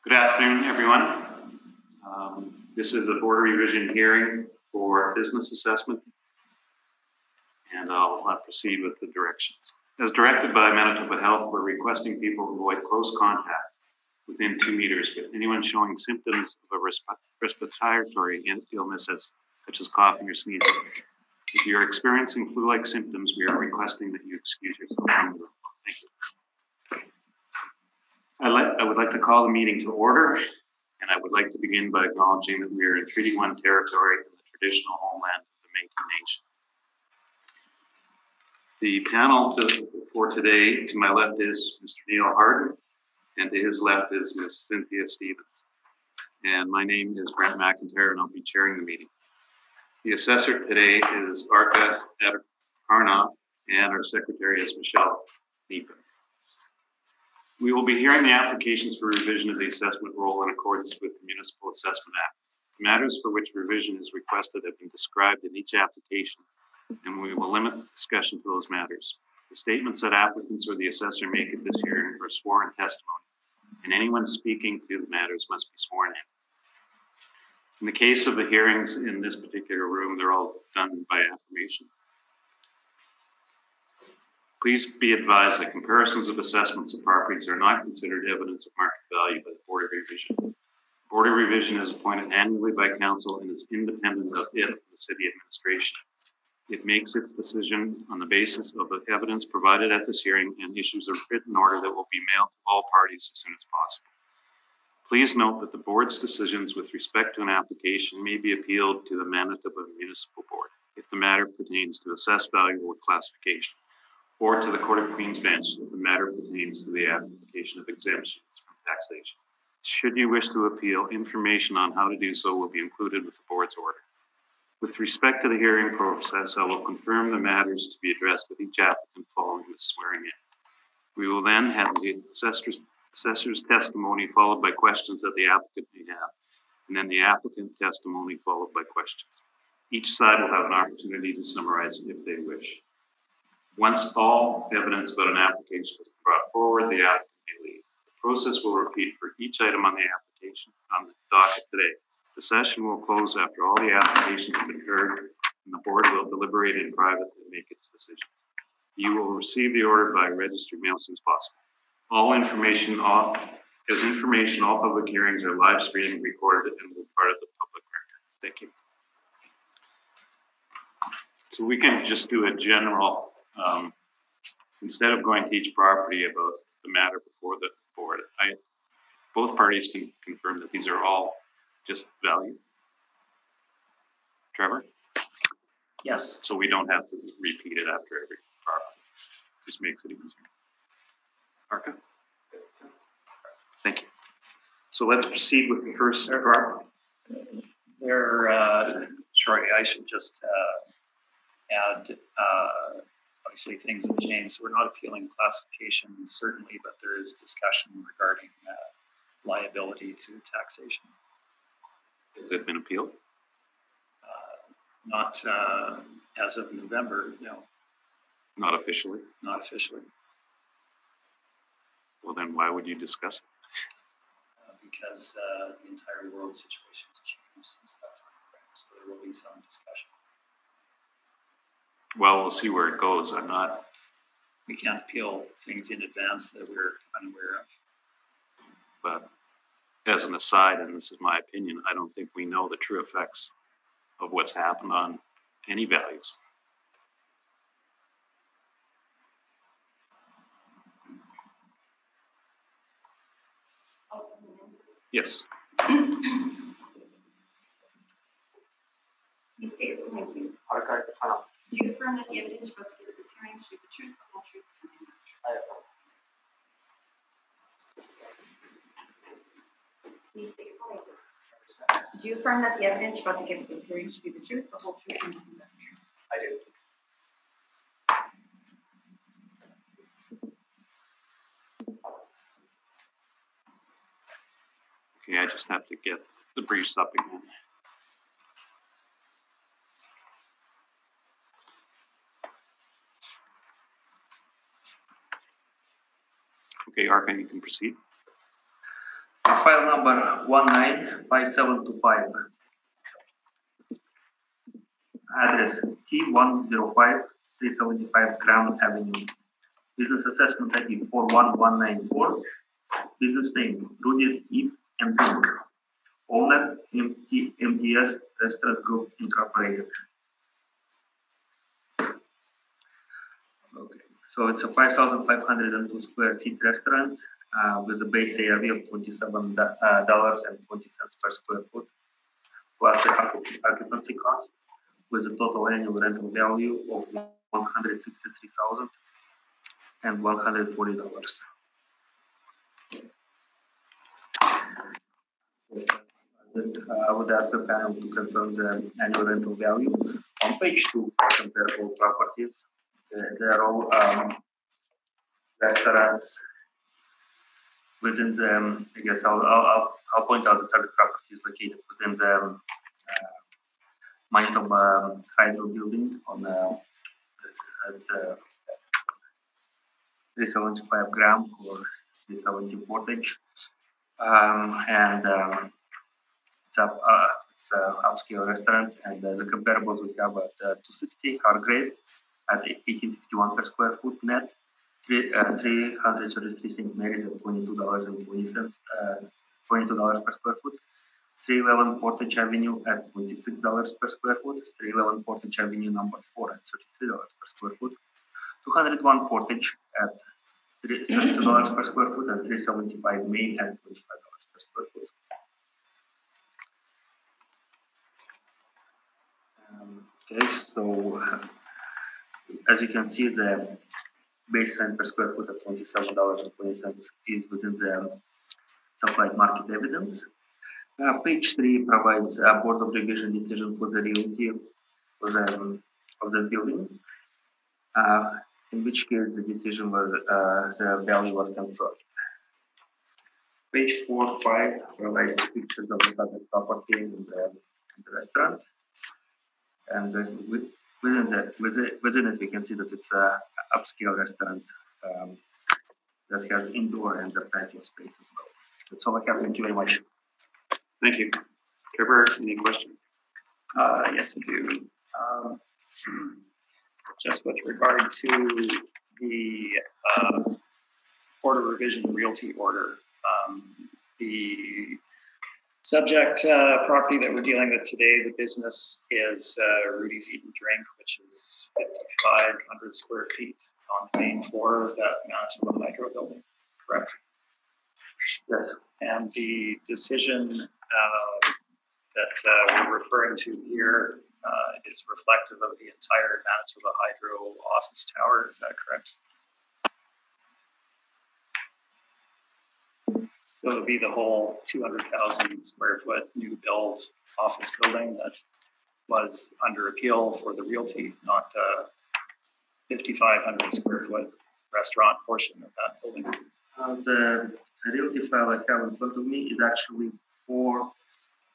Good afternoon, everyone. This is a board revision hearing for business assessment, and I'll proceed with the directions. As directed by Manitoba Health, we're requesting people avoid close contact within 2 meters with anyone showing symptoms of a respiratory illness such as coughing or sneezing. If you're experiencing flu-like symptoms, we are requesting that you excuse yourself from the room. Thank you. I would like to call the meeting to order, and I would like to begin by acknowledging that we are in Treaty 1 territory in the traditional homeland of the Métis Nation. The panel for today, to my left is Mr. Neil Harden, and to his left is Ms. Cynthia Stevens. And my name is Brent McIntyre, and I'll be chairing the meeting. The assessor today is Arka Arna, and our secretary is Michelle Neepa. We will be hearing the applications for revision of the assessment roll in accordance with the Municipal Assessment Act. The matters for which revision is requested have been described in each application, and we will limit the discussion to those matters. The statements that applicants or the assessor make at this hearing are sworn testimony, and anyone speaking to the matters must be sworn in. In the case of the hearings in this particular room, they're all done by affirmation. Please be advised that comparisons of assessments of properties are not considered evidence of market value by the Board of Revision. The Board of Revision is appointed annually by Council and is independent of the City Administration. It makes its decision on the basis of the evidence provided at this hearing and issues a written order that will be mailed to all parties as soon as possible. Please note that the Board's decisions with respect to an application may be appealed to the Manitoba Municipal Board if the matter pertains to assessed value or classification, or to the Court of Queen's Bench if the matter pertains to the application of exemptions from taxation. Should you wish to appeal, information on how to do so will be included with the Board's order. With respect to the hearing process, I will confirm the matters to be addressed with each applicant following the swearing in. We will then have the assessor's testimony followed by questions that the applicant may have, and then the applicant testimony followed by questions. Each side will have an opportunity to summarize if they wish. Once all evidence about an application is brought forward, the applicant may leave. The process will repeat for each item on the application on the docket today. The session will close after all the applications have been heard, and the Board will deliberate in private and make its decision. You will receive the order by registered mail as soon as possible. All public hearings are live streamed, recorded, and will be part of the public record. Thank you. So we can just do a general. Instead of going to each property about the matter before the Board, both parties can confirm that these are all just value. Trevor? Yes. So we don't have to repeat it after every property. Just makes it easier. Arka? Thank you. So let's proceed with the first property. Sorry, I should just add, obviously things have changed. So we're not appealing classification, certainly, but there is discussion regarding liability to taxation. Has it been appealed? Not as of November, no. Not officially? Not officially. Well, then why would you discuss it? Because the entire world situation has changed since that time, so there will be some discussion. Well, we'll see where it goes. We can't appeal things in advance that we're unaware of. But as an aside, and this is my opinion, I don't think we know the true effects of what's happened on any values. Yes. You state your name, please. Do you affirm that the evidence you're about to give at this hearing should be the truth, the whole truth, and nothing but the truth? I affirm. Please state your name, please. Do you affirm that the evidence you're about to give at this hearing should be the truth, the whole truth, and nothing but the truth? I do. Okay, I just have to get the briefs up again. Okay, Arkan, you can proceed. File number 195725. Address T105 375 Crown Avenue. Business assessment ID 41194. Business name Rudy's Eve and Drink. Owner MTS Restaurant Group Incorporated. Okay, so it's a 5,502 square feet restaurant with a base ARV of $27.20 per square foot, plus occupancy cost, with a total annual rental value of $163,140. I would ask the panel to confirm the annual rental value. On page 2, comparable properties. They're all restaurants within the. I guess I'll point out the target properties located within the Manitoba Hydro building on the 375 gram or 370 portage, and it's an upscale restaurant. And the comparables we have at 260 Hargrave at 1851 per square foot net, 333 St. Mary's at $22.20, $22 per square foot, 311 Portage Avenue at $26 per square foot, 311 Portage Avenue number 4 at $33 per square foot, 201 Portage at $32 per square foot, and 375 Main at $25 per square foot. Okay, so as you can see, the base rent per square foot at $27.20 is within the supplied market evidence. Page 3 provides a board of revision decision for the realty of the building, in which case the decision was the value was confirmed. Page 4-5 provides pictures of the subject property in the restaurant, and within it we can see that it's an upscale restaurant that has indoor and a patio space as well. That's all I have. Thank you very much. Thank you. Trevor, any questions? Yes, I do. Just with regard to the order revision realty order, the subject property that we're dealing with today, the business is Rudy's Eat and Drink, which is 5,500 square feet on the main floor of that Manitoba Hydro building, correct? Yes. And the decision that we're referring to here is reflective of the entire Manitoba Hydro office tower. Is that correct? So it'll be the whole 200,000 square foot new build office building that was under appeal for the realty, not the 5,500 square foot restaurant portion of that building. The realty file I have in front of me is actually for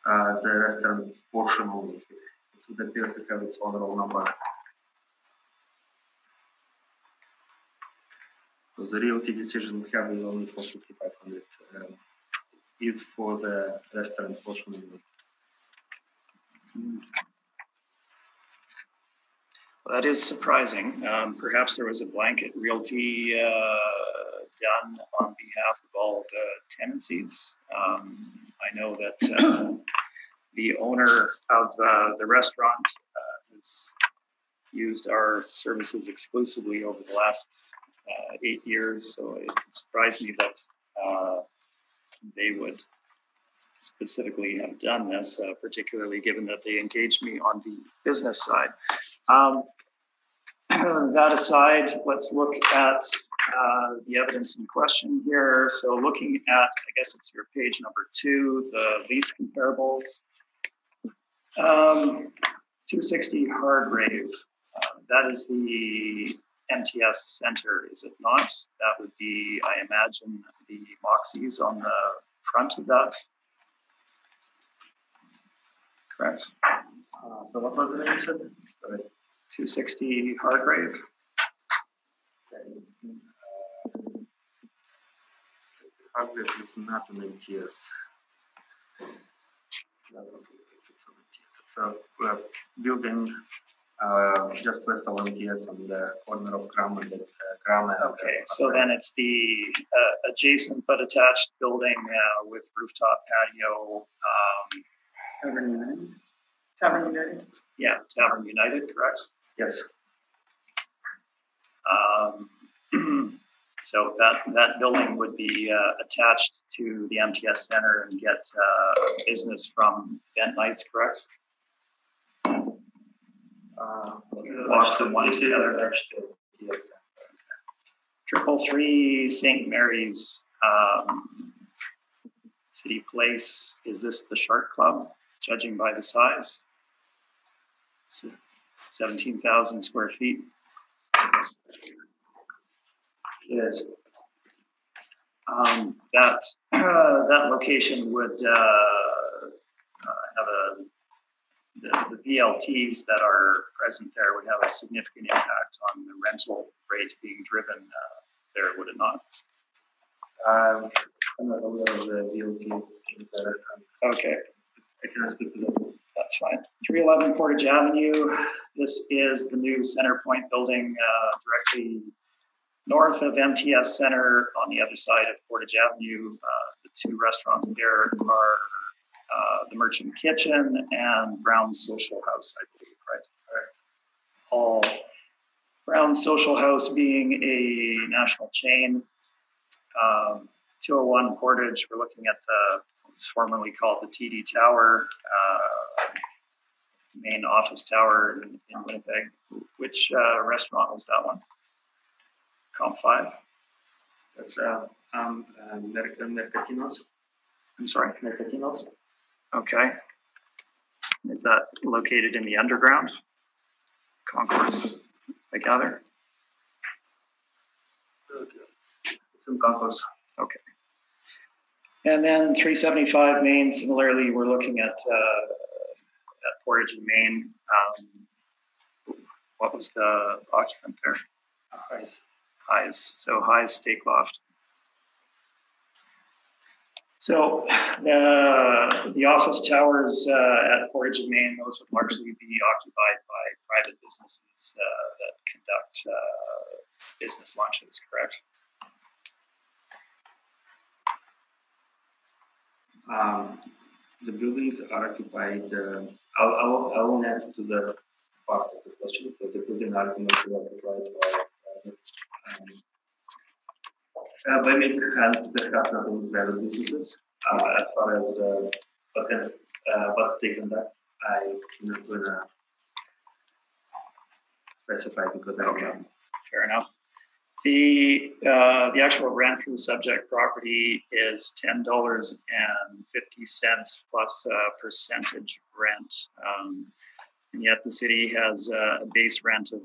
the restaurant portion only. It would appear to have its own roll number. So the realty decision we have is only for 5,500. It's for the restaurant portion only. Well, that is surprising. Perhaps there was a blanket realty done on behalf of all the tenancies. I know that the owner of the restaurant has used our services exclusively over the last 8 years, so it surprised me that they would specifically have done this, particularly given that they engaged me on the business side. That aside, let's look at the evidence in question here. So looking at, I guess it's your page number 2, the lease comparables. 260 Hargrave, that is the MTS Center, is it not? That would be, I imagine, the Moxies on the front of that. Correct? So what was the name you said? Sorry. 260 Hargrave. Progress is not an MTS. So we're building just west of MTS on the corner of Gram and Gram. Okay, so then it's the adjacent but attached building with rooftop patio. Tavern United. Tavern United. Yeah, Tavern United, correct? Yes. So that building would be attached to the MTS Center and get business from event nights, correct? Watch them one together. Yes. 333 St. Mary's City Place. Is this the Shark Club, judging by the size? 17,000 square feet. Yes. That location would have the VLTs that are present there would have a significant impact on the rental rate being driven there, would it not? I'm not aware of the VLTs in the restaurant. Okay. I cannot speak to that. That's fine. 311 Portage Avenue. This is the new Center Point building directly north of MTS Center on the other side of Portage Avenue. The two restaurants there are the Merchant Kitchen and Brown's Social House, I believe, right? All Brown's Social House being a national chain. 201 Portage, we're looking at what was formerly called the TD Tower, main office tower in Winnipeg. Which restaurant was that one? Comp 5? That's Mercatinos. I'm sorry? Mercatinos. Okay. Is that located in the underground concourse, I gather? It's in concourse. Okay. And then 375 Main, similarly, we're looking at Portage and Main. What was the occupant there? Highs. So Highs Steak Loft. So the office towers at Portage and Main, those would largely be occupied by private businesses that conduct business lunches, correct? The buildings are occupied. I won't answer to the part of the question. So the buildings are mostly occupied by maybe perhaps not only private businesses. As far as what they conduct, I'm not going to specify because I don't know. Fair enough. The actual rent for the subject property is $10.50 plus percentage rent, and yet the city has a base rent of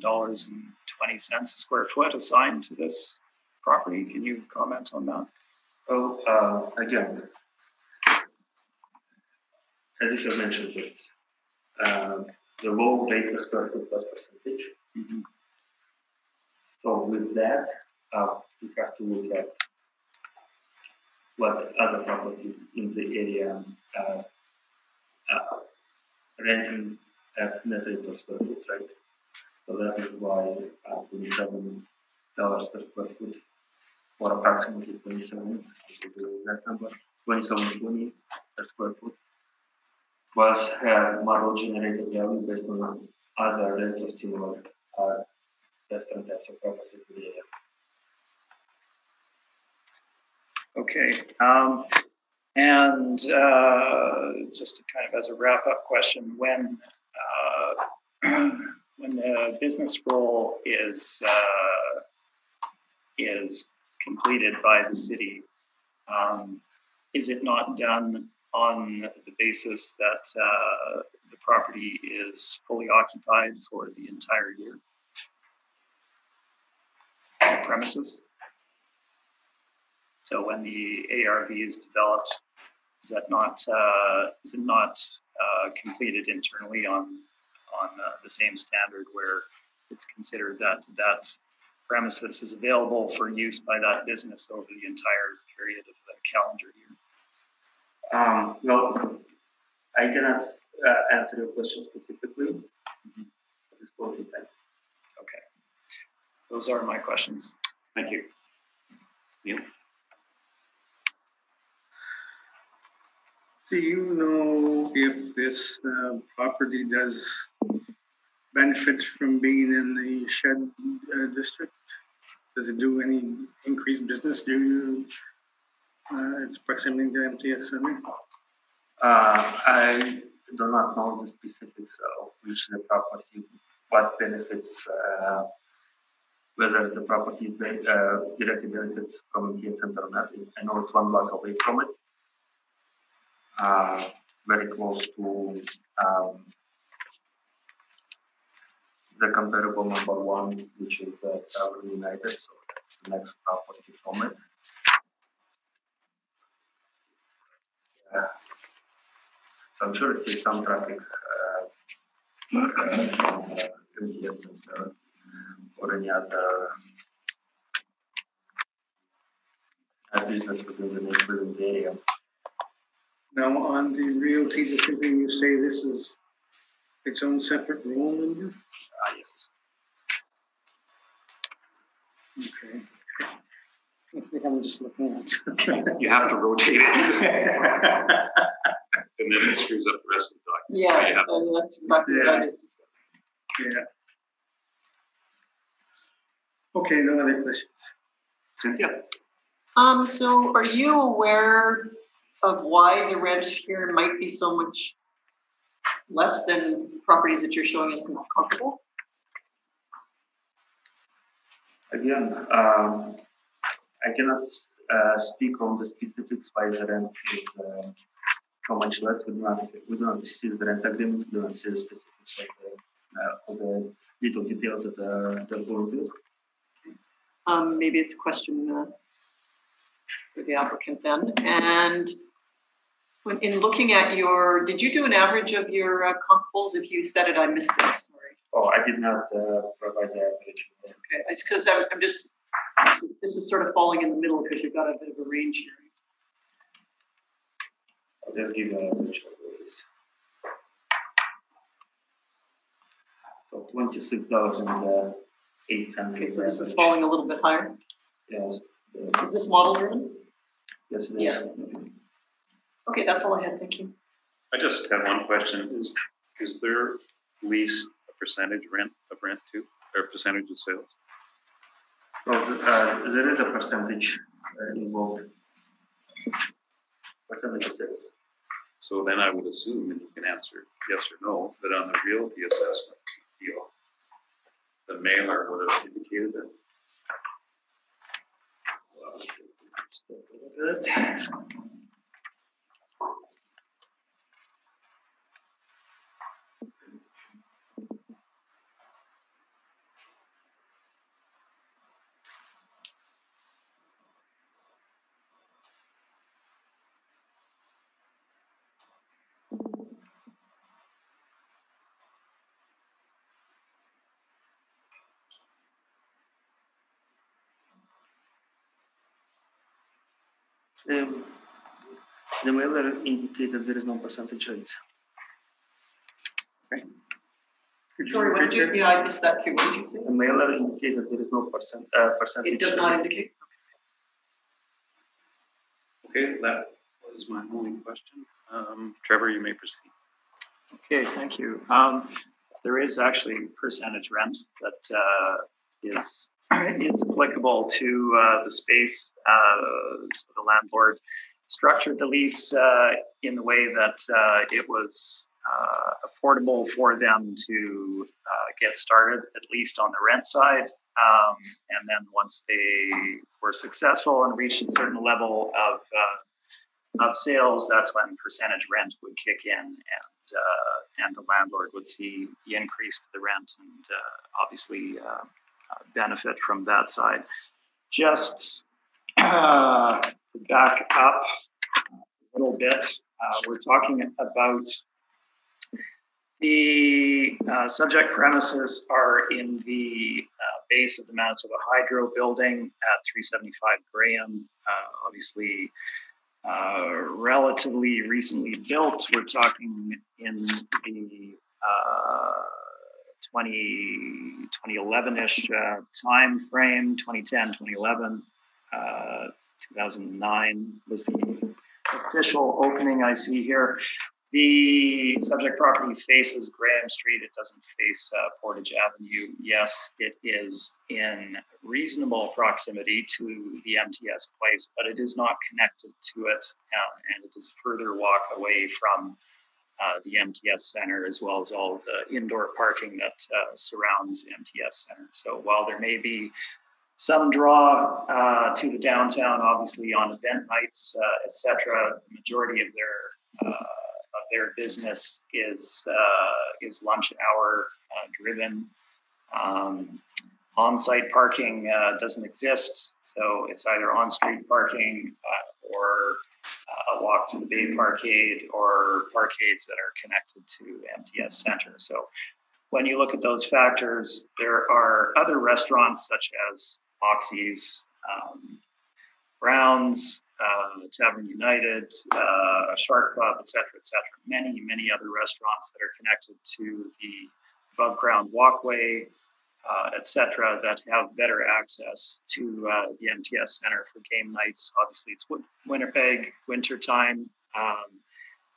$27.20 a square foot assigned to this property. Can you comment on that? Oh, again, as you have mentioned, it's the low rate per square foot plus percentage. Mm-hmm. So with that, we have to look at what other properties in the area renting at net rate per square foot, right? So that is why $27 per square foot, or approximately 27, that number, 27.20 per square foot, was model generated value based on other rents of similar restaurant types of properties in the area. Okay, and just to kind of as a wrap-up question, when the business role is completed by the city, is it not done on the basis that the property is fully occupied for the entire year? The premises? So when the ARV is developed, is it not completed internally on the same standard where it's considered that premises is available for use by that business over the entire period of the calendar year. Well, I cannot answer your question specifically at this point in time. Okay. Those are my questions. Thank you. Neil? Do you know if this property does benefit from being in the shed district? Does it do any increased business due to its proximity to MTS Center? I do not know the specifics of which the property, what benefits, whether the property directly benefits from MTS Center or not. I know it's 1 block away from it. Very close to the comparable number 1, which is Tower United, so that's the next property from it. So I'm sure it's some traffic from MTS Center or any other business within the area. Now, on the realty decision, you say this is its own separate roll number? Yes. Okay. I think I'm just looking at You have to rotate it. And then it screws up the rest of the document. Yeah, that's exactly what I just discussed. Yeah. Okay, no other questions. Cynthia? So are you aware of why the rent here might be so much less than properties that you're showing us comparable? Again, I cannot speak on the specifics why the rent is so much less. We do not see the rent agreement. We do not see the specifics of the little details that they're going to. Maybe it's a question for the applicant then. And when in looking at did you do an average of your comparables? If you said it, I missed it. Sorry. Oh, I did not provide the average. Okay, because I'm just, this is sort of falling in the middle because you've got a bit of a range here. I'll just give you an average of this. So $26.08. Okay, so this is falling a little bit higher. Yes. Is this model driven? Yes, it is. Yes. Okay, that's all I had. Thank you. I just have one question. Is there least a percentage of rent too, or percentage of sales? Well, there is a percentage involved. Percentage of sales. So then I would assume, and you can answer yes or no, that on the realty assessment deal, the mailer would have indicated that. Well, just take a look at it. The mailer indicates that there is no percentage rate. Could you Sorry, what repeat did that? you? Yeah, I missed that too. What did you say? The mailer indicates that there is no percentage. It does not indicate. Okay, that was my only question. Trevor, you may proceed. Okay, thank you. There is actually percentage rent that is applicable to the space. So the landlord structured the lease in the way that it was affordable for them to get started, at least on the rent side. And then once they were successful and reached a certain level of sales, that's when percentage rent would kick in, and the landlord would see the increase to the rent and obviously benefit from that side. Just to back up a little bit, we're talking about The subject premises are in the base of the Manitoba Hydro building at 375 Graham. Obviously, relatively recently built. We're talking in the 2011-ish time frame, 2010, 2011, 2009 was the official opening I see here. The subject property faces Graham Street. It doesn't face Portage Avenue. Yes, it is in reasonable proximity to the MTS place, but it is not connected to it, and it is further walk away from the MTS Center, as well as all the indoor parking that surrounds MTS Center. So while there may be some draw to the downtown, obviously on event nights, etc., the majority of their business is lunch hour driven. On-site parking doesn't exist, so it's either on-street parking or a walk to the Bay Parkade or parkades that are connected to MTS Center. So when you look at those factors, there are other restaurants such as Moxie's, Brown's, Tavern United, Shark Club, et cetera, many other restaurants that are connected to the above ground walkway, et cetera, that have better access to the MTS Center for game nights. Obviously, it's Winnipeg, winter time.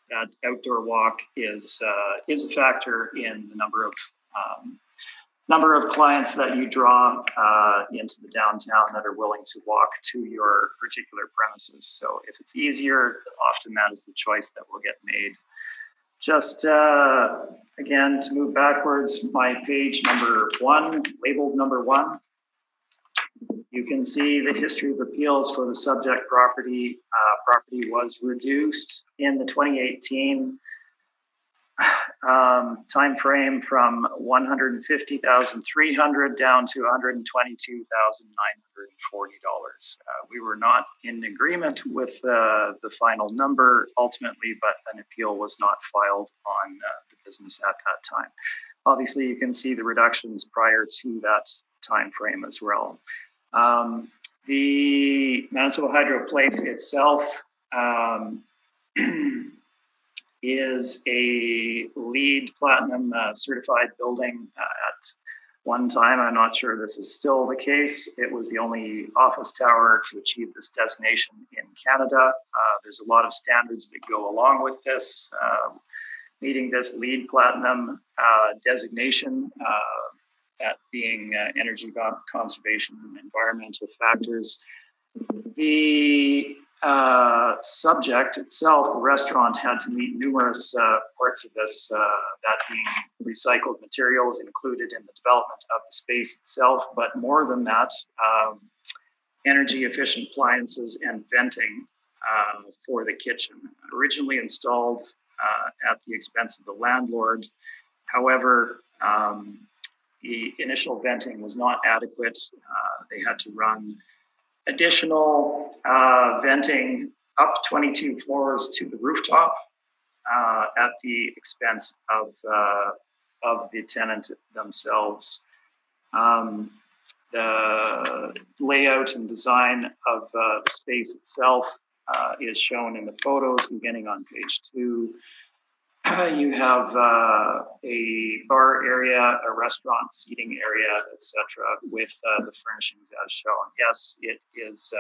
That outdoor walk is a factor in the number of clients that you draw into the downtown that are willing to walk to your particular premises. So if it's easier, often that is the choice that will get made. Just again, to move backwards, my page number 1, labeled number 1, you can see the history of appeals for the subject property. Property was reduced in the 2018 time frame from $150,300 down to $122,940. We were not in agreement with the final number ultimately, but an appeal was not filed on the business at that time. Obviously, you can see the reductions prior to that time frame as well. The Manitoba Hydro Place itself is a LEED Platinum certified building. At one time, I'm not sure this is still the case, it was the only office tower to achieve this designation in Canada. There's a lot of standards that go along with this. Meeting this LEED Platinum designation, that being energy conservation and environmental factors. The subject itself, the restaurant, had to meet numerous parts of this, that being recycled materials included in the development of the space itself, but more than that, energy efficient appliances and venting for the kitchen. Originally installed at the expense of the landlord. However, the initial venting was not adequate. They had to run additional venting up 22 floors to the rooftop at the expense of the tenant themselves. The layout and design of the space itself is shown in the photos beginning on page 2. You have a bar area, a restaurant seating area, etc., with the furnishings as shown. Yes, it is.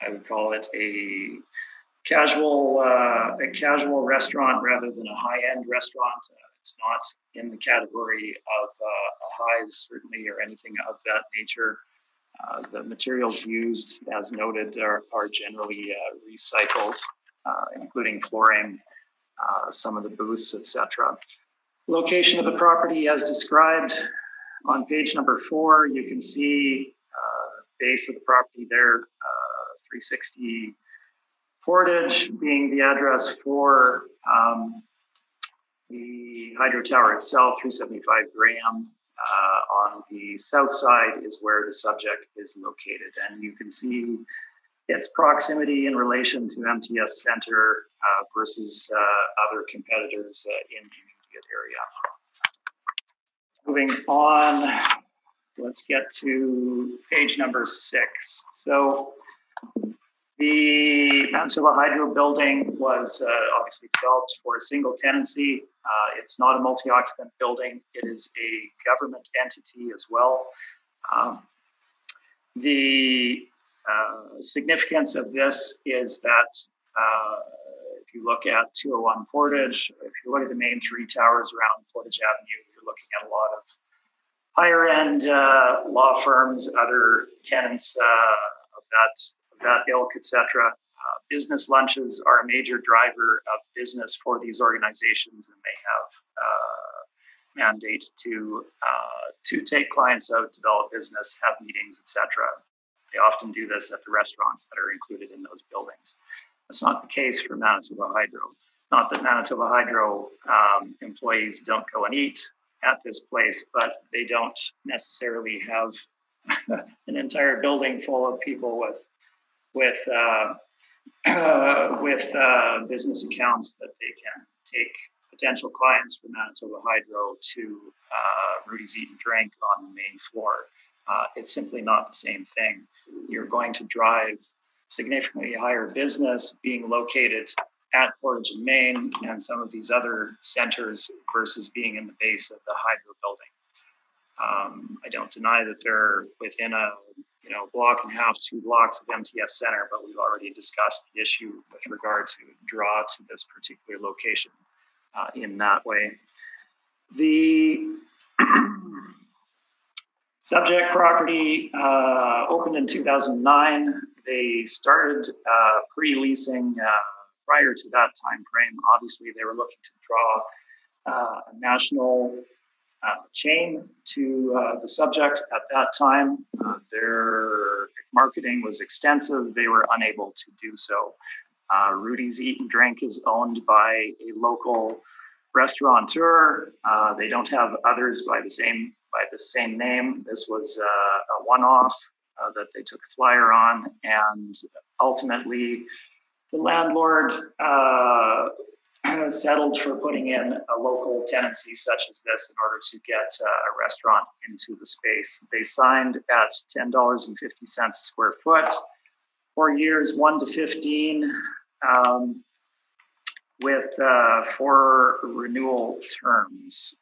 I would call it a casual restaurant rather than a high-end restaurant. It's not in the category of a Highs, certainly, or anything of that nature. The materials used, as noted, are generally recycled, including flooring. Some of the booths, etc. Location of the property as described on page number 4, you can see base of the property there, 360 Portage being the address for the hydro tower itself, 375 Graham. On the south side is where the subject is located, and you can see its proximity in relation to MTS Center versus other competitors in the appropriate area. Moving on, let's get to page number 6. So the Manitoba Hydro building was obviously developed for a single tenancy. It's not a multi-occupant building. It is a government entity as well. The significance of this is that if you look at 201 Portage, if you look at the main 3 towers around Portage Avenue, you're looking at a lot of higher end law firms, other tenants of that ilk, etc. Business lunches are a major driver of business for these organizations, and they have mandate to take clients out, develop business, have meetings, etc. They often do this at the restaurants that are included in those buildings. That's not the case for Manitoba Hydro. Not that Manitoba Hydro employees don't go and eat at this place, but they don't necessarily have an entire building full of people with business accounts that they can take potential clients from Manitoba Hydro to Rudy's Eat and Drink on the main floor. It's simply not the same thing. You're going to drive significantly higher business being located at Portage and Main and some of these other centers versus being in the base of the Hydro building. I don't deny that they're within a block and a half, 2 blocks of MTS Center, but we've already discussed the issue with regard to draw to this particular location in that way. The subject property opened in 2009. They started pre-leasing prior to that time frame. Obviously, they were looking to draw a national chain to the subject at that time. Their marketing was extensive. They were unable to do so. Rudy's Eat and Drink is owned by a local restaurateur. They don't have others by the same name. This was a one-off that they took a flyer on, and ultimately the landlord settled for putting in a local tenancy such as this in order to get a restaurant into the space. They signed at $10.50 a square foot for years 1 to 15 with 4 renewal terms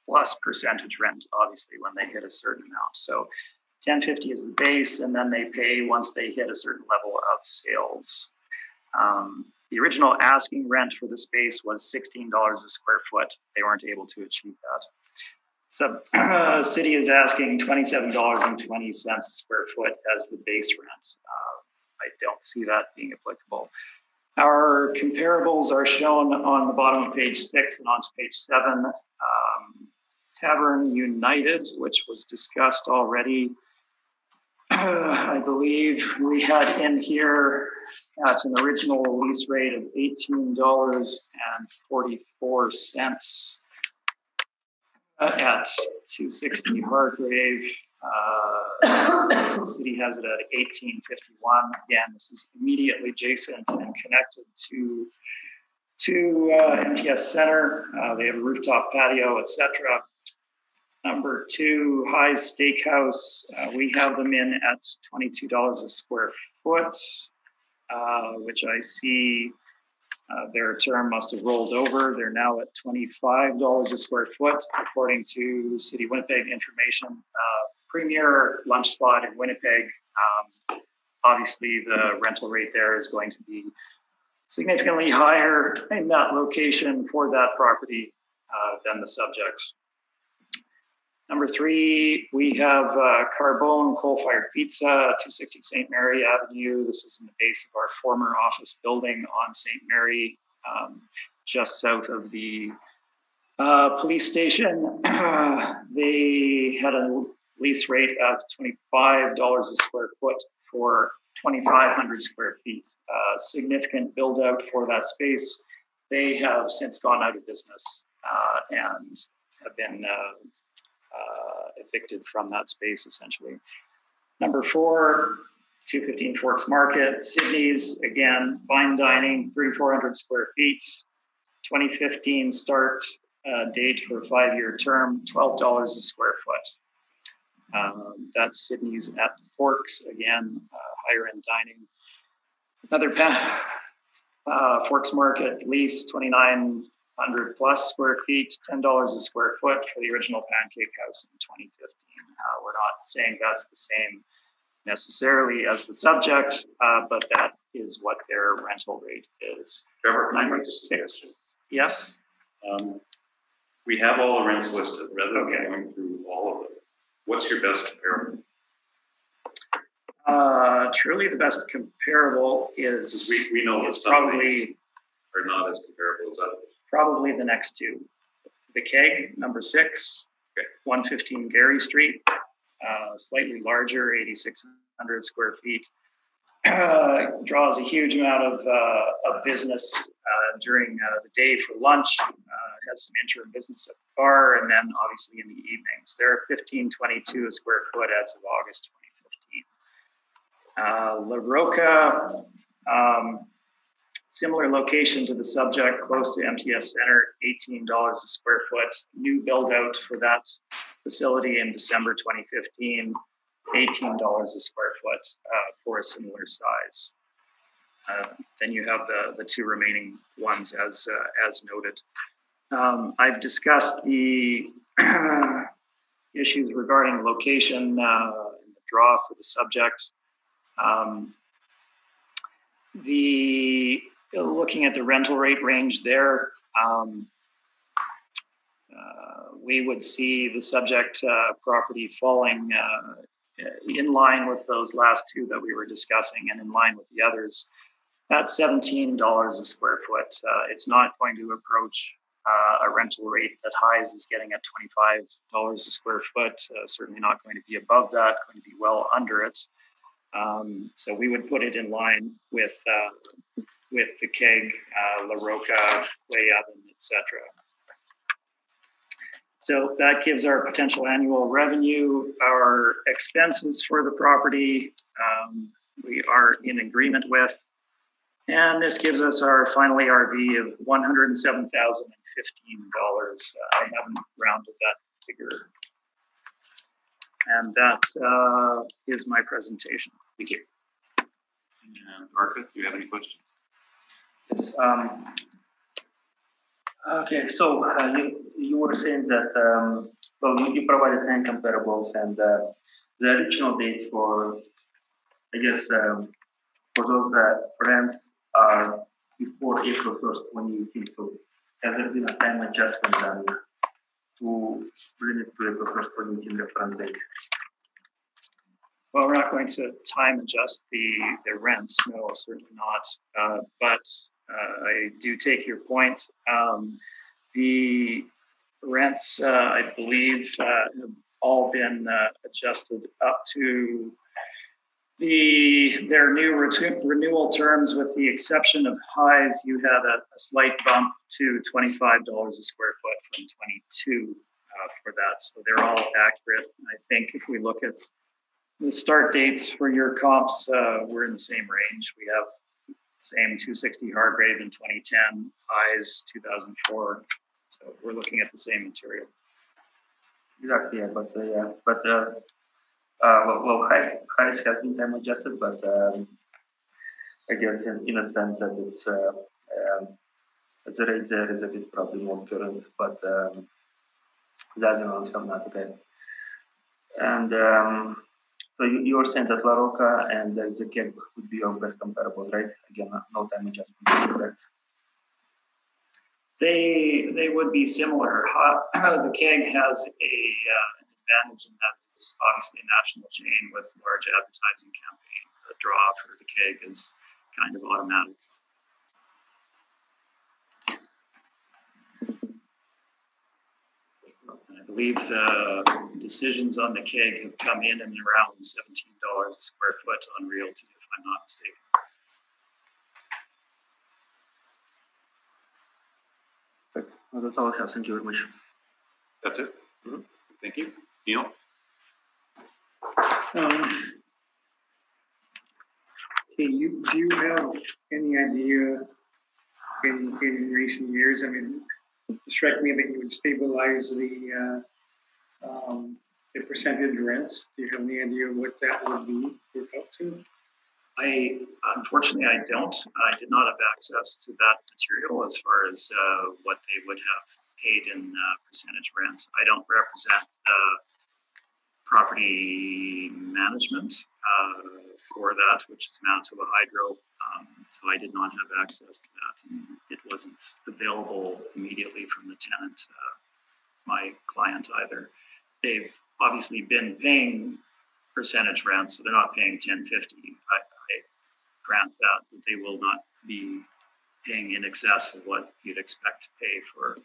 plus percentage rent, obviously, when they hit a certain amount. So $10.50 is the base, and then they pay once they hit a certain level of sales. The original asking rent for the space was $16 a square foot. They weren't able to achieve that. So city is asking $27.20 a square foot as the base rent. I don't see that being applicable. Our comparables are shown on the bottom of page 6 and onto page 7. Tavern United, which was discussed already, I believe we had in here at an original lease rate of $18.44 at 260 Hargrave. The city has it at $18.51. Again, this is immediately adjacent and connected to MTS Center. They have a rooftop patio, etc. Number 2, High's Steakhouse. We have them in at $22 a square foot, which I see their term must have rolled over. They're now at $25 a square foot, according to City Winnipeg information. Premier lunch spot in Winnipeg. Obviously, the rental rate there is going to be significantly higher in that location for that property than the subject. Number 3, we have Carbone Coal-Fired Pizza, 260 St. Mary Avenue. This was in the base of our former office building on St. Mary, just south of the police station. They had a lease rate of $25 a square foot for 2,500 square feet. Significant build out for that space. They have since gone out of business and have been evicted from that space, essentially. Number 4, 215 Forks Market, Sydney's, again, fine dining, 3,400 square feet, 2015 start date for a 5-year term, $12 a square foot. That's Sydney's at the Forks, again, higher end dining. Another Forks Market lease, 2,900 plus square feet, $10 a square foot for the original Pancake House in 2015. We're not saying that's the same necessarily as the subject, but that is what their rental rate is. Trevor, can I Number make a 6. Yes. We have all the rents listed rather than Okay. going through all of them. What's your best comparable? Truly the best comparable is We know that it's some of these probably are not as comparable as others. probably the next two. The Keg, number 6, Okay. 115 Gary Street, slightly larger, 8,600 square feet. Draws a huge amount of business during the day for lunch. Has some interim business at the bar, and then obviously in the evenings. They're $1,522 a square foot as of August 2015. La Roca, similar location to the subject, close to MTS Center, $18 a square foot. New build out for that facility in December 2015, $18 a square foot for a similar size. Then you have the two remaining ones as noted. I've discussed the issues regarding location in the draw for the subject. Looking at the rental rate range there, we would see the subject property falling in line with those last two that we were discussing and in line with the others. That's $17 a square foot. It's not going to approach a rental rate that Highs is getting at $25 a square foot. Certainly not going to be above that, going to be well under it. So we would put it in line with the Keg, La Roca, Clay Oven, etc. So that gives our potential annual revenue. Our expenses for the property we are in agreement with. And this gives us our final ARV of $107,015. I haven't rounded that figure. And that is my presentation. Thank you. And Arca, do you have any questions? Yes, okay, so you were saying that you provided 10 comparables, and the original dates for, I guess, for those rents are before April 1st, 2018. So has there been a time adjustment done to bring it to April 1st, 2018 reference date? Well, we're not going to time adjust the rents. No, certainly not. But I do take your point. The rents, I believe, have all been adjusted up to their new renewal terms, with the exception of Highs. You had a slight bump to $25 a square foot from 22 for that. So they're all accurate. I think if we look at the start dates for your comps, we're in the same range. We have same 260 Hargrave in 2010, Highs 2004. So we're looking at the same material. Exactly, yeah, well, Highs has been time adjusted, but I guess in a sense that it's the rate there is a bit probably more current, but the other ones have not okay. And so you were saying that La Roca and the Keg would be your best comparables, right? Again, no time adjustment, correct? They would be similar. The Keg has an advantage in that it's obviously a national chain with large advertising campaign. The draw for the Keg is kind of automatic. I believe the decisions on the Keg have come in and around $17 a square foot on realty, if I'm not mistaken. Well, that's all I have. Thank you very much. That's it? Mm-hmm. Thank you. Neil? Okay, do you have any idea in recent years? I mean, it struck me that you would stabilize the percentage rents. Do you have any idea what that would be work out to? Unfortunately, I don't. I did not have access to that material as far as what they would have paid in percentage rent. I don't represent property management for that, which is Manitoba Hydro. So I did not have access to that, and it wasn't available immediately from the tenant, my client either. They've obviously been paying percentage rent, so they're not paying 1050. I grant that they will not be paying in excess of what you'd expect to pay for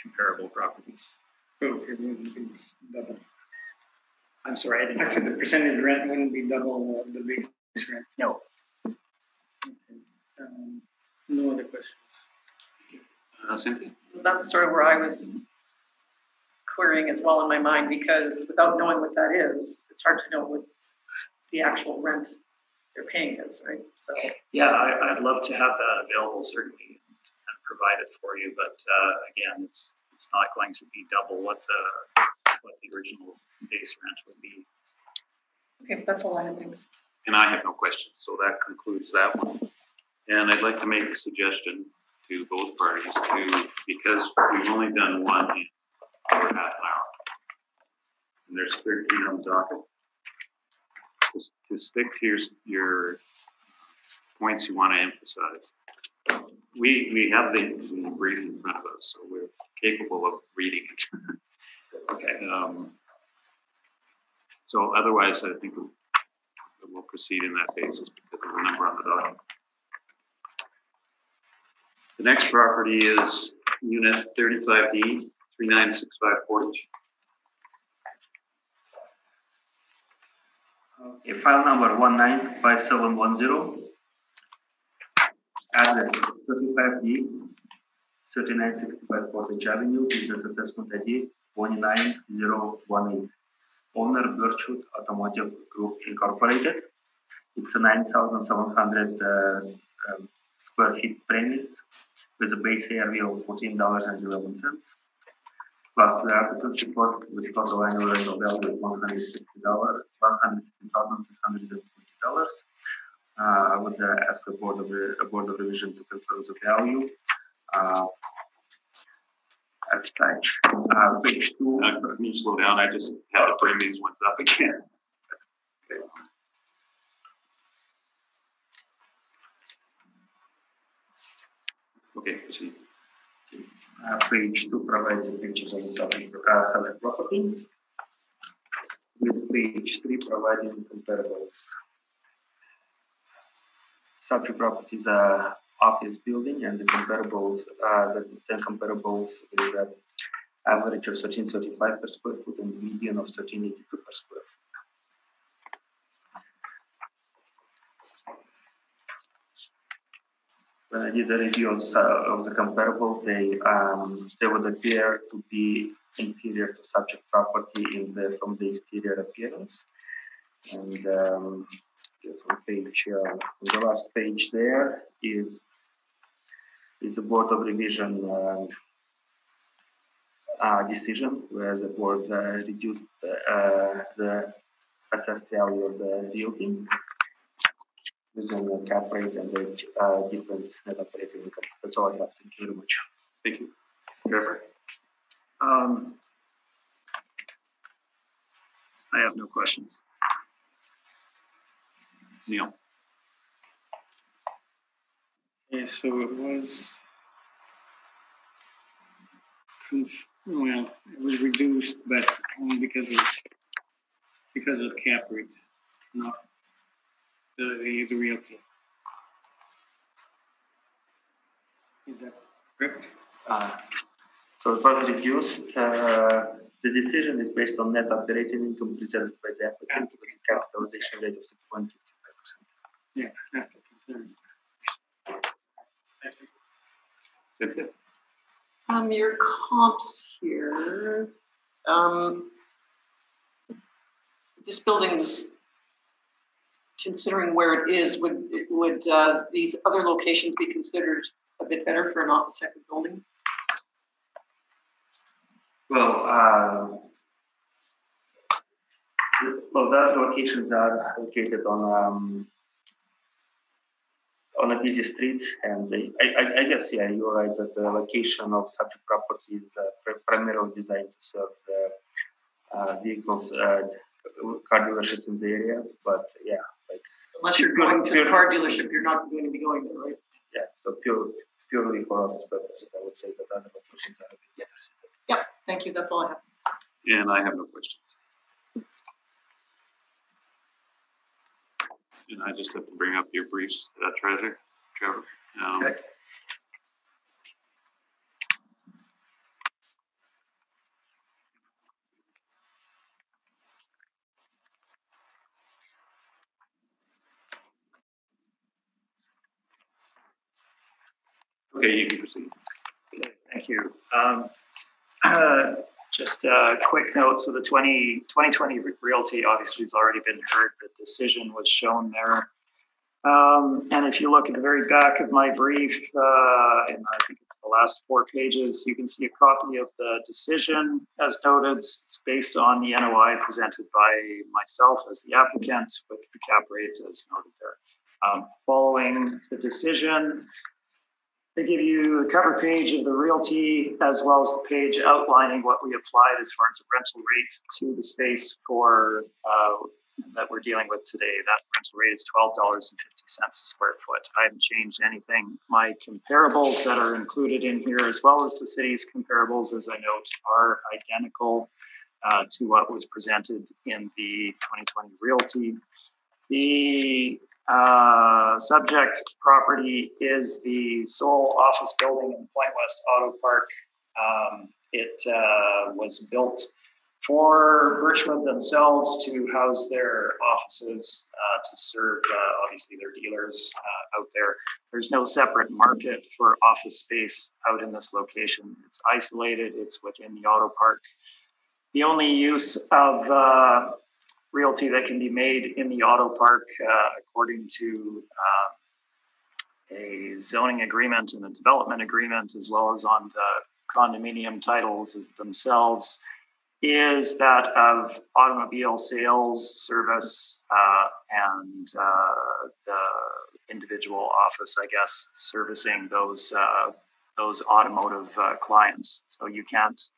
comparable properties. Okay, it wouldn't be double. I'm sorry, I didn't. I said the percentage rent wouldn't be double the base rent. No. Okay. No other questions. Cynthia? That's sort of where I was querying as well in my mind, because without knowing what that is, it's hard to know what the actual rent they're paying is, right? So Yeah, I'd love to have that available, certainly, and provide it for you. But again, it's not going to be double what the original base rent would be. okay, that's all I had. Thanks. And I have no questions, so that concludes that one. And I'd like to make a suggestion to both parties because we've only done one in over half an hour, and there's 13 on the docket. To stick to your points you want to emphasize. We have the brief in front of us, so we're capable of reading it. Okay. So otherwise, I think we'll proceed in that basis because of the number on the document. The next property is Unit 35D, 3965 Portage. Okay, file number 195710. Address 35D, 3965 Portage Avenue, business assessment ID 29018. Owner Birchwood Automotive Group Incorporated. It's a 9,700 square feet premise with a base area of $14.11. Plus the occupancy cost with total annual rental value of $160,620. I would ask the board of revision to confirm the value. As such, page 2. Can you slow down? I just have to bring these ones up again. Okay, proceed. Page 2 provides the pictures of the subject property, with page 3 providing comparables. Subject property is a office building, and the comparables is an average of 1335 per square foot and median of 1382 per square foot. When I did a review of the comparables, they would appear to be inferior to subject property from the exterior appearance. And just on page, the last page there is the Board of Revision decision, where the board reduced the assessed value of the building using a cap rate and a different net operating income. That's all I have. Thank you very much. Thank you. Trevor? I have no questions. Neil? Yeah, so it was, well, it was reduced, but only because of cap rate, not the realty. Is that correct? So it was reduced. The decision is based on net operating income presented by the applicant with a capitalization rate of 6.55%. Yeah. Cynthia? Your comps here. This building's, considering where it is, would these other locations be considered a bit better for an office type of building? Well, that locations are located on the busy streets, and I guess, yeah, you're right that the location of subject property is primarily designed to serve the vehicles, car dealerships in the area. But yeah, like Unless you're going to the car dealership, you're not going to be going there, right? yeah, so purely for office purposes, I would say that other locations are a bit better suited. Yep, thank you, that's all I have. And I have no questions. And I just have to bring up your briefs, Trevor. Okay. Okay, you can proceed. Okay, thank you. Just a quick note. So the 2020 Realty obviously has already been heard. The decision was shown there. And if you look at the very back of my brief, and I think it's the last 4 pages, you can see a copy of the decision. As noted, it's based on the NOI presented by myself as the applicant with the cap rate as noted there. Following the decision, they give you the cover page of the Realty as well as the page outlining what we applied as far as a rental rate to the space for that we're dealing with today. That rental rate is $12.50 a square foot. I haven't changed anything. My comparables that are included in here, as well as the city's comparables, as I note, are identical to what was presented in the 2020 Realty. The subject property is the sole office building in Point West Auto Park. It was built for Birchwood themselves to house their offices, to serve obviously their dealers out there. There's no separate market for office space out in this location. It's isolated, it's within the auto park. The only use of Realty that can be made in the auto park, according to a zoning agreement and a development agreement, as well as on the condominium titles themselves, is that of automobile sales, service, and the individual office, I guess, servicing those automotive clients. So you can't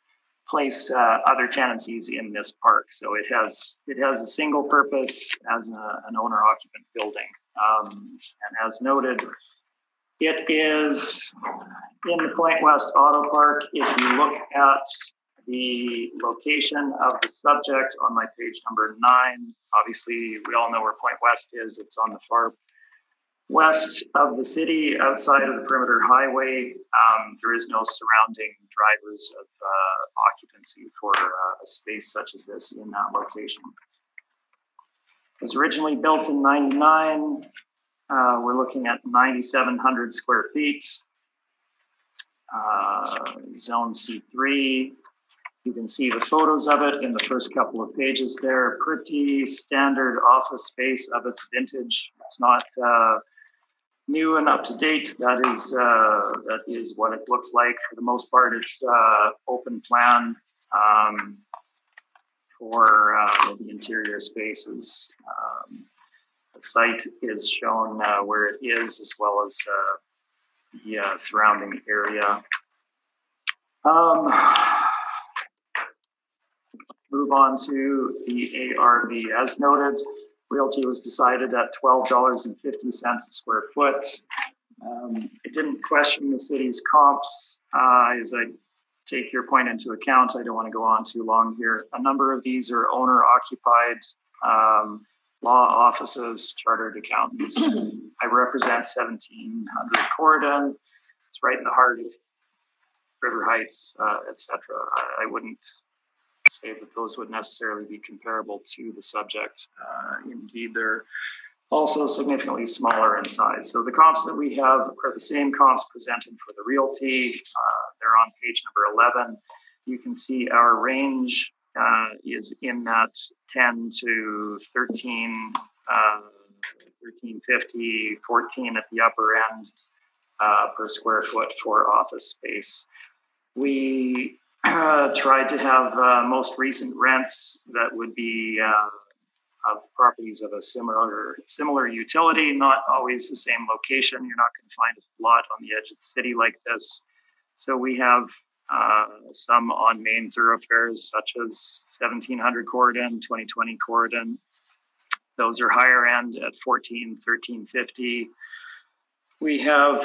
place other tenancies in this park. So it has a single purpose as an owner-occupant building. And as noted, it is in the Point West Auto Park. If you look at the location of the subject on my page number 9, obviously we all know where Point West is. It's on the far west of the city, outside of the perimeter highway. There is no surrounding drivers of occupancy for a space such as this in that location. It was originally built in '99. We're looking at 9,700 square feet. Zone C3. You can see the photos of it in the first couple of pages there. Pretty standard office space of its vintage. It's not new and up to date. That is what it looks like. For the most part, it's open plan for the interior spaces. The site is shown where it is, as well as the surrounding area. Move on to the ARV. As noted, Realty was decided at $12.50 a square foot. It didn't question the city's comps. As I take your point into account, I don't want to go on too long here. A number of these are owner-occupied law offices, chartered accountants. I represent 1700 Corridon. It's right in the heart of River Heights, etc. I wouldn't say that those would necessarily be comparable to the subject. Indeed, they're also significantly smaller in size. So the comps that we have are the same comps presented for the Realty. They're on page number 11. You can see our range is in that 10 to 13, 1350, 14 at the upper end. per square foot for office space. We tried to have most recent rents that would be of properties of a similar utility, not always the same location. You're not going to find a lot on the edge of the city like this. So we have some on main thoroughfares such as 1700 Corridon, 2020 Corridon. Those are higher end at 1350. We have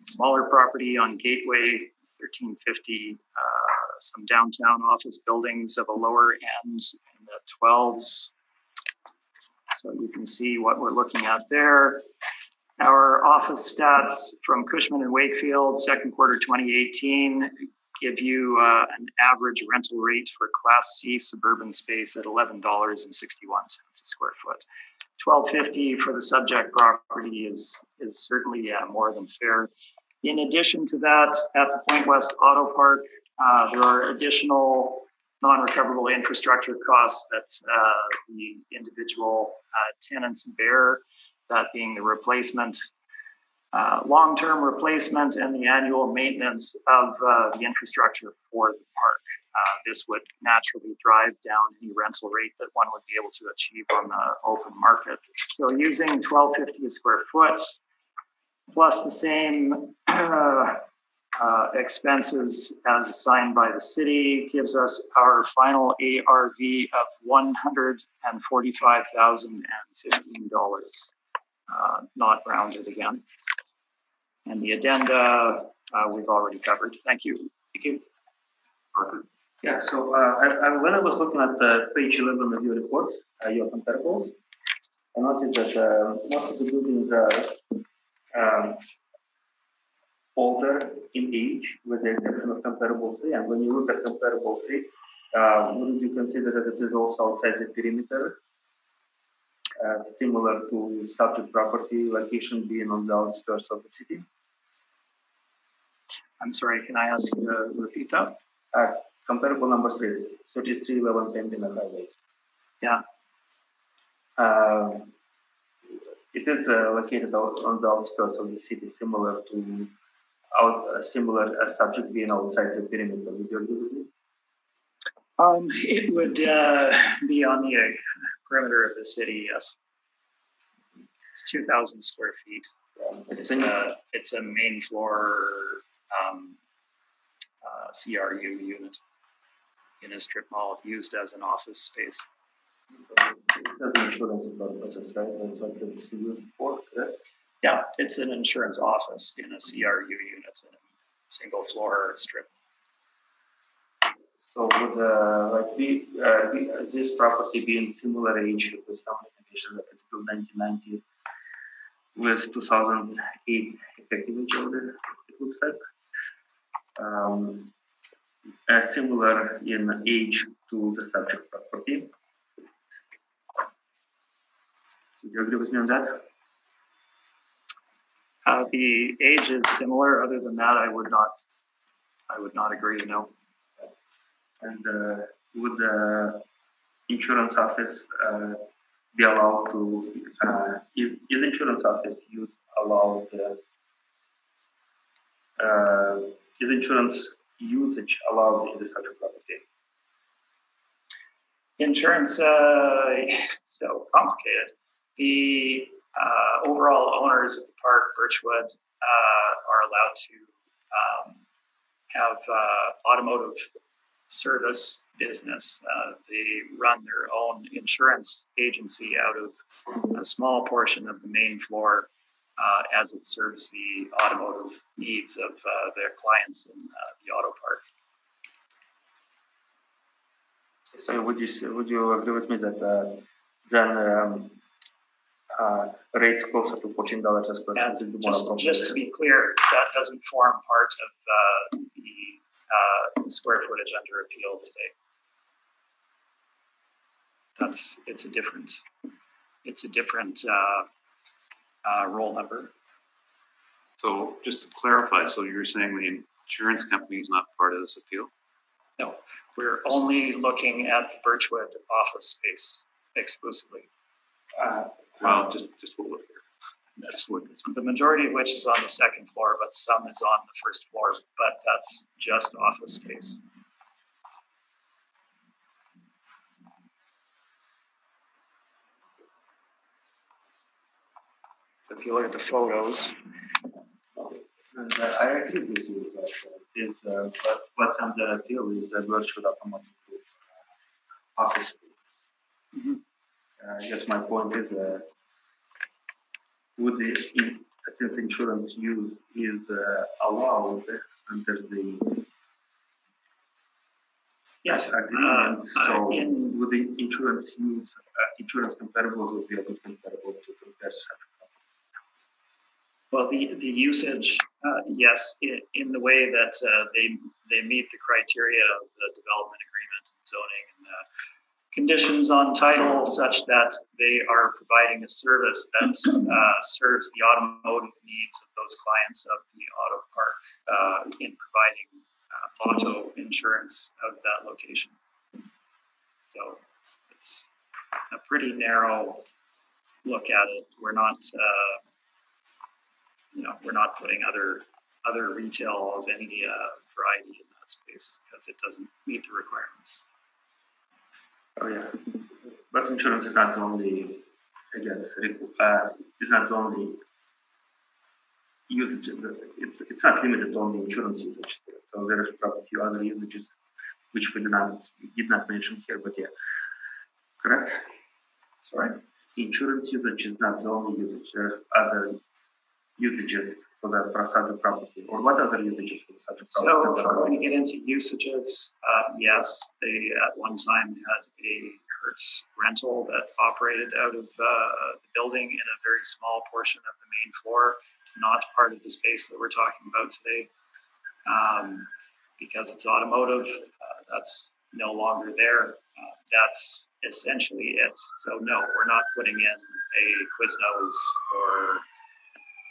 smaller property on Gateway, 1350. Some downtown office buildings of a lower end in the 12s. So you can see what we're looking at there. Our office stats from Cushman and Wakefield, second quarter 2018, give you an average rental rate for Class C suburban space at $11.61 a square foot. $12.50 for the subject property is certainly more than fair. In addition to that, at the Point West Auto Park, there are additional non-recoverable infrastructure costs that the individual tenants bear, that being the replacement, long-term replacement and the annual maintenance of the infrastructure for the park. This would naturally drive down any rental rate that one would be able to achieve on the open market. So using $12.50 a square foot, plus the same expenses as assigned by the city, gives us our final ARV of $145,015, not rounded again. And the addenda we've already covered. Thank you. Thank you. Parker? Yeah, so when I was looking at page 11 of your report, your comparables, I noticed that most of the buildings are older in age, with the exception of comparable 3. And when you look at comparable 3, wouldn't you consider that it is also outside the perimeter, similar to subject property location being on the outskirts of the city? I'm sorry, can I ask you to repeat that? Comparable number 3, 3311 Pembina Highway. Yeah. It is located on the outskirts of the city, similar to similar subject being outside the perimeter. Would you agree with me? It would be on the perimeter of the city, yes. It's 2,000 square feet. It's a main floor CRU unit in a strip mall used as an office space. That's insurance purposes, right? That's what it's used for, correct? Yeah, it's an insurance office in a CRU unit in a single floor strip. So would this property be in similar age with some indication that it's built 1990 with 2008 effective age order, it looks like? Similar in age to the subject property. Do you agree with me on that? The age is similar. Other than that, I would not agree. No. And would the insurance office be allowed to? Is insurance office allowed? Is insurance usage allowed in the subject property? Insurance, so complicated. The overall owners of the park, Birchwood, are allowed to have automotive service business. They run their own insurance agency out of a small portion of the main floor as it serves the automotive needs of their clients in the auto park. So would you agree with me that then rates closer to $14 a square foot would be more appropriate? Just to be clear, that doesn't form part of the square footage under appeal today. It's a different roll number. So just to clarify, so you're saying the insurance company is not part of this appeal? No, we're only looking at the Birchwood office space exclusively. Well, just hold it here. The majority of which is on the second floor, but some is on the first floor, but that's just office space. If you look at the photos, And I agree with you that but what's under appeal is that work should automatically office space. I guess my point is would since insurance use is allowed under the yes, agreement, so would the insurance use insurance comparables would be a good comparable to compare such. well, the usage, yes, in the way that they meet the criteria of the development agreement and zoning and conditions on title, such that they are providing a service that serves the automotive needs of those clients of the auto park in providing auto insurance of that location. So it's a pretty narrow look at it. We're not. We're not putting other retail of any variety in that space because it doesn't meet the requirements. Oh yeah, but insurance is not the only, I guess, it's not the only usage. It's not limited to only insurance usage. So there's probably a few other usages which we did not mention here, but yeah, correct? Sorry? Insurance usage is not the only usage. There are other usages for such a property, or what other usages for such a property? So if we're going to get into usages, yes, they at one time had a Hertz rental that operated out of the building in a very small portion of the main floor, not part of the space that we're talking about today. Because it's automotive, that's no longer there. That's essentially it. So no, we're not putting in a Quiznos or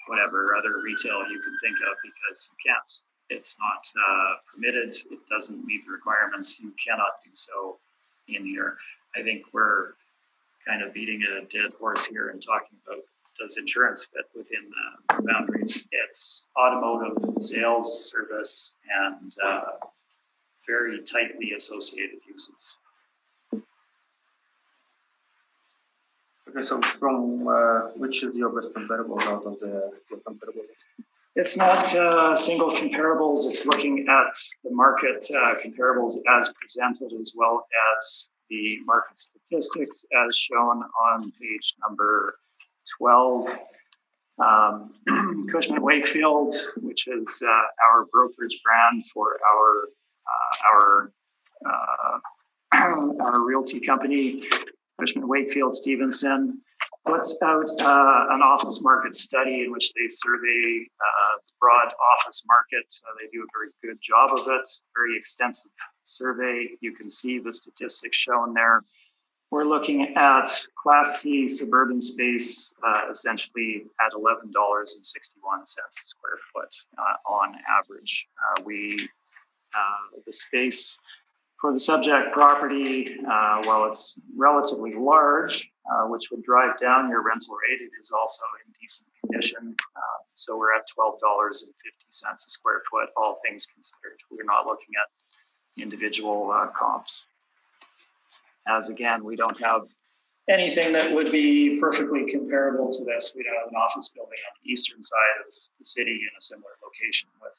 whatever other retail you can think of because you can't. It's not permitted. It doesn't meet the requirements. You cannot do so in here. I think we're kind of beating a dead horse here and talking about does insurance fit within the boundaries. It's automotive sales, service, and very tightly associated uses. Okay, so from which is your best comparables out of the comparables? It's not single comparables. It's looking at the market comparables as presented as well as the market statistics as shown on page number 12. Cushman Wakefield, which is our brokerage brand for our realty company, Cushman Wakefield Stevenson, puts out an office market study in which they survey the broad office market. They do a very good job of it, very extensive survey. You can see the statistics shown there. We're looking at Class C suburban space essentially at $11.61 a square foot on average. The space for the subject property, while it's relatively large, which would drive down your rental rate, it is also in decent condition. So we're at $12.50 a square foot, all things considered. We're not looking at individual comps. As again, we don't have anything that would be perfectly comparable to this. We don't have an office building on the eastern side of the city in a similar location with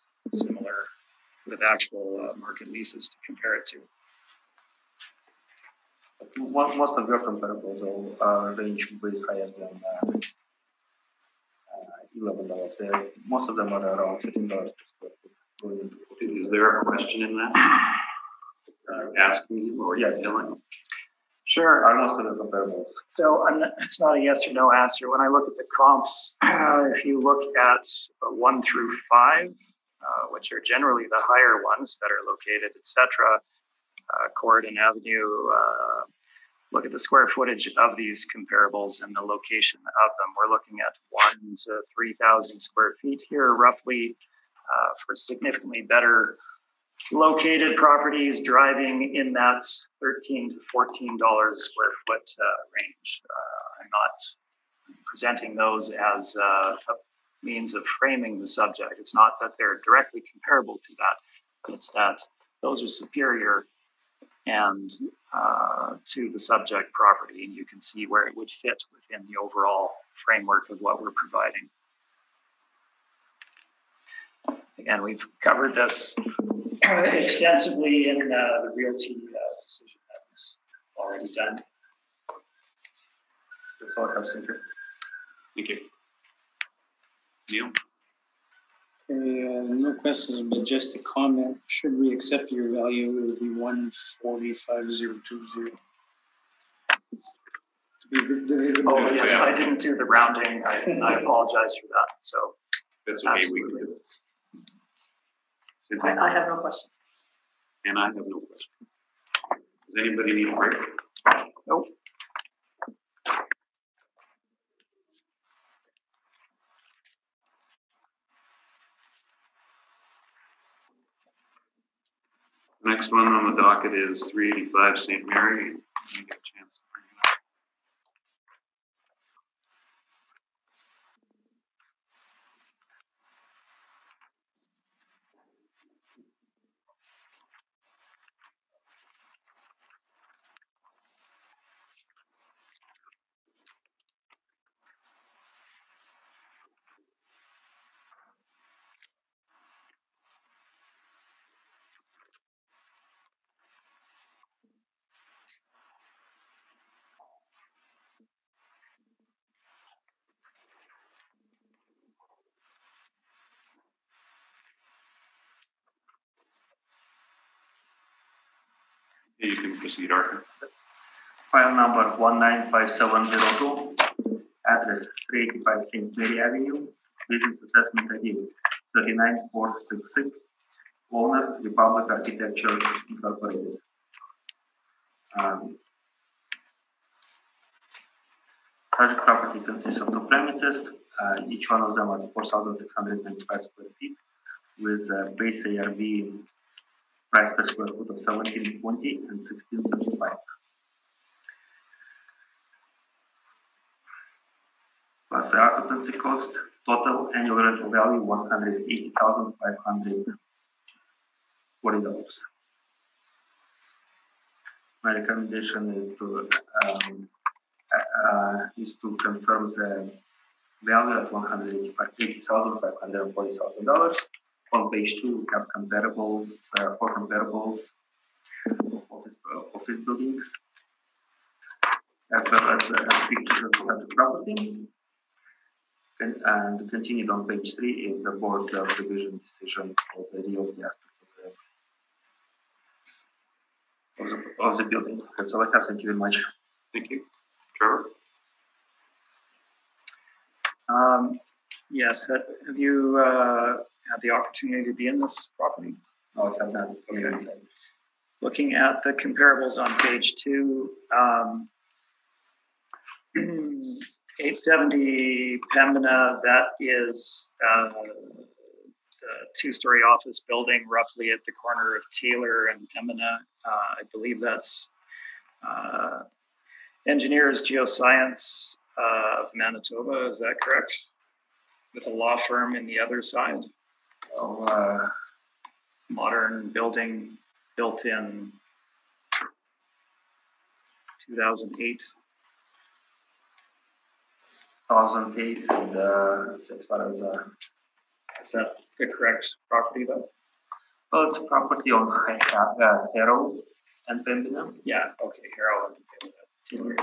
actual market leases to compare it to. Most of your comparables range way higher than $11. Most of them are around $13 per square foot. Is there a question in that? Asking you or yes. Yelling? Sure. Are most of the comparables? So it's not a yes or no answer. When I look at the comps, if you look at 1 through 5, which are generally the higher ones, better located, etc., Corridon Avenue, look at the square footage of these comparables and the location of them. We're looking at 1 to 3,000 square feet here, roughly, for significantly better located properties driving in that $13 to $14 a square foot range. I'm not presenting those as a means of framing the subject. It's not that they're directly comparable to that. It's that those are superior and to the subject property, and you can see where it would fit within the overall framework of what we're providing. Again, we've covered this extensively in the realty decision that was already done. That's all I have, Cynthia. Thank you. Neil? No questions, but just a comment. Should we accept your value, it would be 145,020. Oh, yes, I didn't do the rounding. I apologize for that. So That's okay. absolutely. We can do it. Cynthia? I have no questions. And I have no questions. Does anybody need a break? Nope. The next one on the docket is 385 St. Mary. You get a chance to bring it up. You can proceed, Arthur. File number 195702, address 385 St. Mary Avenue, business assessment ID 39466, owner Republic Architecture Incorporated. Project property consists of two premises, each one of them at 4,695 square feet, with base ARV price per square foot of 1720 and 1675. Plus the occupancy cost, total annual rental value $180,540. My recommendation is to confirm the value at $180,540,000. On page 2, we have comparables, 4 comparables of office buildings, as well as pictures of the property. And continued on page 3 is the board revision decision for the realty aspect of the building. That's all I have. Thank you very much. Thank you. Trevor? Yes, have you had the opportunity to be in this property? No, I have not. Okay. Looking at the comparables on page 2, 870 Pembina, that is the 2-story office building roughly at the corner of Taylor and Pembina. I believe that's Engineers Geoscience of Manitoba, is that correct? With a law firm in the other side. Modern building built in 2008. 2008, and as far as is that the correct property though? well, it's property on Harrow and Pembina. Yeah, okay, Harrow and Pembina.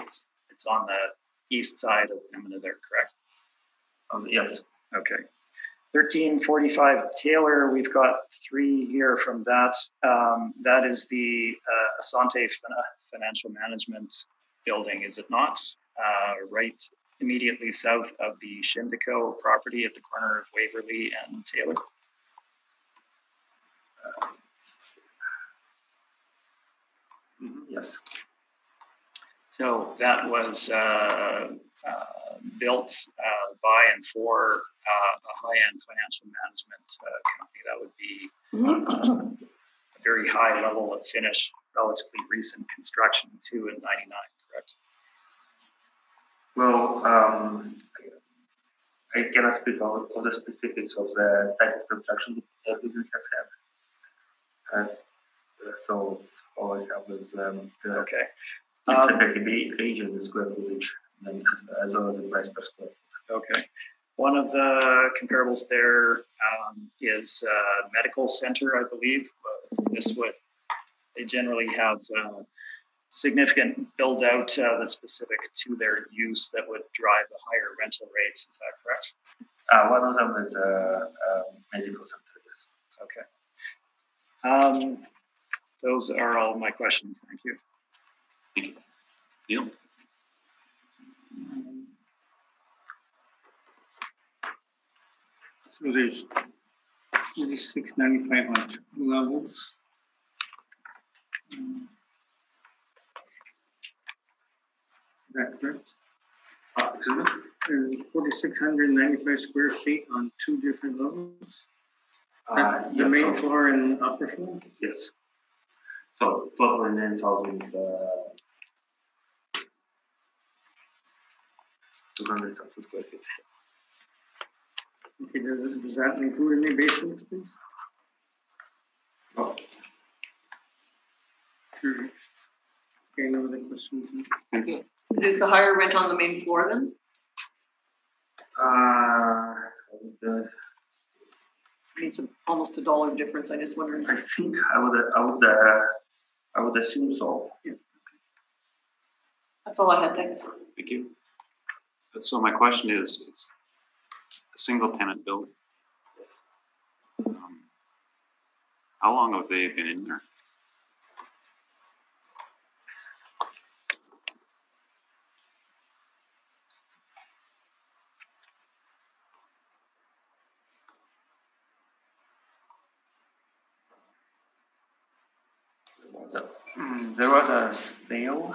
It's on the east side of Pembina there, correct? Yes. Okay. 1345 Taylor, we've got 3 here from that. That is the Asante Financial Management building, is it not? Right immediately south of the Shindico property at the corner of Waverly and Taylor. Yes. So that was built by and for a high-end financial management company. That would be a very high level of finish, relatively recent construction too in 99, correct? Well, I cannot speak of the specifics of the type of construction the building has had. So all I have is Okay. it's a very age in the square footage, and as well as the price per square foot. Okay. One of the comparables there is medical center, I believe. They generally have significant build out that's specific to their use that would drive a higher rental rate. Is that correct? One of them is medical center, yes. Okay. Those are all of my questions. Thank you. Thank you. Neil? So there's 4695 on two levels. Is that correct? Excuse me? There's 4,695 square feet on two different levels. The Yes, main so- floor and upper floor. Yes. So total 9,000. 200,000 square feet. Okay, does that include any basement space? Oh, Sure. Okay, no other questions? Is the higher rent on the main floor then? uh, I mean, it's almost $1 difference. I just wondering. I think I would assume so. That's all I had. Thanks. Thank you. So my question is, it's a single tenant building. How long have they been in there? There was a sale.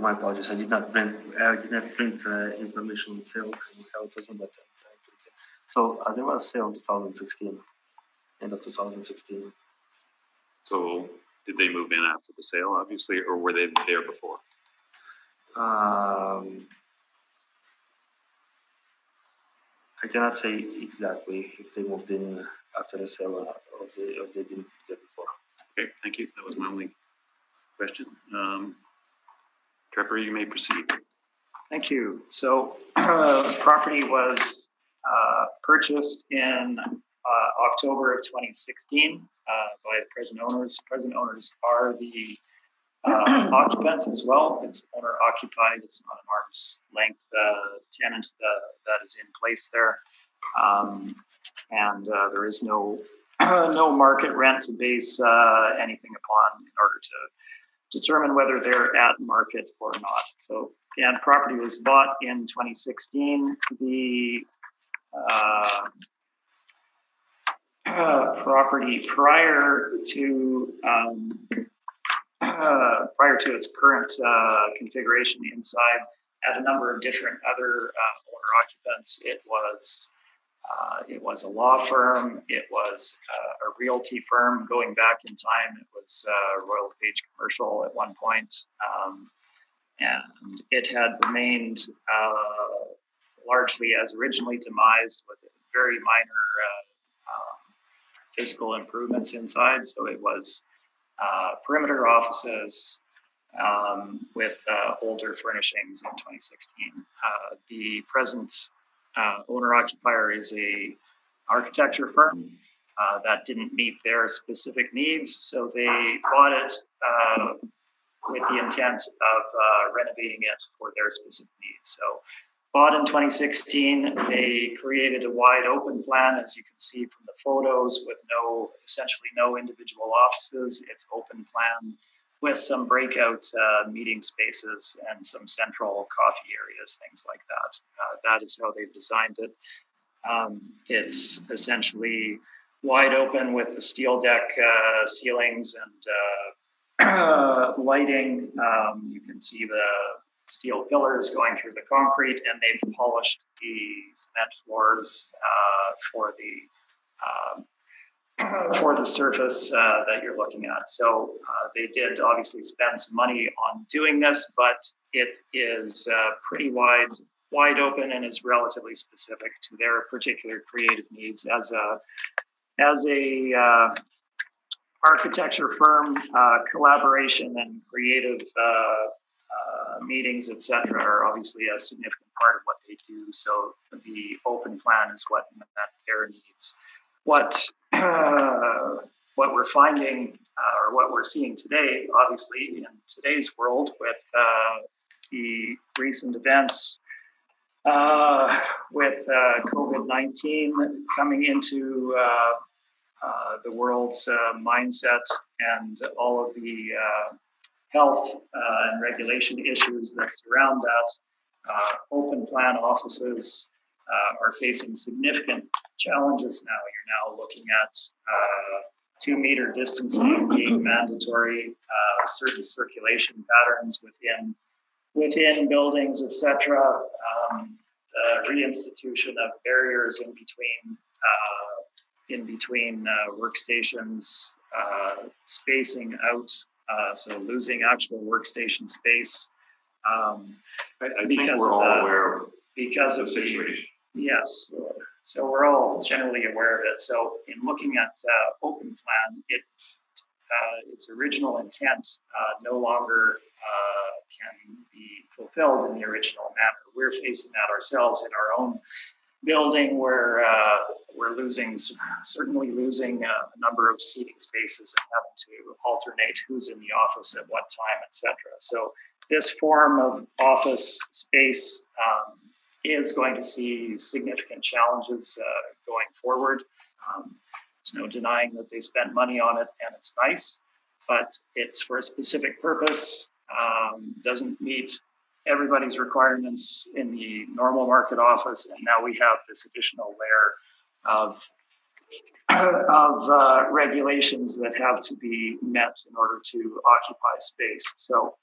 My apologies. I did not print information on sales. So there was a sale in 2016, end of 2016. So did they move in after the sale, obviously, or were they there before? I cannot say exactly if they moved in after the sale or if they didn't there before. Okay, thank you. That was my only question. Trevor, you may proceed. Thank you. So property was purchased in October of 2016 by the present owners. Present owners are the occupant as well. It's owner occupied. It's not an arm's length tenant that is in place there. And there is no market rent to base anything upon in order to determine whether they're at market or not. So again, property was bought in 2016. The property prior to its current configuration inside had a number of different other owner occupants. It was a law firm. It was a realty firm. Going back in time, it was Royal Page Commercial at one point. And it had remained largely as originally demised with very minor physical improvements inside. So it was perimeter offices with older furnishings in 2016. The present owner-occupier is a architecture firm that didn't meet their specific needs, so they bought it with the intent of renovating it for their specific needs. So bought in 2016. They created a wide open plan, as you can see from the photos, with essentially no individual offices. It's open plan with some breakout meeting spaces and some central coffee areas, things like that. That is how they've designed it. It's essentially wide open with the steel deck ceilings and lighting. You can see the steel pillars going through the concrete, and they've polished the cement floors for the surface that you're looking at. So they did obviously spend some money on doing this, but it is pretty wide open and is relatively specific to their particular creative needs. As a architecture firm, collaboration and creative meetings, etc., are obviously a significant part of what they do. So the open plan is what met their needs. What we're finding, or what we're seeing today, obviously in today's world, with the recent events, with COVID-19 coming into the world's mindset, and all of the health and regulation issues that surround that, open plan offices are facing significant challenges now. You're now looking at 2 meter distancing being mandatory, certain circulation patterns within buildings, etc. Reinstitution of barriers in between workstations, spacing out, so losing actual workstation space. I think we're all aware of because of the situation. Yes, so we're all generally aware of it. So in looking at open plan, its original intent no longer can be fulfilled in the original manner. We're facing that ourselves in our own building, where we're certainly losing a number of seating spaces and having to alternate who's in the office at what time, etc. So this form of office space is going to see significant challenges going forward. There's no denying that they spent money on it and it's nice, but it's for a specific purpose, doesn't meet everybody's requirements in the normal market office, and now we have this additional layer of regulations that have to be met in order to occupy space. So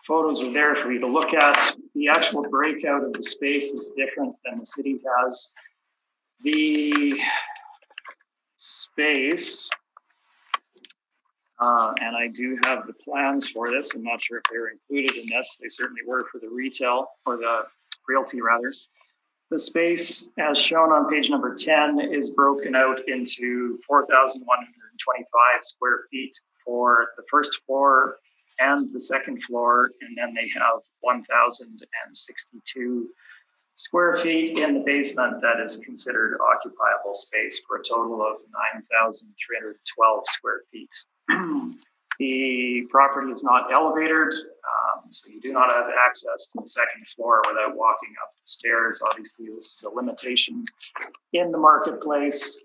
photos are there for you to look at. The actual breakout of the space is different than the city has. The space, and I do have the plans for this. I'm not sure if they were included in this. They certainly were for the retail, or the realty rather. The space, as shown on page number 10, is broken out into 4,125 square feet for the first floor and the second floor, and then they have 1,062 square feet in the basement that is considered occupiable space, for a total of 9,312 square feet. The property is not elevated, so you do not have access to the second floor without walking up the stairs. Obviously, this is a limitation in the marketplace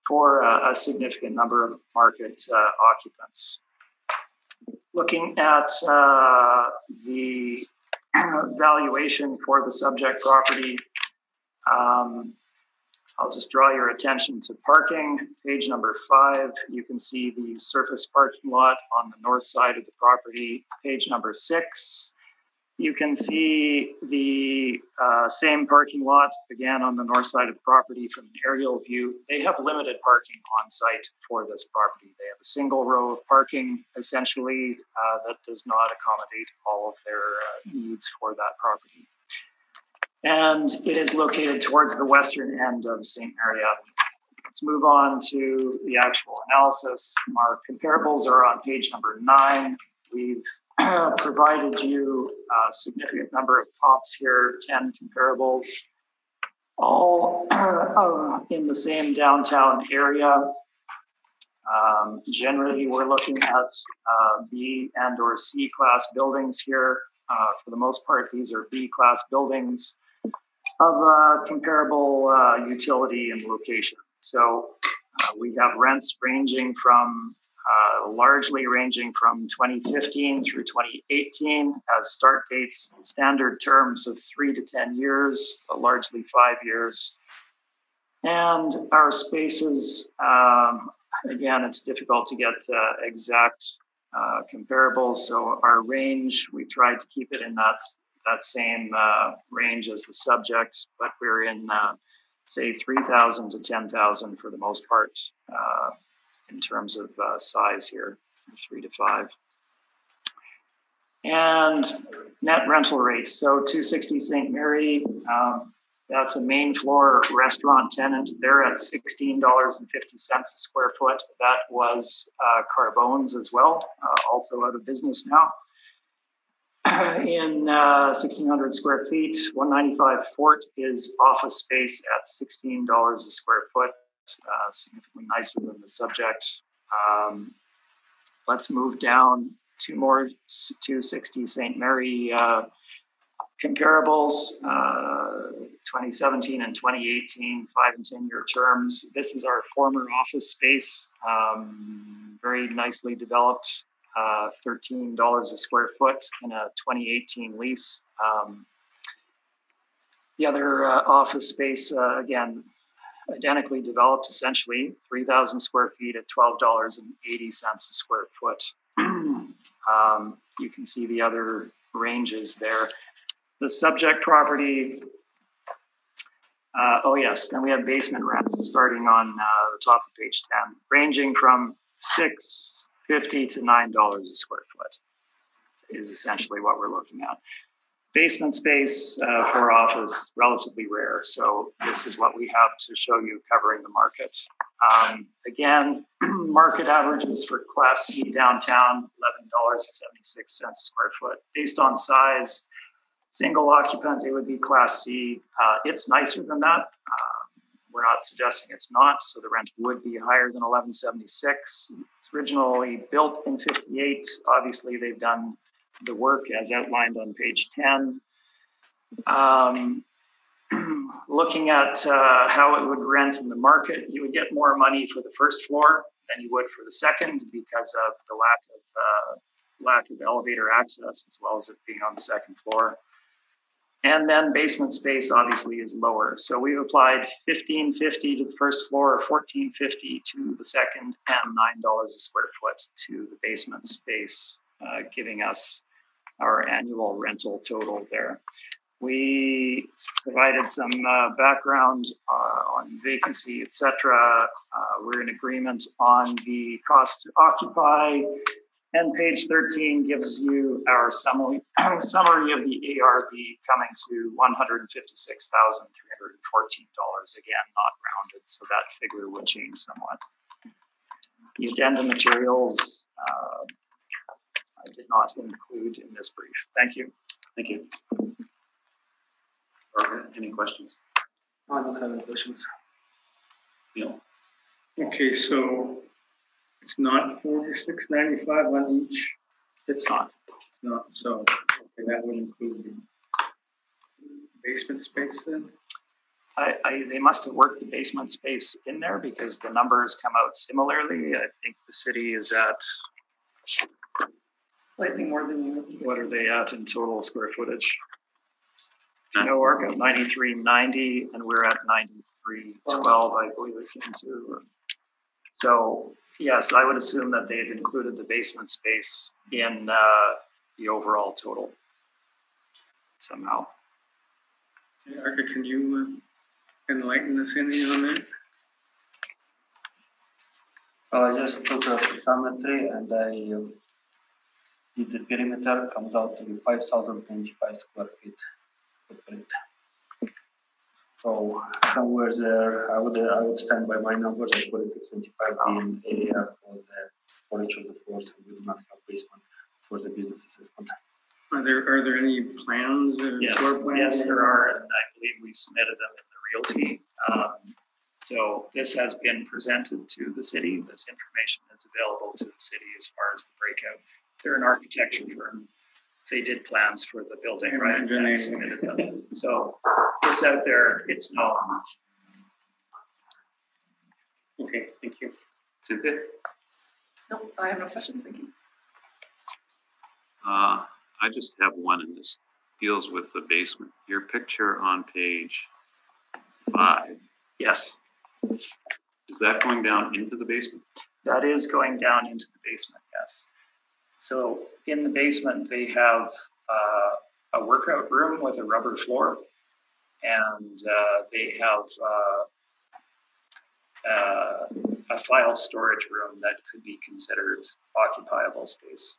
for a significant number of market occupants. Looking at the valuation for the subject property, I'll just draw your attention to parking. Page number 5, you can see the surface parking lot on the north side of the property. Page number 6, you can see the same parking lot, again on the north side of the property from an aerial view. They have limited parking on site for this property. They have a single row of parking, essentially, that does not accommodate all of their needs for that property. And it is located towards the western end of St. Mary Avenue. Let's move on to the actual analysis. Our comparables are on page number 9. We've provided you a significant number of comps here, 10 comparables, all in the same downtown area. Generally, we're looking at B and or C class buildings here. For the most part, these are B class buildings. of comparable utility and location. So we have rents ranging from largely ranging from 2015 through 2018 as start dates, standard terms of 3 to 10 years, largely 5 years. And our spaces, again, it's difficult to get exact comparables. So our range, we tried to keep it in that same range as the subject, but we're in, say, 3,000 to 10,000 for the most part in terms of size here, 3 to 5. And net rental rates. So 260 St. Mary, that's a main floor restaurant tenant. They're at $16.50 a square foot. That was Carbone's as well, also out of business now. In 1,600 square feet, 195 Fort is office space at $16 a square foot, significantly nicer than the subject. Let's move down two more 260 St. Mary comparables, 2017 and 2018, 5 and 10 year terms. This is our former office space, very nicely developed, $13 a square foot in a 2018 lease. The other office space, again, identically developed, essentially 3,000 square feet at $12.80 a square foot. You can see the other ranges there. The subject property, oh yes, then we have basement rents starting on the top of page 10, ranging from $6.50 to $9 a square foot is essentially what we're looking at. Basement space for office, relatively rare. So this is what we have to show you covering the market. Again, market averages for Class C downtown, $11.76 a square foot. Based on size, single occupant, it would be Class C. It's nicer than that. We're not suggesting it's not, so the rent would be higher than $11.76. It's originally built in '58. Obviously, they've done the work as outlined on page 10. Looking at how it would rent in the market, you would get more money for the first floor than you would for the second because of the lack of elevator access, as well as it being on the second floor. And then basement space obviously is lower. So we've applied $15.50 to the first floor, $14.50 to the second, and $9 a square foot to the basement space, giving us our annual rental total there. We provided some background on vacancy, etc. We're in agreement on the cost to occupy. And page 13 gives you our summary of the ARV coming to $156,314. Again, not rounded, so that figure will change somewhat. The addendum materials I did not include in this brief. Thank you. Thank you. Barbara, any questions? I don't have any questions. Neil? Okay, so it's not $46.95 on each? It's not. No, so okay, that would include the basement space then? They must have worked the basement space in there because the numbers come out similarly. I think the city is at Slightly more than you. what are they at in total square footage? Newark at 9390, and we're at 9312, I believe it came to. So yes, I would assume that they've included the basement space in the overall total somehow. Arca, can you enlighten us any on that? I just took a photometry and I did the perimeter, comes out to be 5,025 square feet footprint. So somewhere there, I would stand by my numbers at 4625 being area for each of the floors, and we do not have basement for the business assessment. Are there any plans? Yes, there are. And I believe we submitted them in the realty. So this has been presented to the city. This information is available to the city as far as the breakout. They're an architecture firm. They did plans for the building, right? And submitted them. So it's out there, it's no. Okay, thank you. Cynthia? No, I have no questions, thank you. I just have one, and this deals with the basement. Your picture on page 5, Yes, is that going down into the basement? that is going down into the basement, yes. So in the basement, they have a workout room with a rubber floor, and they have a file storage room that could be considered occupiable space.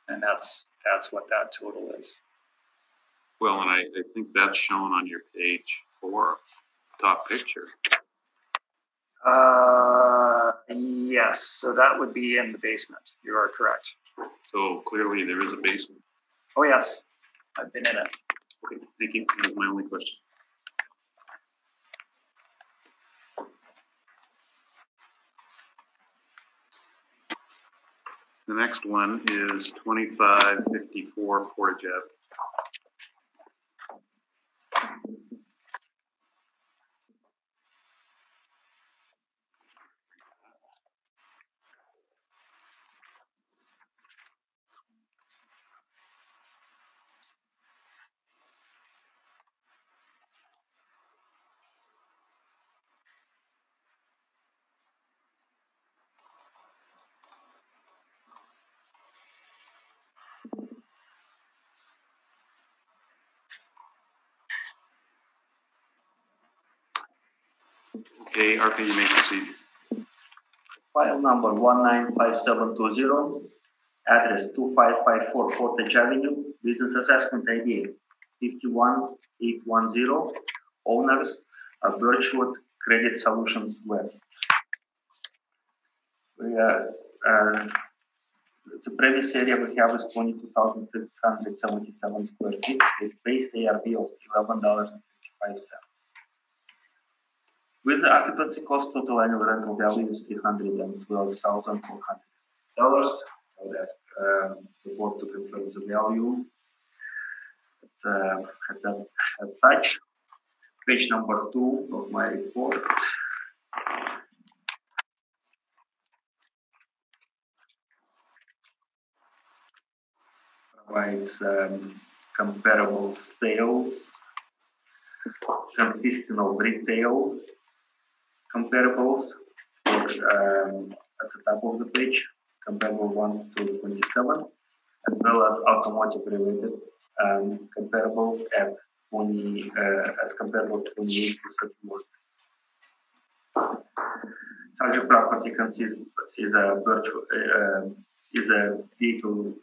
And that's what that total is. Well, and I think that's shown on your page 4, top picture. Yes, so that would be in the basement. You are correct. So clearly there is a basement. Oh, yes, I've been in it. Okay, thank you. That was my only question. The next one is 2554 Portage Ave. Okay, RP, you may proceed. File number 195720, address 2554 Portage Avenue, business assessment ID 51810, owners are Birchwood Credit Solutions West. The previous area we have is 22,677 square feet with base ARV of $11.55. With the occupancy cost, total annual rental value is $312,400. I would ask the board to confirm the value as such. Page number 2 of my report. Provides comparable sales consisting of retail comparables at the top of the page, comparable 1 to 27, as well as automotive related comparables at 20 as comparables 28 to 31. Subject property consists is a vehicle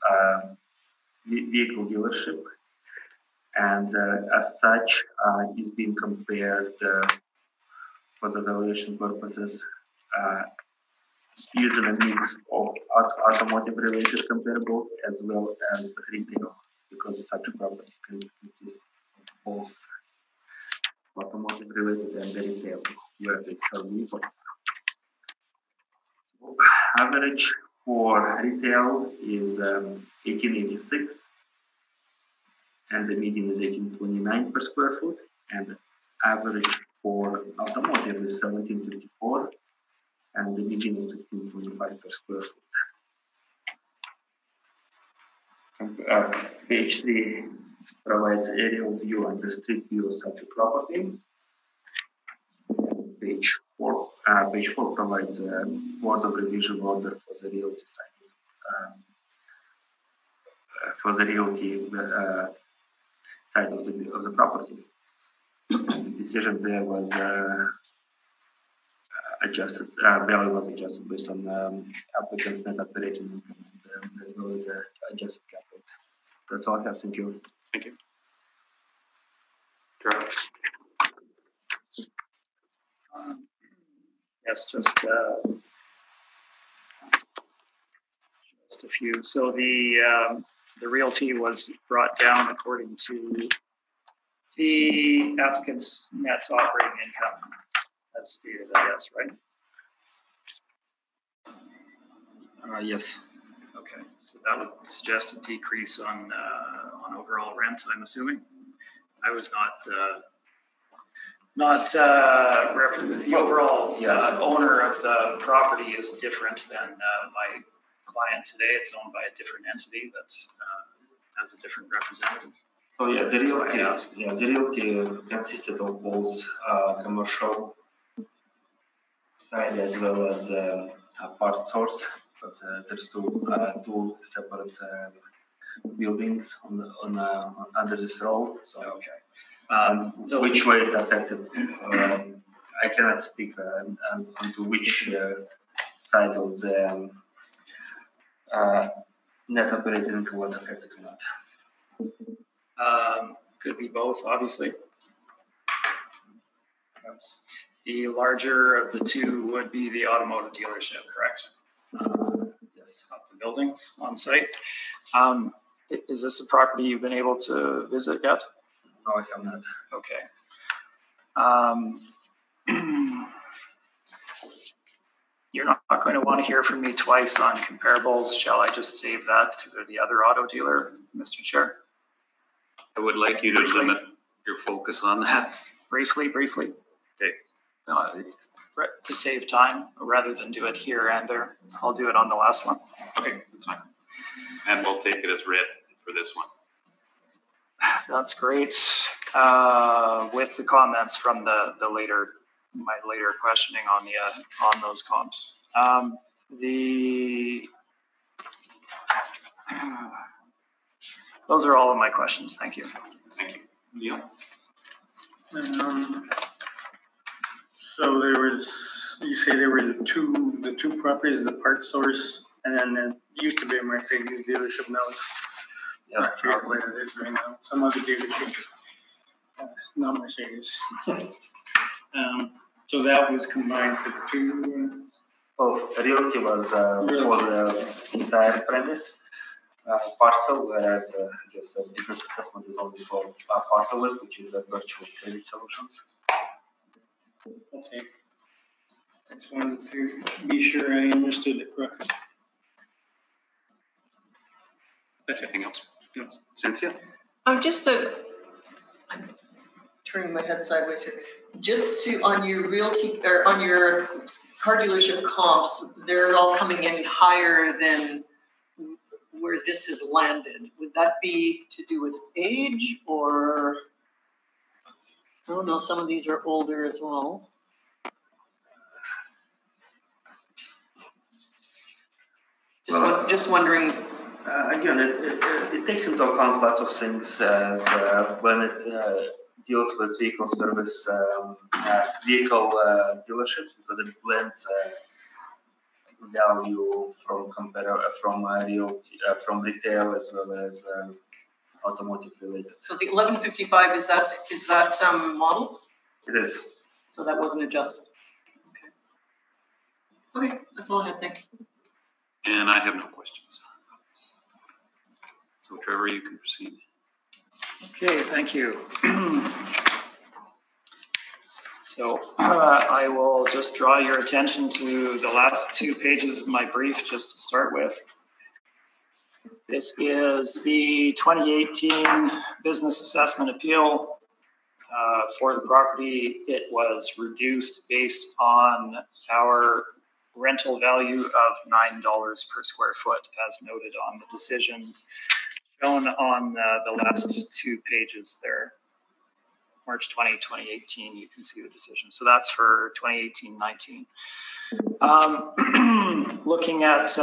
dealership, and as such is being compared for the valuation purposes using a mix of automotive related comparables as well as retail, because such property can consist of both automotive related and retail where they sell vehicles. Average for retail is 1886, and the median is 1829 per square foot, and average for automotive is 1754, and the median is 1625 per square foot. Page 3 provides aerial view and the street view of such a property. Page 4 provides a board of revision order for the realty side side of the property. The decision there was adjusted. Value was adjusted based on applicant's net operating income, as well as adjusted cap rate. That's all I have. Thank you. Thank you. Charlie? Yes, just a few. So the realty was brought down according to the applicant's net operating income, as stated, I guess, right? Yes. Okay, so that would suggest a decrease on overall rent, I'm assuming. I was not Not the overall owner of the property is different than my client today. It's owned by a different entity that has a different representative. So yeah, the realty consisted of both commercial side as well as part source, because there's two separate buildings under this role. So Okay. which way it affected, I cannot speak onto which side of the net operating income was affected or not. Could be both, obviously. The larger of the two would be the automotive dealership, correct? Yes. Of the buildings on site. Is this a property you've been able to visit yet? No, I have not. Okay. You're not going to want to hear from me twice on comparables. Shall I just save that to the other auto dealer, Mr. Chair? I would like you to limit your focus on that. Briefly. Okay. To save time, rather than do it here and there, I'll do it on the last one. Okay, that's fine. And we'll take it as read for this one. That's great. With the comments from my later questioning on those comps. Those are all of my questions. Thank you. Thank you. Neil? So you say there were the two properties, the part source, and then it used to be a Mercedes dealership. Now it's, I forget what it is right now. Some other dealership, not Mercedes. So that was combined for the two. Realty was for the entire premise parcel, whereas I guess business assessment is only for part of it, which is virtual credit solutions. Okay. I just wanted to be sure I understood it correctly. Anything else? Yes. Cynthia? I'm turning my head sideways here. Just on your realty or on your car dealership comps, they're all coming in higher than where this has landed. Would that be to do with age, or I don't know, some of these are older as well. Just wondering. Again, it takes into account lots of things as when it deals with vehicle service, vehicle dealerships, because it blends value from retail as well as automotive related. So the 1155 is that model? It is. So that wasn't adjusted. Okay, that's all I have. Thanks. And I have no questions. So Trevor, you can proceed. Okay, thank you. So I will just draw your attention to the last 2 pages of my brief just to start with. This is the 2018 business assessment appeal for the property. It was reduced based on our rental value of $9 per square foot, as noted on the decision shown on the last 2 pages there. March 20, 2018, you can see the decision. So that's for 2018-19. Looking at,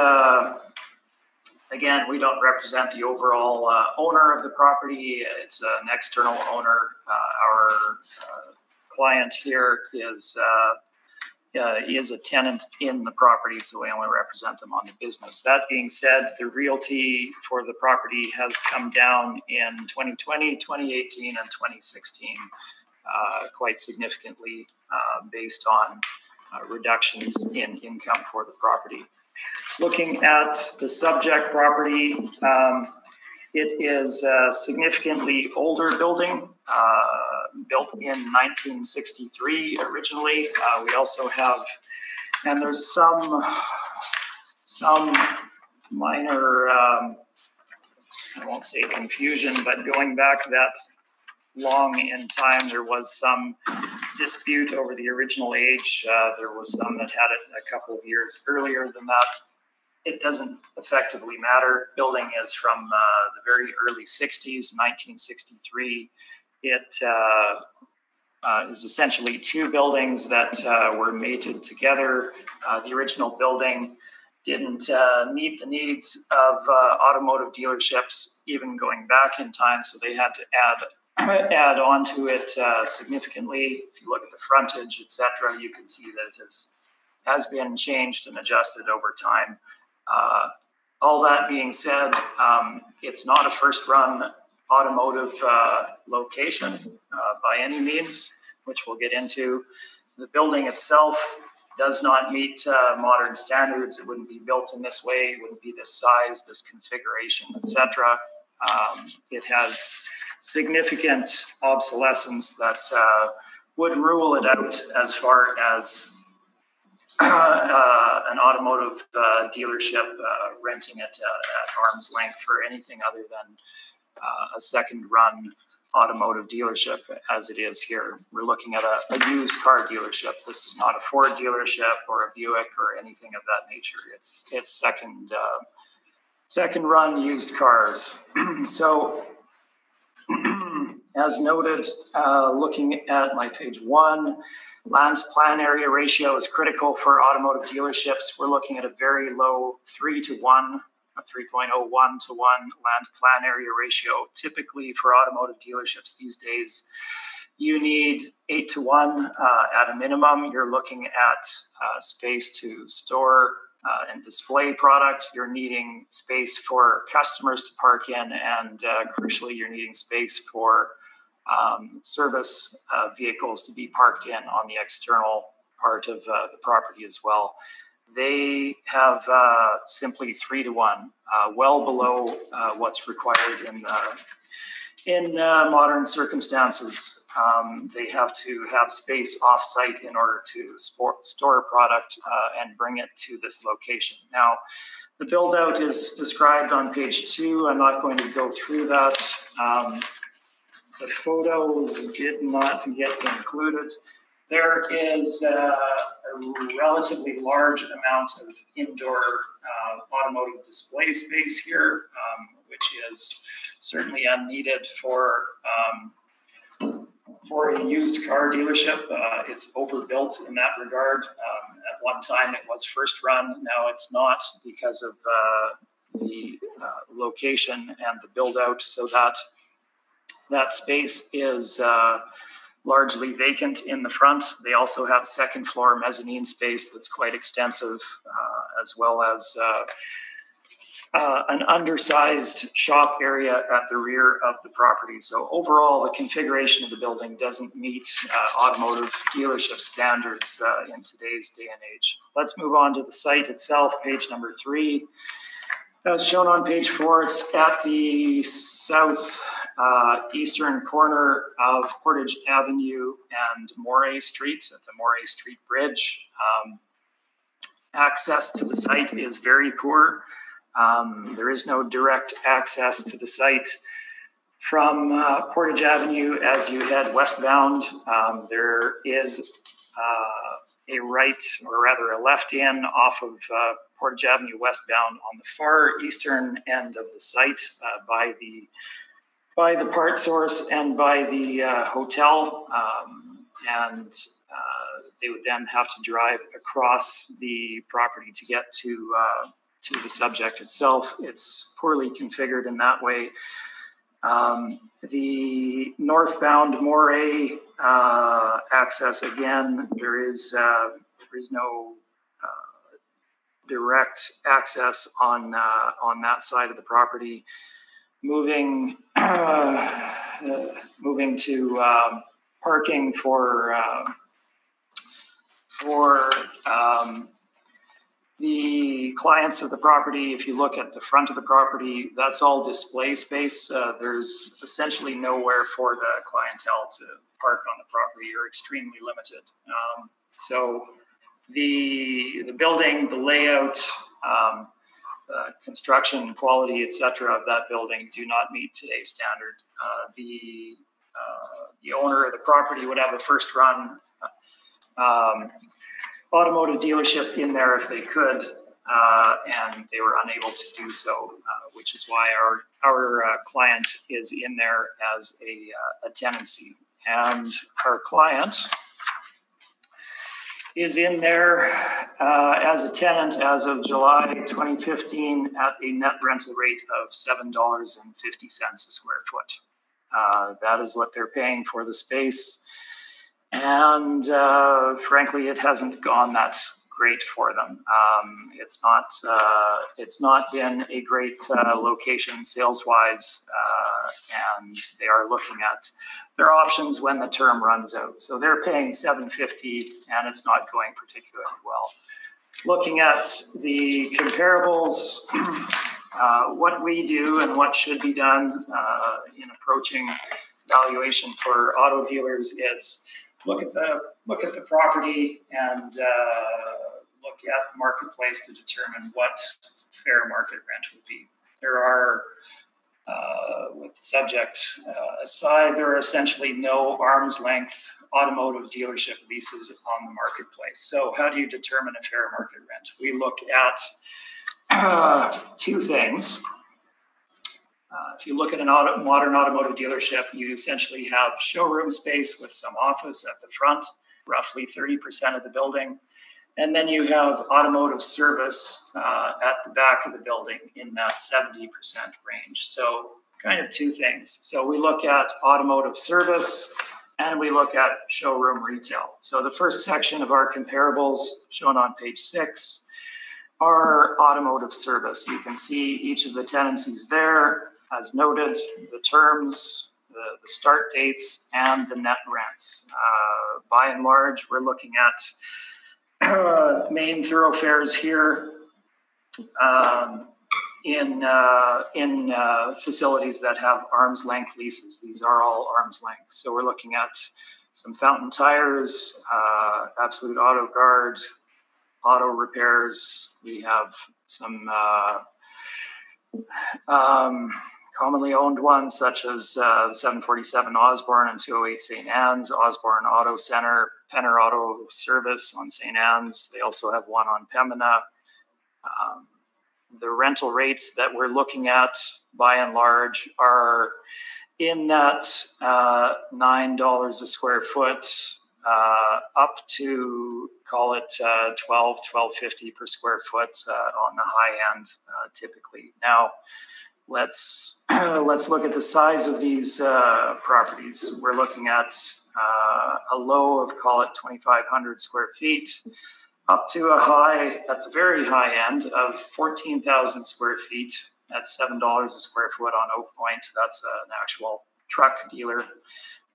again, we don't represent the overall owner of the property. It's an external owner. Our client here is a tenant in the property, so we only represent them on the business. That being said, the realty for the property has come down in 2020, 2018, and 2016 quite significantly based on reductions in income for the property. Looking at the subject property, it is a significantly older building, built in 1963 originally. We also have, and there's some minor, I won't say confusion, but going back long in time. There was some dispute over the original age. There was some that had it a couple of years earlier than that. It doesn't effectively matter. Building is from the very early 60s, 1963. It is essentially two buildings that were mated together. The original building didn't meet the needs of automotive dealerships, even going back in time, so they had to add on to it significantly. If you look at the frontage, etc., you can see that it has been changed and adjusted over time. All that being said, it's not a first-run automotive location by any means, which we'll get into. The building itself does not meet modern standards. It wouldn't be built in this way. It wouldn't be this size, this configuration, etc. It has significant obsolescence that would rule it out as far as an automotive dealership renting it at arm's length for anything other than a second-run automotive dealership as it is here. We're looking at a used car dealership. This is not a Ford dealership or a Buick or anything of that nature. It's second-run used cars. So, as noted, looking at my page 1, land to plan area ratio is critical for automotive dealerships. We're looking at a very low 3 to 1, a 3.01 to 1 land plan area ratio. Typically for automotive dealerships these days, you need 8 to 1 at a minimum. You're looking at space to store and display product. You're needing space for customers to park in, and crucially, you're needing space for service vehicles to be parked in on the external part of the property as well. They have simply 3 to 1, well below what's required in modern circumstances. They have to have space off-site in order to store a product and bring it to this location. Now, the build-out is described on page 2. I'm not going to go through that. The photos did not get included. There is a relatively large amount of indoor automotive display space here, which is certainly unneeded for a used car dealership. It's overbuilt in that regard. At one time, it was first run. Now it's not because of the location and the build out, so that space is largely vacant in the front. They also have second floor mezzanine space that's quite extensive, as well as an undersized shop area at the rear of the property. So overall, the configuration of the building doesn't meet automotive dealership standards in today's day and age. Let's move on to the site itself, page number 3. As shown on page 4, it's at the south eastern corner of Portage Avenue and Moray Street, at the Moray Street Bridge. Access to the site is very poor. There is no direct access to the site from Portage Avenue as you head westbound. There is a right, or rather a left in off of Portage Avenue westbound on the far eastern end of the site by the part source and by the hotel, and they would then have to drive across the property to get to the subject itself. It's poorly configured in that way. The northbound Moray access, again, there is no direct access on that side of the property. Moving to parking for the clients of the property. If you look at the front of the property, that's all display space. There's essentially nowhere for the clientele to park on the property, or extremely limited. So the building, the layout, construction quality, etc., of that building do not meet today's standard. The the owner of the property would have a first run automotive dealership in there if they could, and they were unable to do so, which is why our client is in there as a tenancy. And our client is in there as a tenant as of July 2015 at a net rental rate of $7.50 a square foot. That is what they're paying for the space. And frankly, it hasn't gone that great for them. It's not been a great location sales-wise, and they are looking at their options when the term runs out. So they're paying $7.50, and it's not going particularly well. Looking at the comparables, what we do and what should be done in approaching valuation for auto dealers is look at the property and look at the marketplace to determine what fair market rent would be. There are, with the subject aside, there are essentially no arm's length automotive dealership leases on the marketplace. So how do you determine a fair market rent? We look at two things. If you look at a modern automotive dealership, you essentially have showroom space with some office at the front, roughly 30% of the building. And then you have automotive service at the back of the building in that 70% range. So kind of two things. So we look at automotive service and we look at showroom retail. So the first section of our comparables shown on page 6 are automotive service. You can see each of the tenancies there. As noted, the terms, the start dates, and the net rents. By and large, we're looking at main thoroughfares here in facilities that have arm's length leases. These are all arm's length. So we're looking at some Fountain Tires, Absolute Auto Guard, auto repairs. We have some commonly owned ones such as the 747 Osborne and 208 St. Anne's, Osborne Auto Center, Penner Auto Service on St. Anne's. They also have one on Pembina. The rental rates that we're looking at by and large are in that $9 a square foot up to call it $12.50 per square foot on the high end typically. Now, let's look at the size of these properties. We're looking at a low of call it 2,500 square feet up to a high at the very high end of 14,000 square feet at $7 a square foot on Oak Point. That's an actual truck dealer.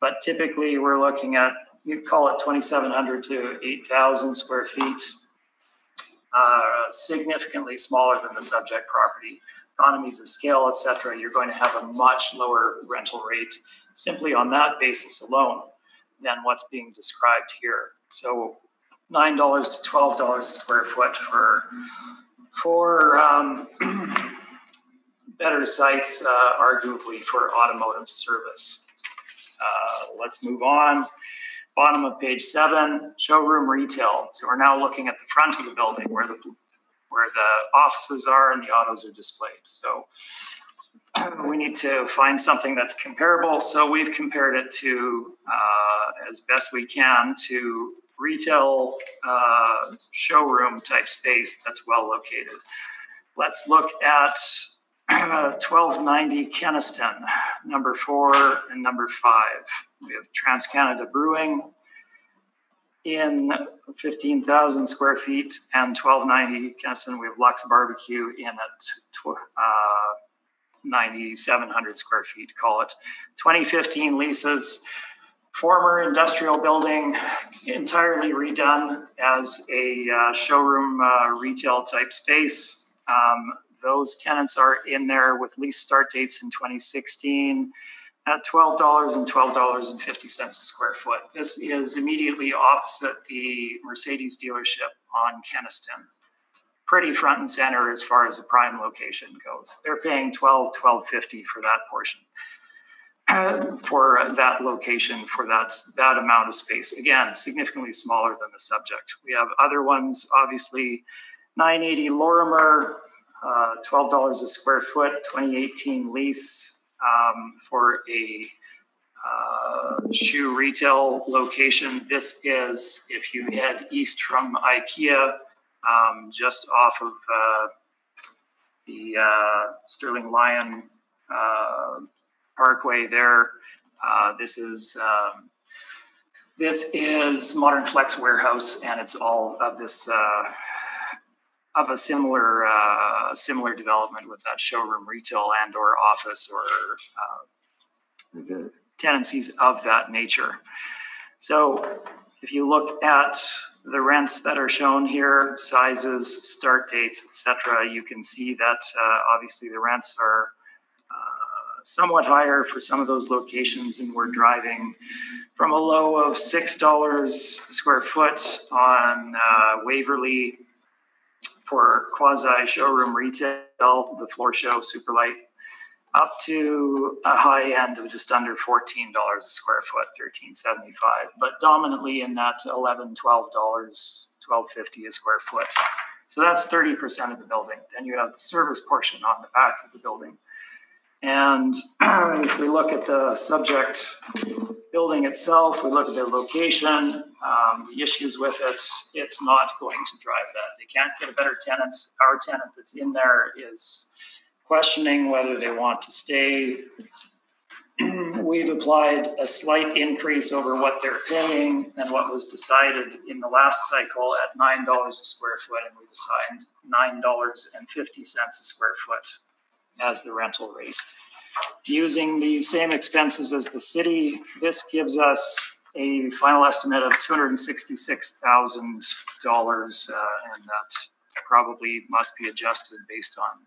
But typically we're looking at, you call it 2,700 to 8,000 square feet, significantly smaller than the subject property. Economies of scale, etc., you're going to have a much lower rental rate simply on that basis alone than what's being described here. So $9 to $12 a square foot for better sites, arguably for automotive service. Let's move on. Bottom of page 7, showroom retail. So we're now looking at the front of the building where the offices are and the autos are displayed. So we need to find something that's comparable. So we've compared it to, as best we can, to retail showroom type space that's well located. Let's look at 1290 Kenniston, number 4 and number 5. We have TransCanada Brewing in 15,000 square feet, and 1290 Kenniston, we have Lux Barbecue in at 9,700 square feet, call it. 2015 leases, former industrial building, entirely redone as a showroom retail type space. Those tenants are in there with lease start dates in 2016 at $12 and $12.50 a square foot. This is immediately opposite the Mercedes dealership on Kenniston. Pretty front and center as far as the prime location goes. They're paying $12.50 for that portion. for that location, for that amount of space. Again, significantly smaller than the subject. We have other ones, obviously, 980 Lorimer, $12 a square foot, 2018 lease for a shoe retail location. This is, if you head east from IKEA, just off of the Sterling Lion Parkway there. This is Modern Flex Warehouse, and it's all of this of a similar development with that showroom retail and or office or tenancies of that nature. So if you look at the rents that are shown here, sizes, start dates, etc., you can see that obviously the rents are somewhat higher for some of those locations, and we're driving from a low of $6 a square foot on Waverly for quasi showroom retail, the floor show Superlight, up to a high end of just under $14 a square foot, $13.75, but dominantly in that $11, $12, $12.50 a square foot. So that's 30% of the building. Then you have the service portion on the back of the building. And if we look at the subject building itself, we look at the location, the issues with it, it's not going to drive that. They can't get a better tenant. Our tenant that's in there is questioning whether they want to stay. We've applied a slight increase over what they're paying and what was decided in the last cycle at $9 a square foot, and we've assigned $9.50 a square foot as the rental rate. Using the same expenses as the city, this gives us a final estimate of $266,000, and that probably must be adjusted based on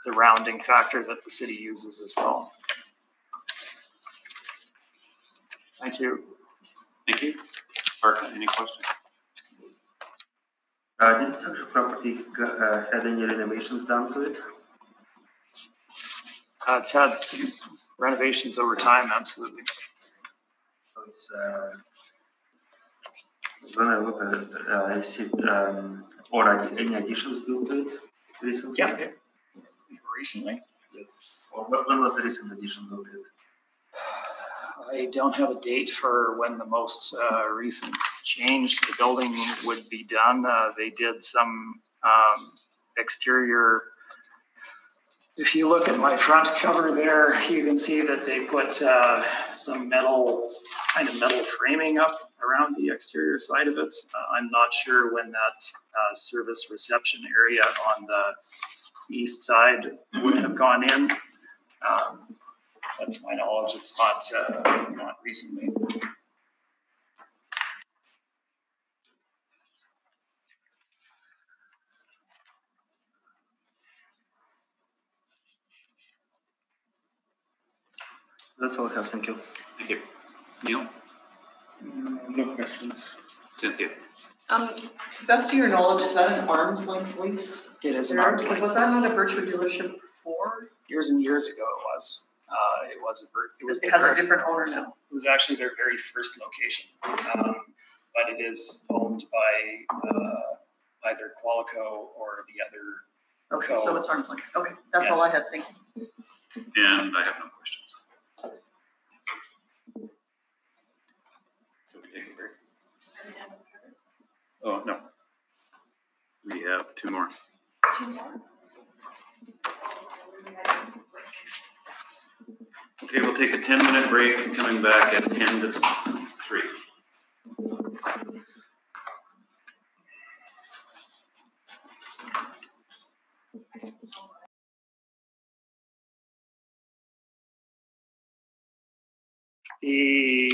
the rounding factor that the city uses as well. Thank you. Thank you. Mark, any questions? Did this actual property had any renovations done to it? It's had some renovations over time, absolutely. So it's, when I look at it, I see, or any additions built to it recently? Yeah. Recently? Yes. Or when was the recent addition built to it? I don't have a date for when the most recent change to the building would be done. They did some exterior. If you look at my front cover there, you can see that they put some metal framing up around the exterior side of it. I'm not sure when that service reception area on the east side would have gone in. But to my knowledge, it's not recently. That's all I have. Thank you. Thank you. Neil? No questions. Cynthia? To the best of your knowledge, is that an arm's length lease? It is an arm's length. Was that not a Birchwood dealership before? Years and years ago, it was. It has a different owner now. It was actually their very first location, but it is owned by either Qualico or the other. Okay, so it's arm's length. Okay, that's all I had. Thank you. And I have no questions. Should we take a break? Oh, no. We have two more. Okay, we'll take a 10-minute break, coming back at 10 to 3. The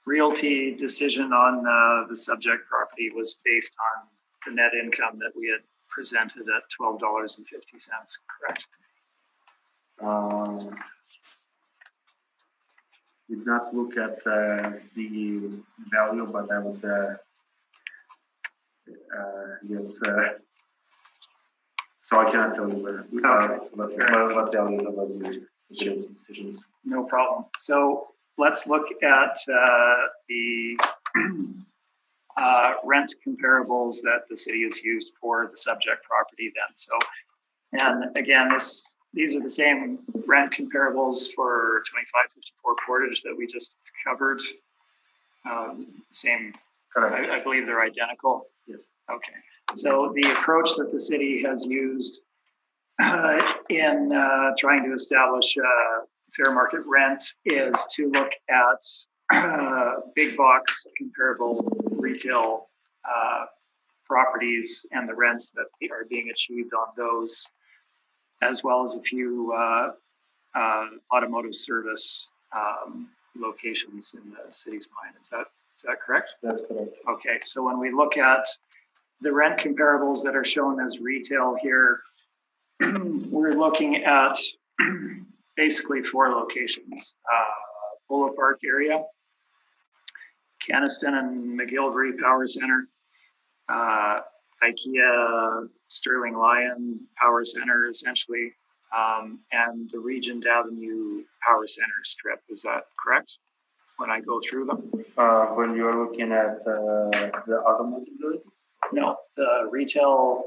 realty decision on the subject property was based on the net income that we had presented at $12.50, correct? Did not look at the value, but I would yes. So I cannot tell you what value is about. decisions. No problem. So let's look at the rent comparables that the city has used for the subject property then. So, and again, these are the same rent comparables for 2554 Portage that we just covered. Same, Correct. I believe they're identical. Yes. Okay. So the approach that the city has used in trying to establish fair market rent is to look at big box comparable retail properties and the rents that are being achieved on those, as well as a few automotive service locations in the city's mind. Is that correct? That's correct. Okay, so when we look at the rent comparables that are shown as retail here, we're looking at basically 4 locations. Polo Park area, Caniston and McGillivray Power Center, IKEA Sterling Lion Power Center, essentially, and the Regent Avenue Power Center strip. Is that correct? When I go through them? When you're looking at the automotive building? No, the retail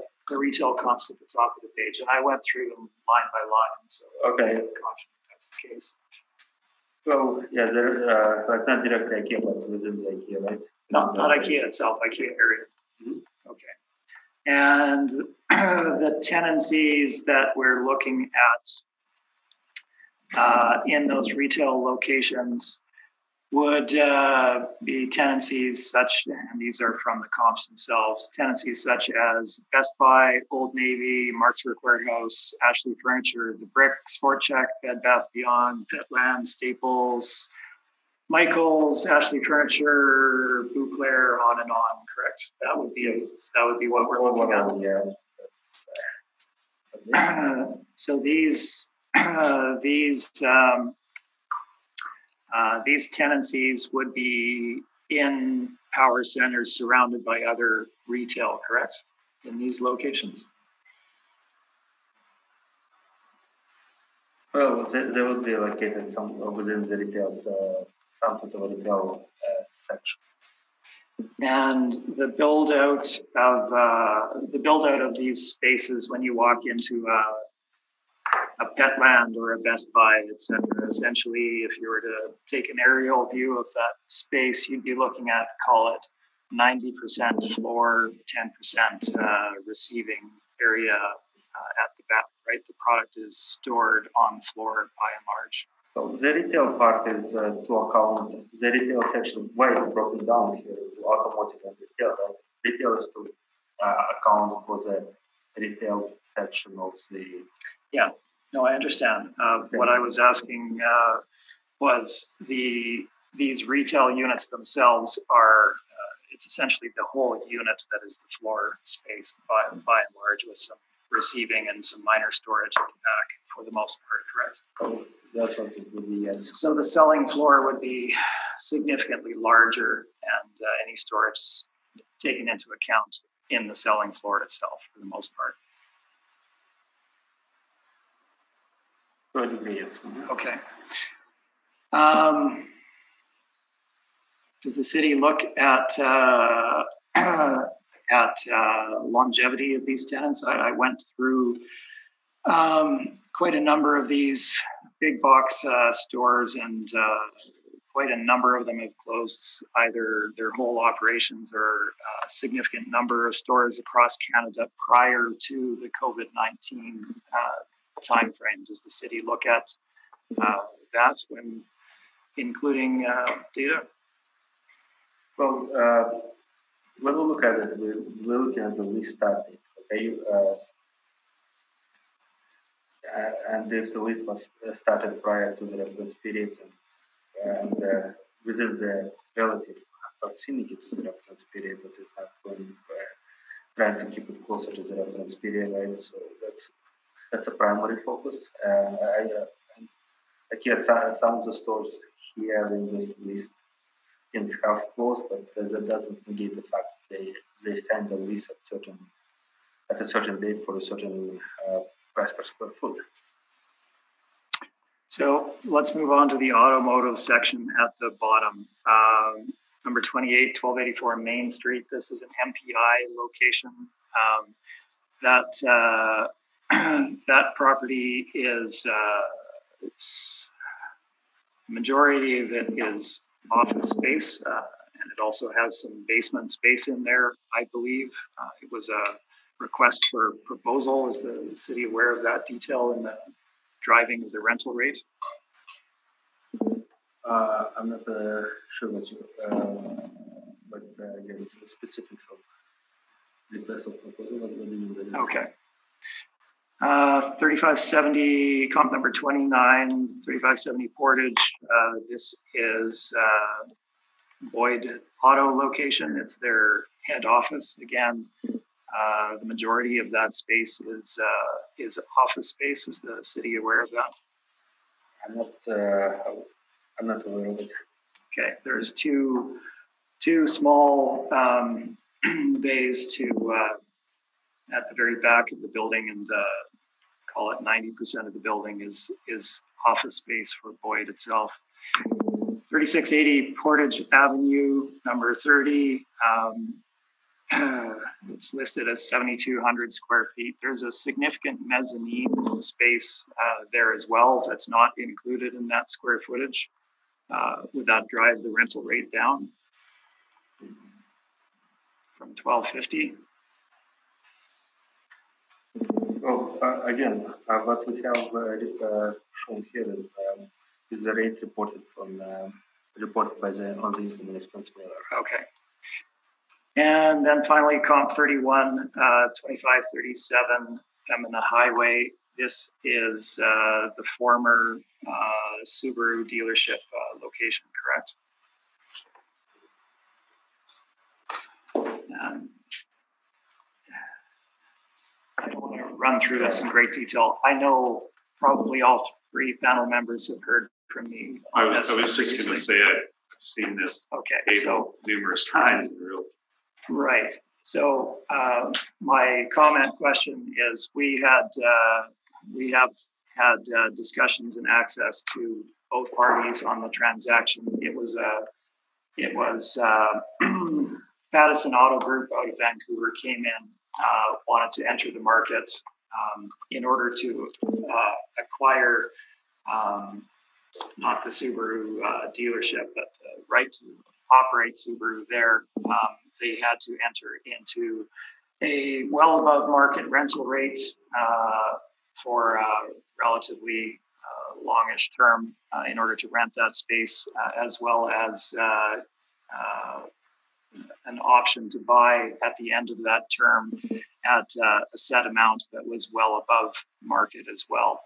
comps at the top of the page, and I went through them line by line, so Okay. I'm confident that's the case. Well, yeah, they're like not directly IKEA, but within the IKEA, right? Not IKEA itself, IKEA area. Mhm. Okay. And the tenancies that we're looking at in those retail locations would be tenancies such, and these are from the comps themselves, tenancies such as Best Buy, Old Navy, Mark's Work Warehouse, Ashley Furniture, The Brick, Sport Check, Bed Bath Beyond, Petland, Staples, Michael's, Ashley Furniture, Bouclair, on and on. Correct? That would be what we're looking at. Yeah. So these tenancies would be in power centers surrounded by other retail, correct? In these locations? Well, they will be located some within the retail, some sort of retail section. And the build out of these spaces when you walk into a Petland or a Best Buy, etc. Essentially, if you were to take an aerial view of that space, you'd be looking at, call it 90% floor, 10% receiving area at the back, right? The product is stored on the floor by and large. So the retail part is to account, the retail section, why it's broken down here to automotive and retail. Right? Retail is to account for the retail section of the... Yeah, no, I understand. What I was asking was these retail units themselves are, it's essentially the whole unit that is the floor space by and large, with some receiving and some minor storage at the back for the most part, correct? Oh, that's what it would be, yes. So the selling floor would be significantly larger, and any storage is taken into account in the selling floor itself for the most part. Yes. Okay. Does the city look at longevity of these tenants? I went through quite a number of these big box stores, and quite a number of them have closed either their whole operations or a significant number of stores across Canada prior to the COVID-19 timeframe. Does the city look at that when including data? Well, when we look at it, we're looking at the lease start date, okay? And if the lease was started prior to the reference period and within the relative proximity to the reference period, that is not going, trying to keep it closer to the reference period, right? So that's a primary focus. Yes, some of the stores here in this list can have closed, but that doesn't negate the fact that they signed a lease at a certain date for a certain price per square foot. So let's move on to the automotive section at the bottom. Number 28, 1284 Main Street. This is an MPI location. That property is, majority of it is office space, and it also has some basement space in there, I believe. It was a request for proposal. Is the city aware of that detail in the driving of the rental rate? I'm not sure what you, but I guess the specifics of request of proposal. What do you mean? Okay. 3570, comp number 29, 3570 Portage. This is Boyd Auto location. It's their head office. Again, the majority of that space is office space. Is the city aware of that? I'm not aware of it. Okay, there's two small bays at the very back of the building, and call it 90% of the building is office space for Boyd itself. 3680 Portage Avenue, number 30. It's listed as 7,200 square feet. There's a significant mezzanine space there as well that's not included in that square footage. Would that drive the rental rate down from 1250? Well, again, what we have shown here is the rate reported by on the income expense mailer. Okay. And then finally, comp 31, 2537 Pembina Highway. This is the former Subaru dealership location, correct? I don't want to run through this in great detail. I know probably all three panel members have heard from me. I was just going to say I've seen this numerous times. Right. So my comment question is: we have had discussions and access to both parties on the transaction. It was Pattison Auto Group out of Vancouver came in, wanted to enter the market in order to acquire not the Subaru dealership, but the right to operate Subaru there. They had to enter into a well above market rental rate for a relatively longish term in order to rent that space, as well as an option to buy at the end of that term at a set amount that was well above market as well.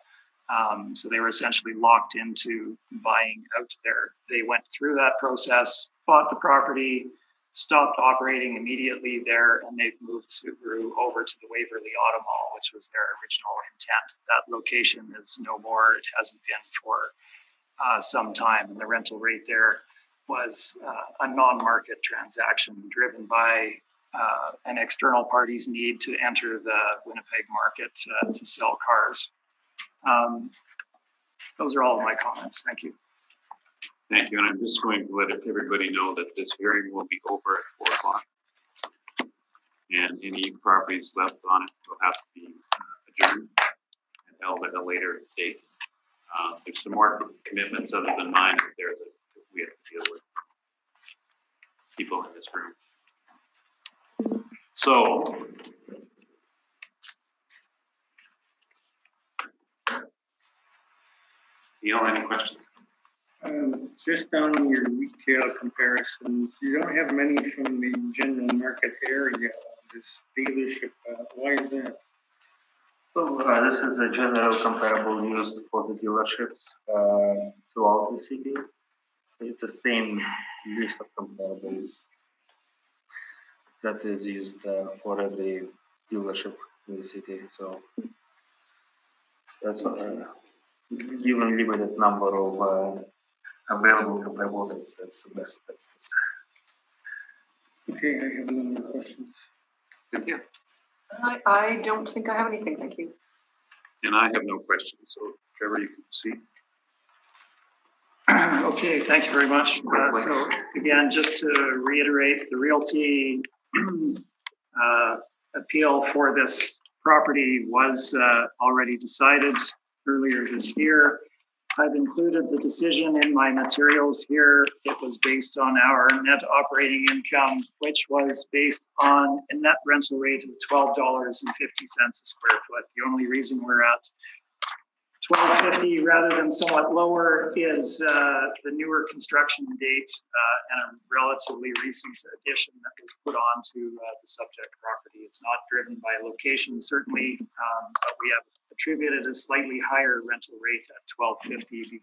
So they were essentially locked into buying out there. They went through that process, bought the property, stopped operating immediately there, and they've moved Subaru over to the Waverly Auto Mall, which was their original intent. That location is no more. It hasn't been for some time, and the rental rate there was a non-market transaction driven by an external party's need to enter the Winnipeg market to sell cars. Those are all of my comments. Thank you. Thank you. And I'm just going to let everybody know that this hearing will be over at 4 o'clock. And any properties left on it will have to be adjourned and held at a later date. There's some more commitments other than mine there that we have to deal with. People in this room. So, Neil, any questions? Just on your retail comparisons, you don't have many from the general market area. This dealership, why is that? So this is a general comparable used for the dealerships throughout the city. So it's the same list of comparables that is used for every dealership in the city. So that's given limited number of available comparables. That's the best. Okay, I have no more questions. Thank you. I don't think I have anything, thank you. And I have no questions. So, Trevor, you can proceed. Okay, thank you very much. So again, just to reiterate, the realty appeal for this property was already decided earlier this year. I've included the decision in my materials here. It was based on our net operating income, which was based on a net rental rate of $12.50 a square foot. The only reason we're at $12.50 rather than somewhat lower is the newer construction date and a relatively recent addition that was put on to the subject property. It's not driven by location, certainly, but we have attributed a slightly higher rental rate at $12.50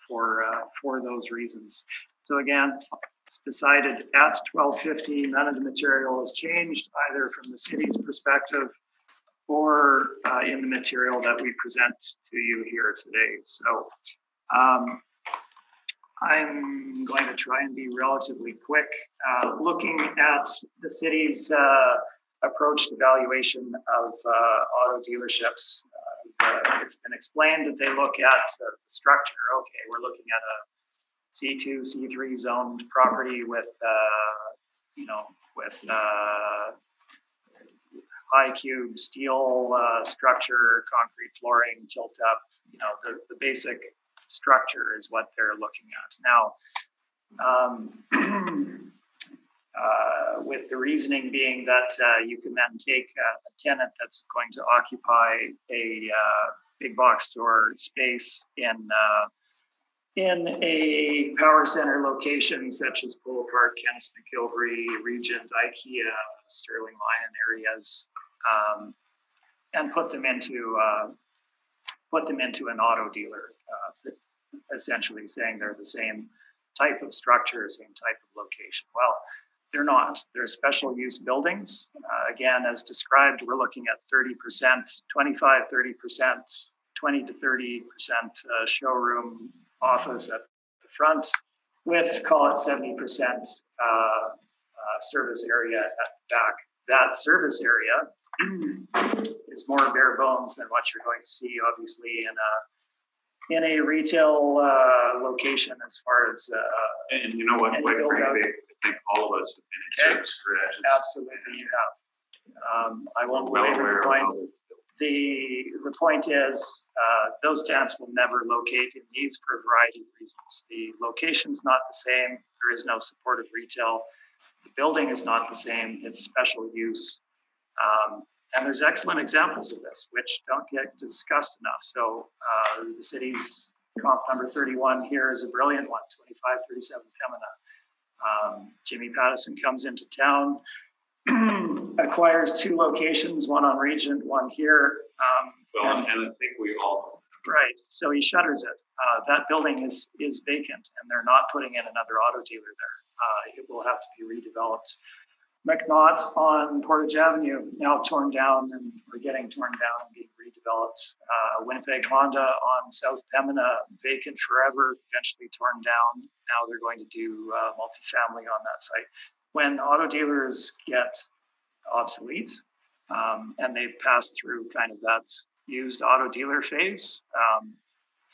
for those reasons. So again, it's decided at $12.50. None of the material has changed, either from the city's perspective or in the material that we present to you here today. So I'm going to try and be relatively quick. Looking at the city's approach to valuation of auto dealerships, it's been explained that they look at the structure. Okay, we're looking at a C2, C3 zoned property with, high cube steel structure, concrete flooring, tilt up, the basic structure is what they're looking at. Now, with the reasoning being that you can then take a tenant that's going to occupy a big box store space in a power center location such as Polo Park, Kenneth McGilvery, Regent, IKEA, Sterling Lion areas, and put them into an auto dealer, essentially saying they're the same type of structure, same type of location. Well, they're not. They're special use buildings. Again, as described, we're looking at 30%, 25, 30%, 20 to 30% showroom office at the front with, call it 70% service area at the back. That service area is more bare bones than what you're going to see, obviously, in a retail location as far as and you know what, quite frankly, I think all of us have been in service garages. Absolutely, you have. I won't belabor the point. The point is, those tenants will never locate in these for a variety of reasons. The location's not the same. There is no supportive retail. The building is not the same. It's special use. And there's excellent examples of this, which don't get discussed enough. So the city's comp number 31 here is a brilliant one, 2537 Pembina. Jimmy Pattison comes into town, acquires two locations, one on Regent, one here. And I think we all know. Right, so he shutters it. That building is vacant, and they're not putting in another auto dealer there. It will have to be redeveloped. McNaught on Portage Avenue, now torn down and we're getting torn down and being redeveloped. Winnipeg Honda on South Pembina, vacant forever, eventually torn down. Now they're going to do multifamily on that site. When auto dealers get obsolete and they've passed through kind of that used auto dealer phase,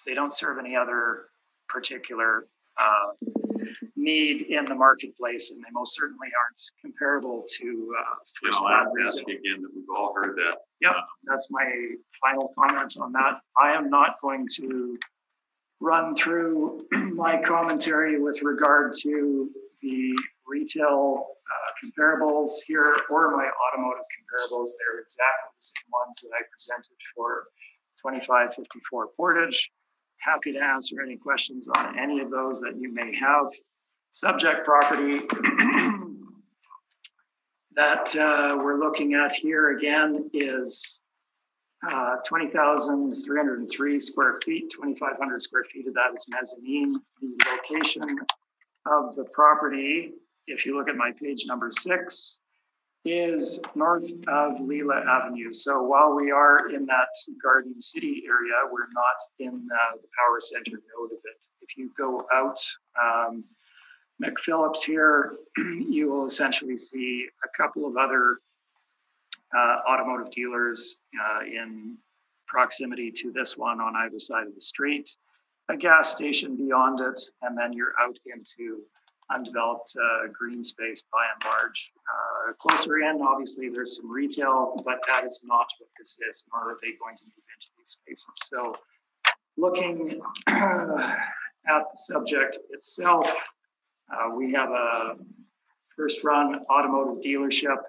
they don't serve any other particular need in the marketplace, and they most certainly aren't comparable to first I'll ask you again that we've all heard that. Yep, that's my final comment on that. I am not going to run through my commentary with regard to the retail comparables here or my automotive comparables. They're exactly the same ones that I presented for 2554 Portage. Happy to answer any questions on any of those that you may have. Subject property that we're looking at here again is 20,303 square feet, 2,500 square feet of that is mezzanine. The location of the property, if you look at my page number 6, is north of Leela Avenue. So while we are in that Garden City area, we're not in the power center node of it. If you go out McPhillips here, you will essentially see a couple of other automotive dealers in proximity to this one on either side of the street. a gas station beyond it, and then you're out into undeveloped green space by and large. Closer in, obviously, there's some retail, but that is not what this is, nor are they going to move into these spaces. So looking at the subject itself, we have a first-run automotive dealership.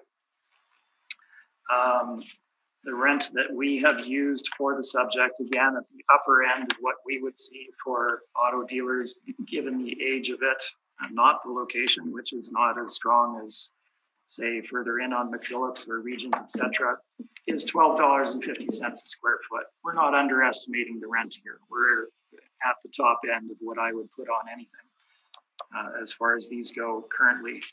The rent that we have used for the subject, again, at the upper end of what we would see for auto dealers, given the age of it, and not the location, which is not as strong as, say, further in on McPhillips or Regent, etc., is $12.50 a square foot. We're not underestimating the rent here. We're at the top end of what I would put on anything as far as these go currently.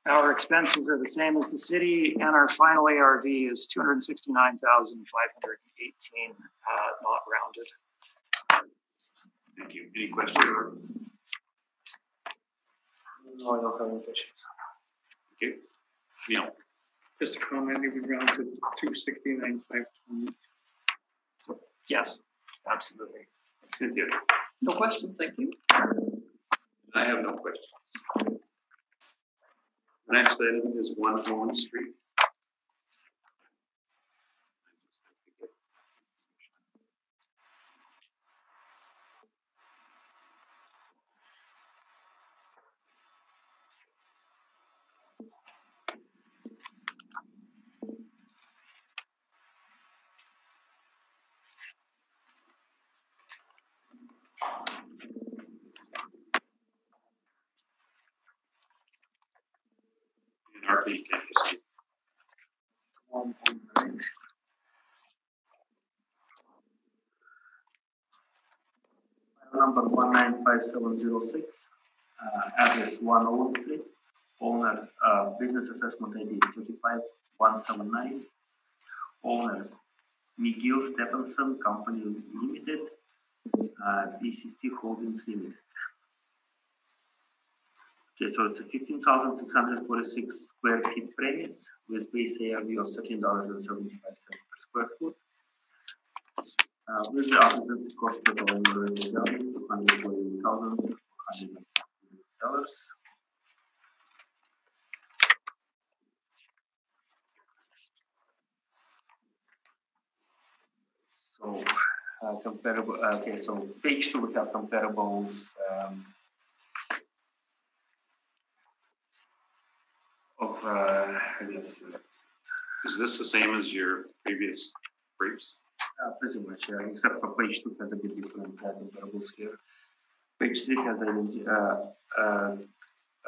Our expenses are the same as the city, and our final ARV is $269,518, not rounded. Thank you. Any questions? No, I don't have any questions. Okay. Neil. Just a comment, it would round to 269,520. So, yes, absolutely. Cynthia. No questions, thank you. I have no questions. The next item is 1 Owen Street. RP, can you see? Number 195706, address 1 Owen Street, owner business assessment ID is 35179, owners Miguel Stephenson Company Limited, BCC Holdings Limited. Okay, so it's a 15,646 square feet premise with base ARV of $13.75 per square foot. With the occupancy cost of the owner $248,450. So comparable. Okay, so page 2 we have comparables. I guess. Is this the same as your previous briefs? Pretty much, except for page 2 has a bit different comparables here. Page 3 has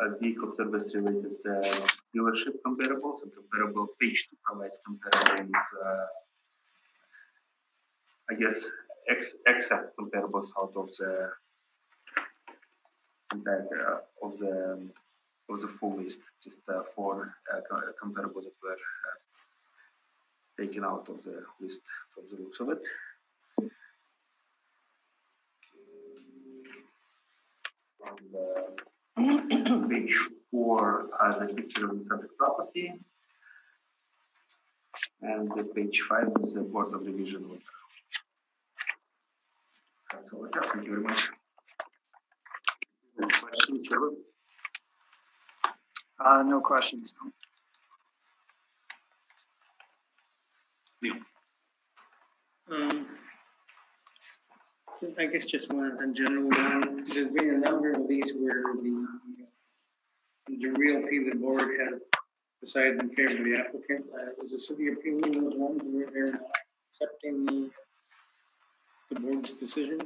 a vehicle service related dealership comparables, and comparable page 2 provides comparables, I guess, except comparables out of the entire of the full list, just 4 comparables that were taken out of the list from the looks of it. On page 4 has a picture of the subject property, and the page 5 is the Board of Revision order. That's all I have. Thank you very much. Any questions, Trevor? No questions. Neil. I guess just one, a general one. There's been a number of these where the realty, the board has decided in favor of the applicant. Is the city appealing those ones where they're not accepting the board's decision?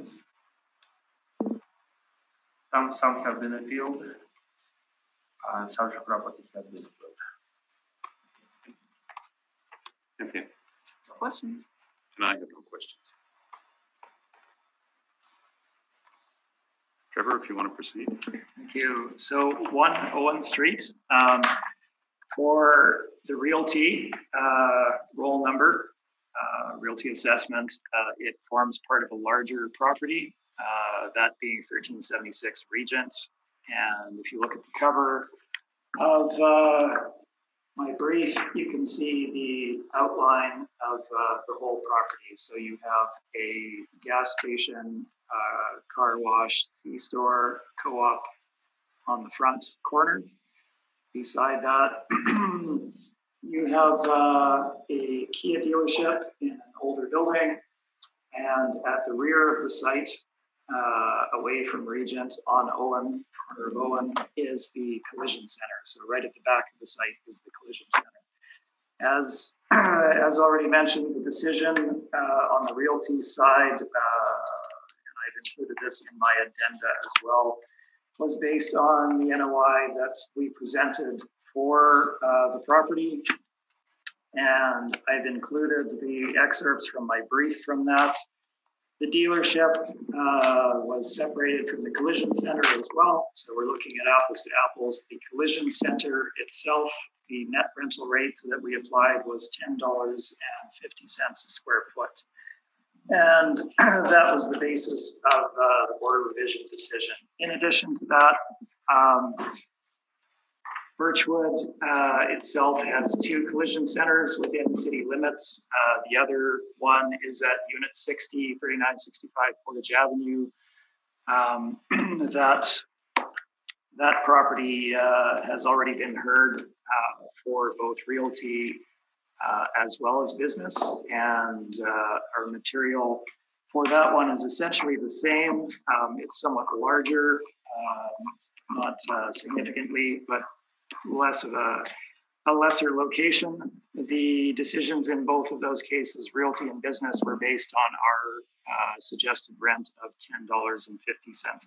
Some have been appealed, and some property has been appealed. Okay. Questions? And I have no questions. Trevor, if you want to proceed. Thank you. So 1 Owen Street, for the realty roll number, realty assessment, it forms part of a larger property, that being 1376 Regent. And if you look at the cover of my brief, you can see the outline of the whole property. So you have a gas station, car wash, C-store, co-op on the front corner. Beside that, you have a Kia dealership in an older building. And at the rear of the site, away from Regent on Owen, corner of Owen, is the collision center. So right at the back of the site is the collision center. As already mentioned, the decision on the realty side, and I've included this in my addenda as well, was based on the NOI that we presented for the property. And I've included the excerpts from my brief from that. The dealership was separated from the collision center as well. So we're looking at apples to apples. The collision center itself, the net rental rate that we applied was $10.50 a square foot. And that was the basis of the board revision decision. In addition to that, Birchwood itself has 2 collision centers within city limits. The other one is at Unit 60, 3965 Portage Avenue. That property has already been heard for both realty as well as business. And our material for that one is essentially the same. It's somewhat larger, not significantly, but less of a lesser location. The decisions in both of those cases, realty and business, were based on our suggested rent of $10.50 a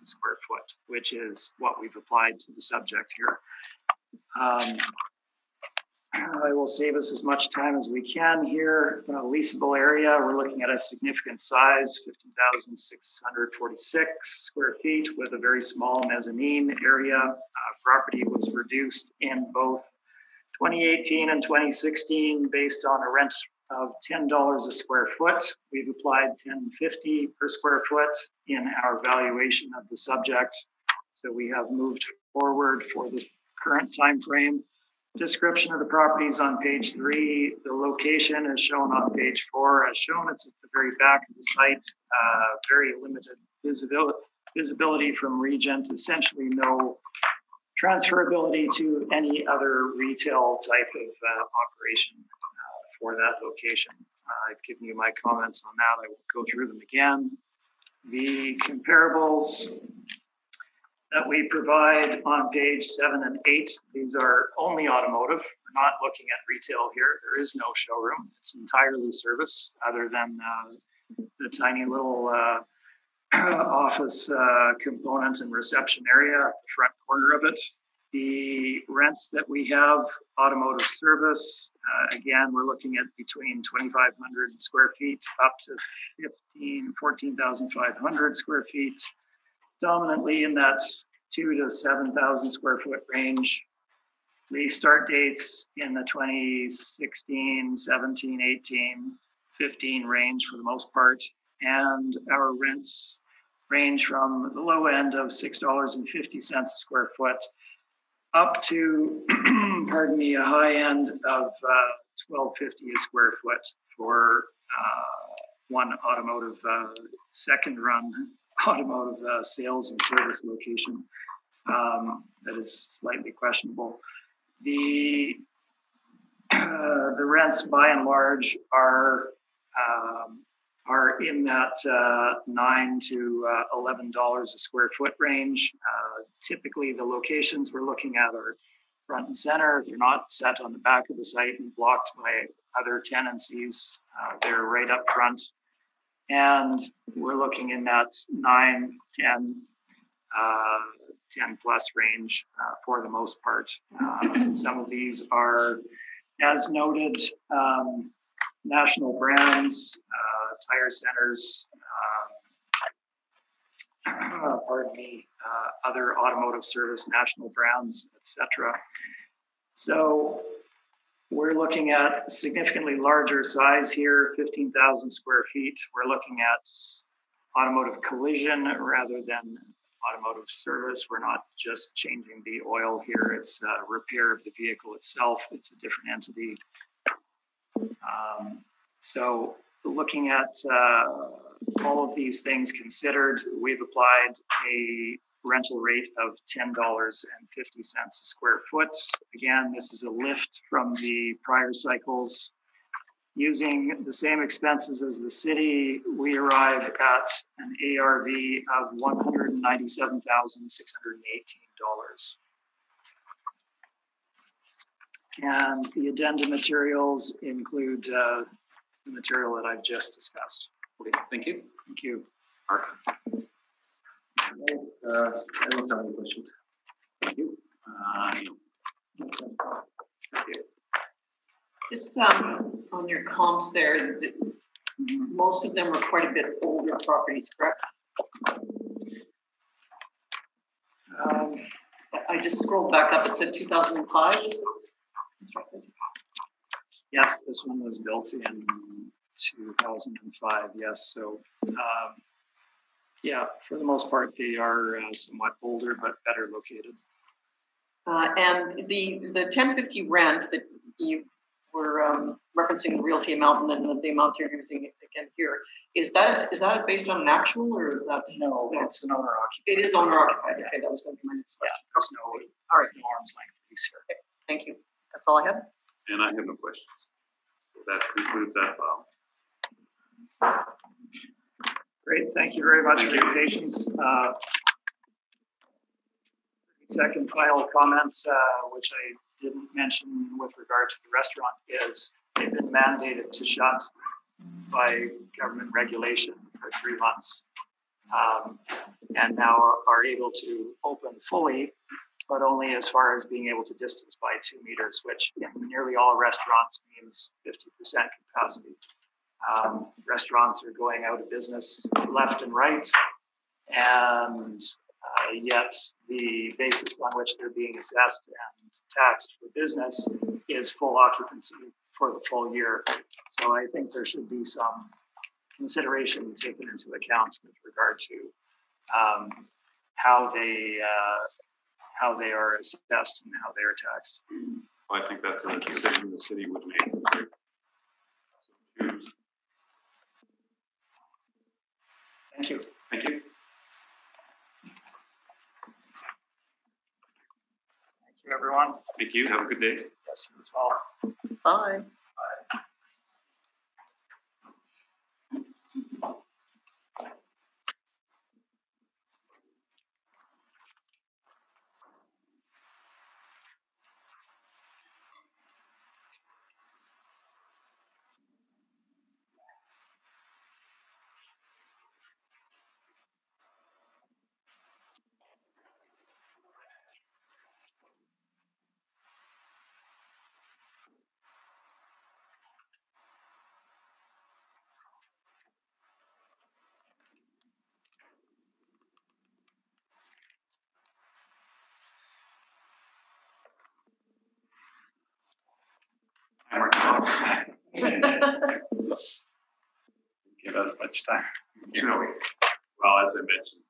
square foot, which is what we've applied to the subject here. I will save us as much time as we can here. Leasable area, we're looking at a significant size, 15,646 square feet with a very small mezzanine area. Property was reduced in both 2018 and 2016 based on a rent of $10 a square foot. We've applied $10.50 per square foot in our valuation of the subject. So we have moved forward for the current time frame. Description of the properties on page 3. The location is shown on page 4. As shown, it's at the very back of the site. Very limited visibility from Regent. Essentially no transferability to any other retail type of operation for that location. I've given you my comments on that. I will go through them again. The comparables that we provide on page 7 and 8, these are only automotive. We're not looking at retail here. There is no showroom. It's entirely service other than the tiny little office component and reception area at the front corner of it. The rents that we have, automotive service, again, we're looking at between 2,500 square feet up to 14,500 square feet. Dominantly in that 2,000 to 7,000 square foot range. Lease start dates in the 2016, 17, 18, 15 range for the most part. And our rents range from the low end of $6.50 a square foot up to, pardon me, a high end of $12.50 a square foot for one automotive second run automotive sales and service location. That is slightly questionable. The rents by and large are in that $9 to $11 a square foot range. Typically the locations we're looking at are front and center. They're not set on the back of the site and blocked by other tenancies. They're right up front. And we're looking in that 9, 10, 10 plus range for the most part. Some of these are, as noted, national brands, tire centers, other automotive service, national brands, etc. So we're looking at significantly larger size here, 15,000 square feet. We're looking at automotive collision rather than automotive service. We're not just changing the oil here. It's repair of the vehicle itself. It's a different entity. So looking at all of these things considered, we've applied a rental rate of $10.50 a square foot. Again, this is a lift from the prior cycles. Using the same expenses as the city, we arrive at an ARV of $197,618. And the addenda materials include the material that I've just discussed. Okay, thank you. Thank you. Mark. I don't have any questions. Thank you. Just on your comps there, most of them are quite a bit older properties, correct? I just scrolled back up. It said 2005. This was constructed. Yes, this one was built in 2005. Yes, so yeah, for the most part, they are somewhat older but better located. And the 1050 rent that you were referencing the realty amount and then the amount you're using again here, is that based on an actual or is that? No, it's an owner occupied. It is owner occupied. Okay, that was going to be my next question. Yeah, there's no All right, arm's length lease here. okay, thank you. That's all I have. And I have no questions. So that concludes that file. Great, thank you very much for your patience. Second final comment, which I didn't mention with regard to the restaurant, is they've been mandated to shut by government regulation for 3 months, and now are able to open fully, but only as far as being able to distance by 2 meters, which in nearly all restaurants means 50% capacity. Restaurants are going out of business left and right, and yet the basis on which they're being assessed and taxed for business is full occupancy for the full year. So I think there should be some consideration taken into account with regard to how they are assessed and how they are taxed. Well, I think that's a decision the city would make. Thank you. Thank you. Thank you, everyone. Thank you. Have a good day. Yes, you as well. Bye. Give us much time. You know, well, as I mentioned,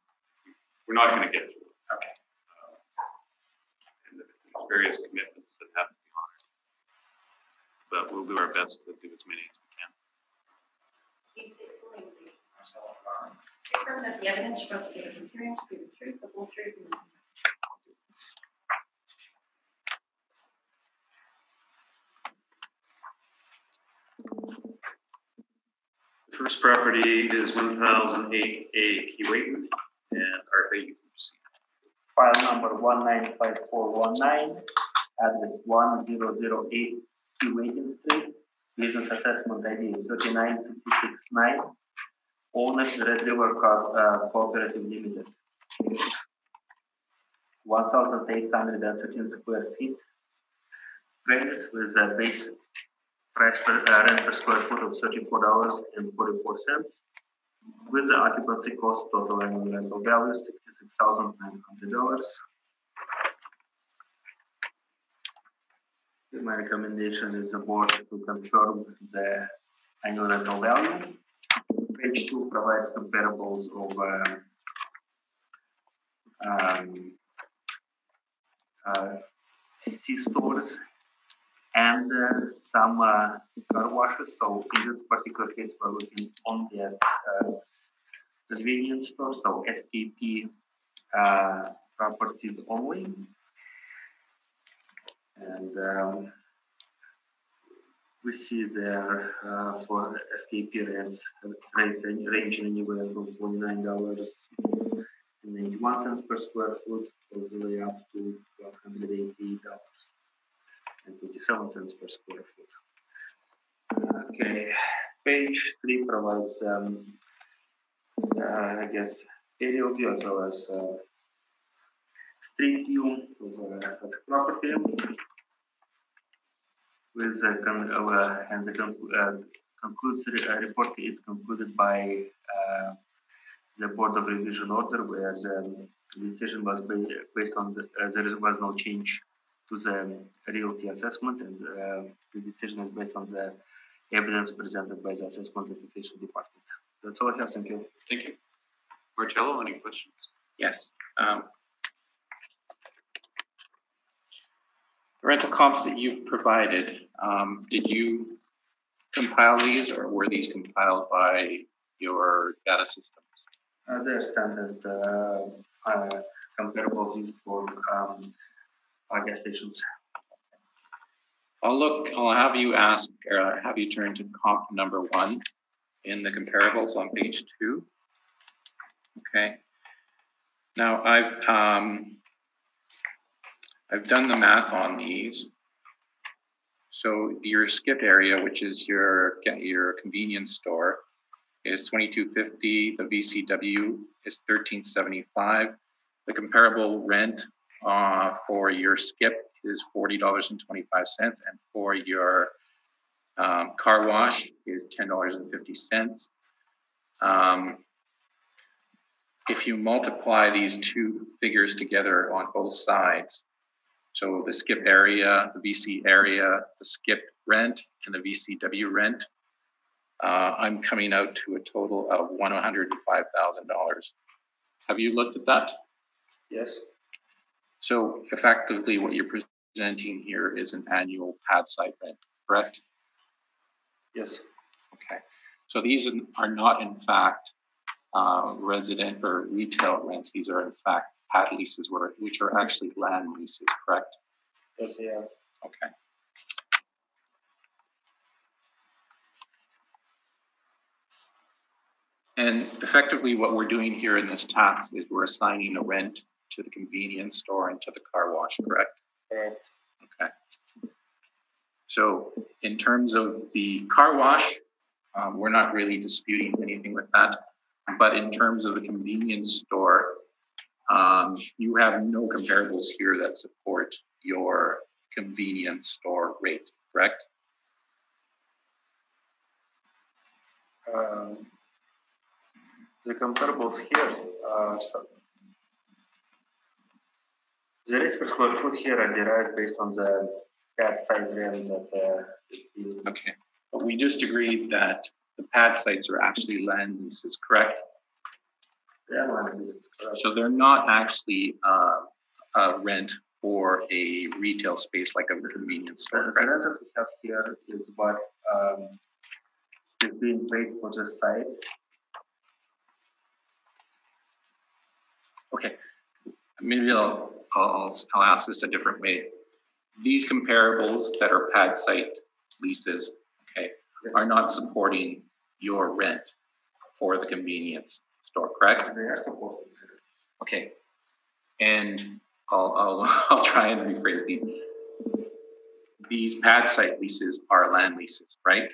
we're not going to get through it. Okay. And there's various commitments that have to be honored. But we'll do our best to do as many as we can. Confirm that the evidence shows that this hearing to be the truth, the whole truth, and nothing The first property is 1008A Keewatin, and Arthur, you can proceed. File number 195419, address 1008 Keewatin Street, business assessment ID 39669, owners Red River Cooperative Limited. 1,813 square feet, premise with a base price per rent per square foot of $34.44, with the occupancy cost total annual rental value $66,900. My recommendation is the board to confirm the annual rental value. Page 2 provides comparables of C-stores, and some car washes. So in this particular case, we're looking only at convenience stores, so SKP properties only. And we see there for SKP rates ranging anywhere from $49.91 per square foot all the way up to $188.27 per square foot. Okay, page 3 provides, I guess, aerial view as well as street view of such property. With and the report is concluded by the Board of Revision order, where the decision was based on there was no change to the realty assessment, and the decision is based on the evidence presented by the assessment and taxation department. That's all I have. Thank you. Thank you. Marcello, any questions? Yes. The rental comps that you've provided, did you compile these, or were these compiled by your data systems? They're standard comparables used for gas stations. I'll have you ask, have you turn to comp number 1 in the comparables on page 2. Okay. Now I've done the math on these. So your skip area, which is your convenience store, is $22.50. The VCW is $13.75. The comparable rent for your skip is $40.25, and for your car wash is $10.50. If you multiply these two figures together on both sides, so the skip area, the VC area, the skip rent, and the VCW rent, I'm coming out to a total of $105,000. Have you looked at that? Yes. So effectively what you're presenting here is an annual pad site rent, correct? Yes. Okay. So these are not in fact resident or retail rents. These are in fact pad leases, which are actually land leases, correct? Yes, they are. Okay. And effectively what we're doing here in this tax is we're assigning a rent to the convenience store and to the car wash, correct? Correct. Okay. So in terms of the car wash, we're not really disputing anything with that. But in terms of the convenience store, you have no comparables here that support your convenience store rate, correct? The comparables here, the rates per square foot here are derived based on the pad site rent that Okay, but we just agreed that the pad sites are actually land leases, correct? Yeah, land leases, correct. So they're not actually a rent for a retail space like a convenience store. The rent that we have here is what is being paid for the site. Okay, maybe I'll ask this a different way. These comparables that are pad site leases, okay, Yes. are not supporting your rent for the convenience store, correct? They are supported. Okay, and I'll try and rephrase these. These pad site leases are land leases, right?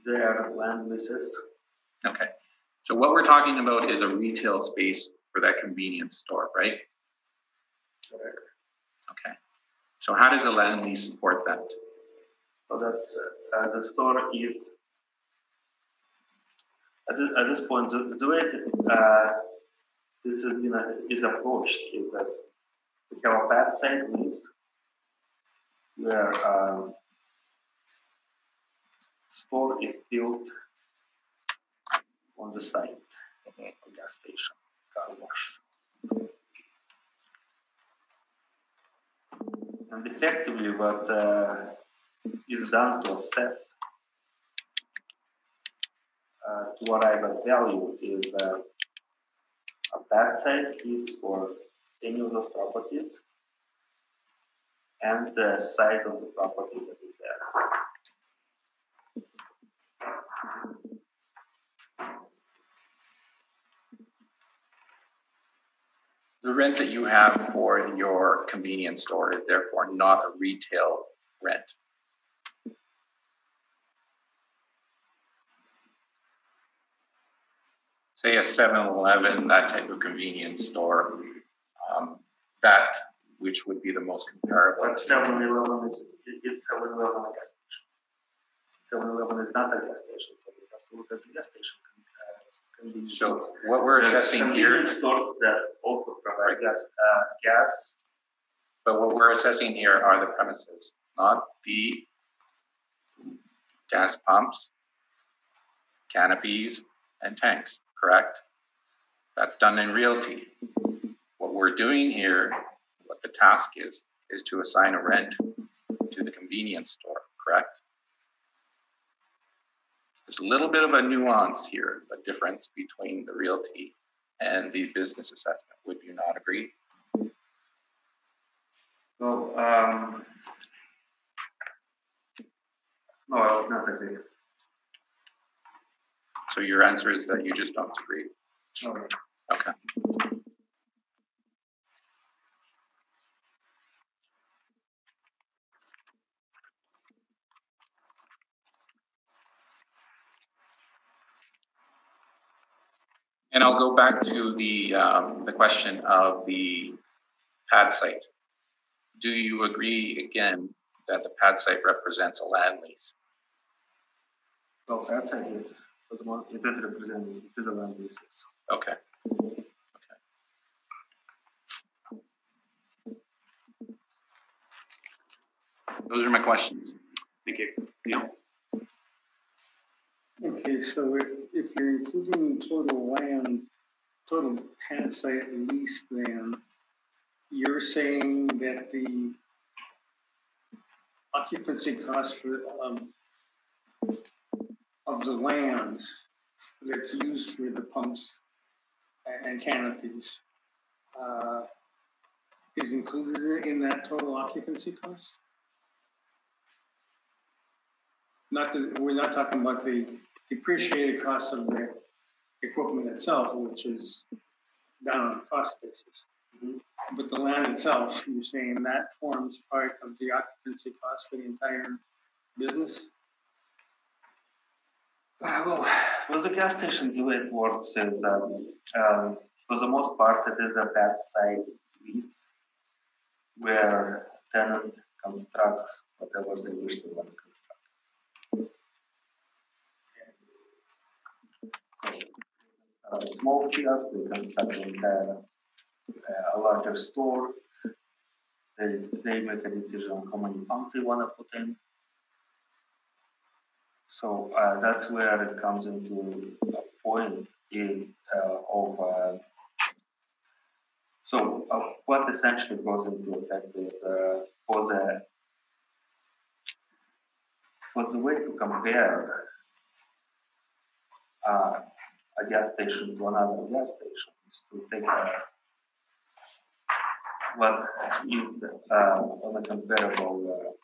They are land leases. Okay, so what we're talking about is a retail space for that convenience store, right? Correct. Okay, so how does a land lease support that? So that's the store is at this point the way this is approached is that we have a pad site lease where store is built on the site, a gas station, car wash. And effectively, what is done to assess to what I got value is a pad site is for any of those properties and the site of the property that is there. The rent that you have for your convenience store is therefore not a retail rent. Say a 7-Eleven, that type of convenience store, that which would be the most comparable. But 7-Eleven it's 7-Eleven a gas station. 7-Eleven is not a gas station, so we have to look at the gas station. So what we're assessing here, stores that also provide gas. But what we're assessing here are the premises, not the gas pumps, canopies, and tanks, correct? That's done in realty. What we're doing here, what the task is to assign a rent to the convenience store, correct? There's a little bit of a nuance here, a difference between the realty and the business assessment. Would you not agree? So, no, I would not agree. So your answer is that you just don't agree? No. Okay. And I'll go back to the question of the pad site. Do you agree again that the pad site represents a land lease? So pad site is for the moment, it is representing, it is a land lease. Okay. Those are my questions. Thank you. Neil? Okay, so if you're including total pad site lease, then you're saying that the occupancy cost of the land that's used for the pumps and canopies is included in that total occupancy cost? We're not talking about the depreciated cost of the equipment itself, which is down on a cost basis. Mm-hmm. But the land itself, you're saying that forms part of the occupancy cost for the entire business? Well, with the gas stations, the way it works is, for the most part, it is a pad site lease where tenant constructs whatever they wish they want to construct. A small kiosk, they construct a larger store. They make a decision on how many pumps they want to put in. So that's where it comes into a point is what essentially goes into effect is for the way to compare a gas station to another gas station is to take what is on a comparable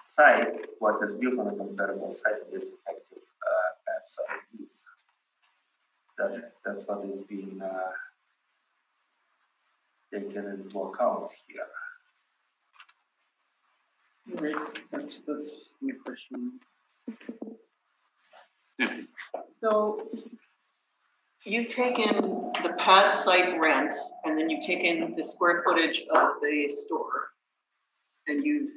site, what is built on a comparable site, is effective pad site is. That's what is being taken into account here. Right, that's my question. So you've taken the pad site rent and then you've taken the square footage of the store and you've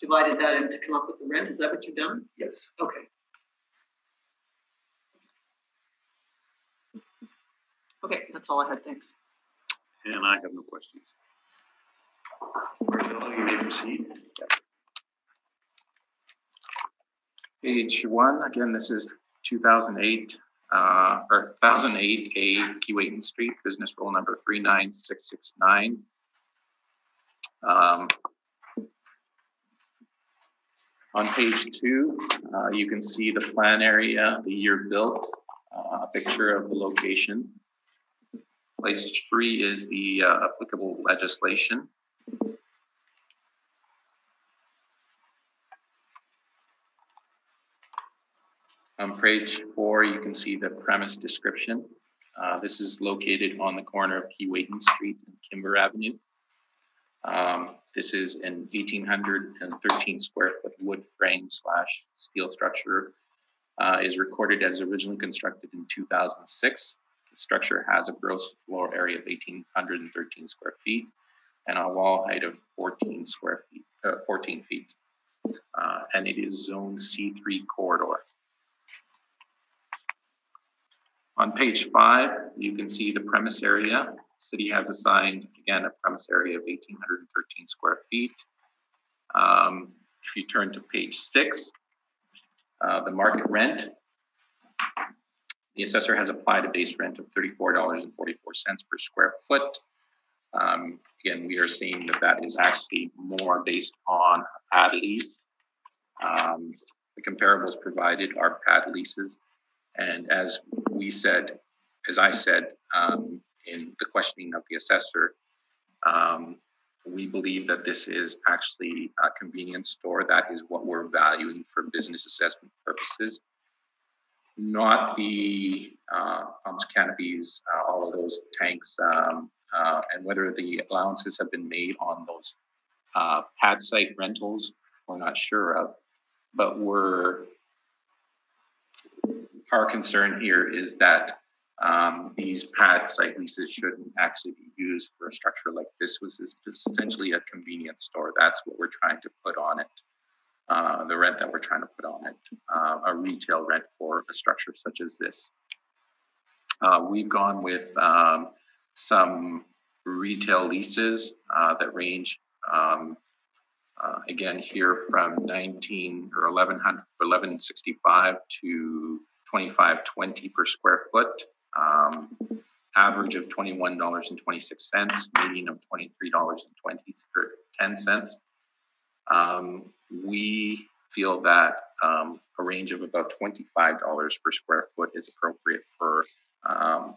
divided that in to come up with the rent. Is that what you've done? Yes. Okay. Okay, that's all I had. Thanks. And I have no questions. Marcelo, you may proceed. Page 1, again, this is 2008, or 1008A Keewatin Street, business roll number 39669. On page 2, you can see the plan area, the year built, a picture of the location. Page 3 is the applicable legislation. On page 4, you can see the premise description. This is located on the corner of Keewatin Street and Kimber Avenue. This is an 1,813 square foot wood frame / steel structure. Is recorded as originally constructed in 2006. The structure has a gross floor area of 1,813 square feet and a wall height of 14 feet. And it is zone C3 corridor. On page 5, you can see the premise area. City has assigned, again, a premise area of 1,813 square feet. If you turn to page 6, the market rent, the assessor has applied a base rent of $34.44 per square foot. Again, we are seeing that that is actually more based on a pad lease. The comparables provided are pad leases. And as I said, in the questioning of the assessor, we believe that this is actually a convenience store. That is what we're valuing for business assessment purposes, not the pumps, canopies, all of those tanks, and whether the allowances have been made on those pad site rentals, we're not sure of. But our concern here is that these pad site leases shouldn't actually be used for a structure like this, which is essentially a convenience store. That's what we're trying to put on it. The rent that we're trying to put on it, a retail rent for a structure such as this. We've gone with some retail leases that range, again here from 1165 to 2520 per square foot. Average of $21.26, median of $23.10. We feel that a range of about $25 per square foot is appropriate for a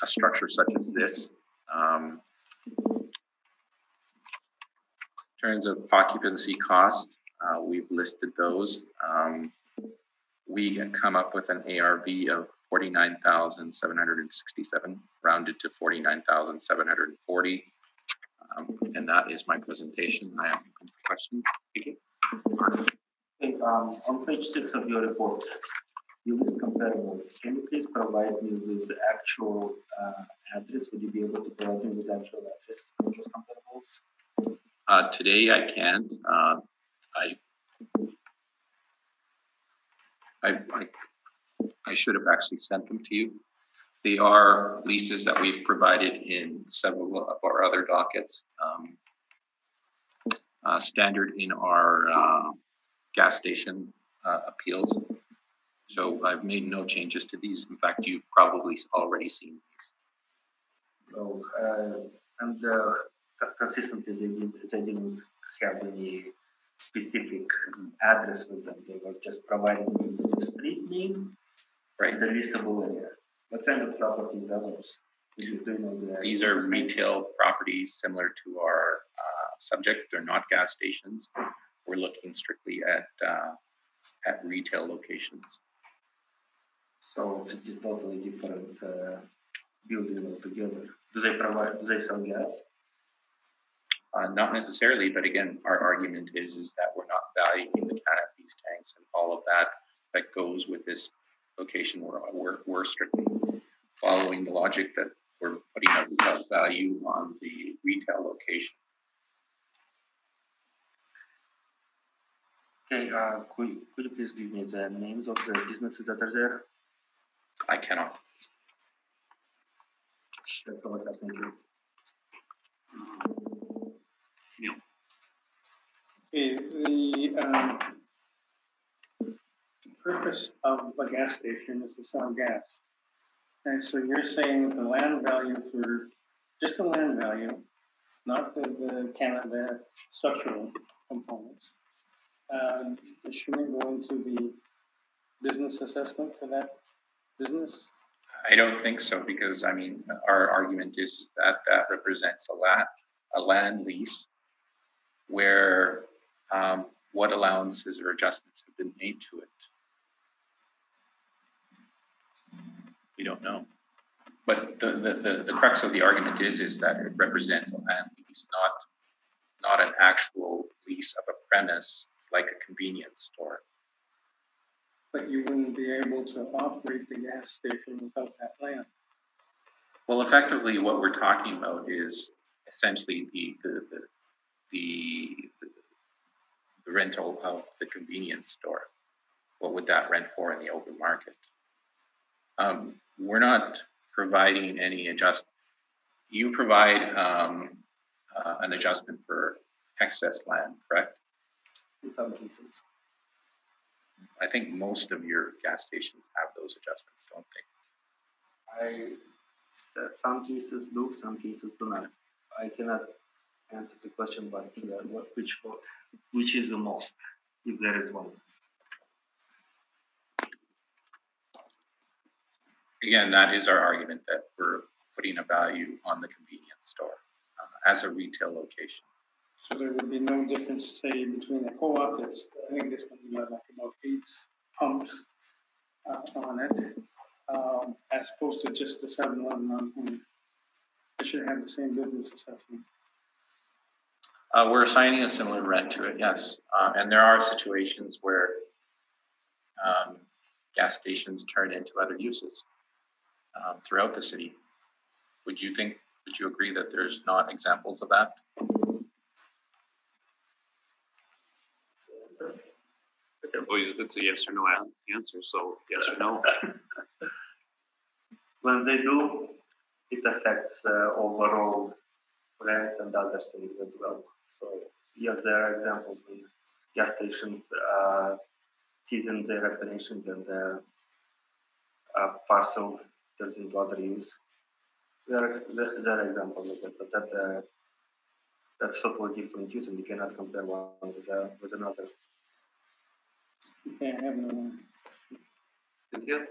structure such as this. In terms of occupancy cost, we've listed those. We come up with an ARV of 49,767, rounded to 49,740. And that is my presentation. I have no questions. Thank you. Okay, on page 6 of your report, you list comparables. Can you please provide me with the actual address? Would you be able to provide me with actual address of those comparables? Today I can't. I should have actually sent them to you. They are leases that we've provided in several of our other dockets. Standard in our gas station appeals. So I've made no changes to these. In fact, you've probably already seen these. So, and consistently, they didn't have any specific address with them. They were just providing me with the street name, right? The listable area. What kind of properties are those? These are retail properties similar to our subject. They're not gas stations. We're looking strictly at retail locations. So it's a totally different building altogether. Do they sell gas? Not necessarily, but again, our argument is that we're not valuing the canopies, tanks, and all of that goes with this location. We're strictly following the logic that we're putting a value on the retail location. Okay, could you please give me the names of the businesses that are there? I cannot. That's all I have. Thank you. Okay, the purpose of a gas station is to sell gas. And so you're saying the land value for just the land value not the Canada structural components. Should we go into the business assessment for that business? I don't think so, because I mean, our argument is that that represents a land lease where what allowances or adjustments have been made to it. We don't know. But the crux of the argument is that it represents a land lease, not an actual lease of a premise like a convenience store. But you wouldn't be able to operate the gas station without that land. Well, effectively, what we're talking about is essentially the rental of the convenience store. What would that rent for in the open market? We're not providing any adjustment. You provide an adjustment for excess land, correct? In some cases. I think most of your gas stations have those adjustments, don't they? Some cases do, some cases do not. I cannot answer the question, but which is the most, if there is one. Again, that is our argument, that we're putting a value on the convenience store as a retail location. So there would be no difference, say, between a co-op that's, I think this one's got like about 8 pumps on it, as opposed to just the 7-Eleven on point. It should have the same business assessment. We're assigning a similar rent to it, yes. And there are situations where gas stations turn into other uses throughout the city. Would you agree that there's not examples of that? It's a yes or no answer, so yes or no. When they do, it affects overall rent and other things as well. So yes, there are examples when gas stations tighten their operations and their parcel turns into other use. There are examples of it, but that's totally different use, and you cannot compare one with another. Okay, I have no one. Cynthia?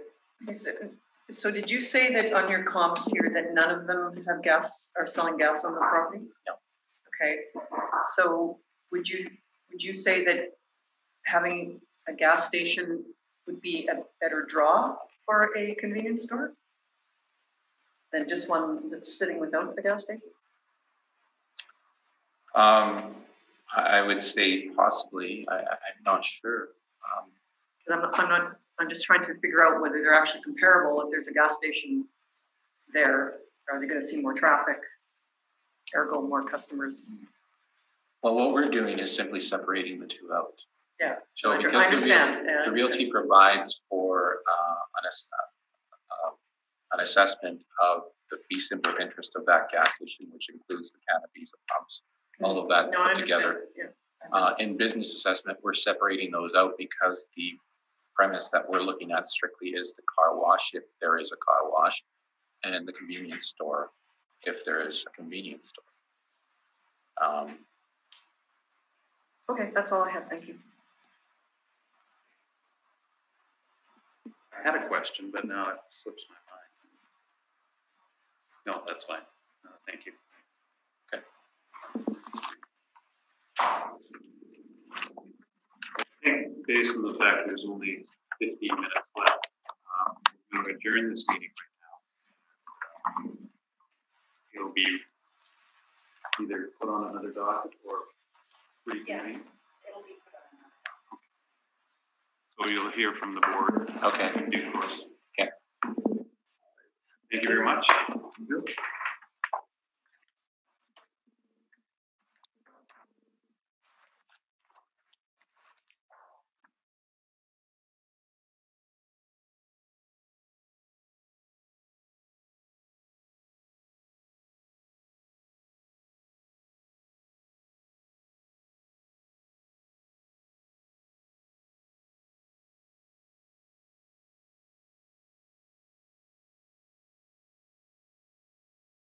So did you say that on your comps here that none of them have gas, are selling gas on the property? No. Okay, so would you say that having a gas station would be a better draw for a convenience store than just one that's sitting without a gas station? I would say possibly. I'm not sure. I'm just trying to figure out whether they're actually comparable. If there's a gas station there, are they going to see more traffic, ergo more customers? Well, what we're doing is simply separating the two out. Yeah, So I because understand. the realty provides for an assessment of the fee simple interest of that gas station, which includes the canopies, the pumps, all of that put together. Yeah, in business assessment, we're separating those out because the premise that we're looking at strictly is the car wash, if there is a car wash, and the convenience store, if there is a convenience store. Okay, that's all I have. Thank you. I had a question, but now it slips my mind. No, that's fine. Thank you. Okay. I think based on the fact there's only 15 minutes left, we're going to adjourn this meeting right now. It'll be either put on another docket or reconvene. Yes, it'll be put on. So you'll hear from the board. Okay. In due course. Okay. Thank you very much. Thank you.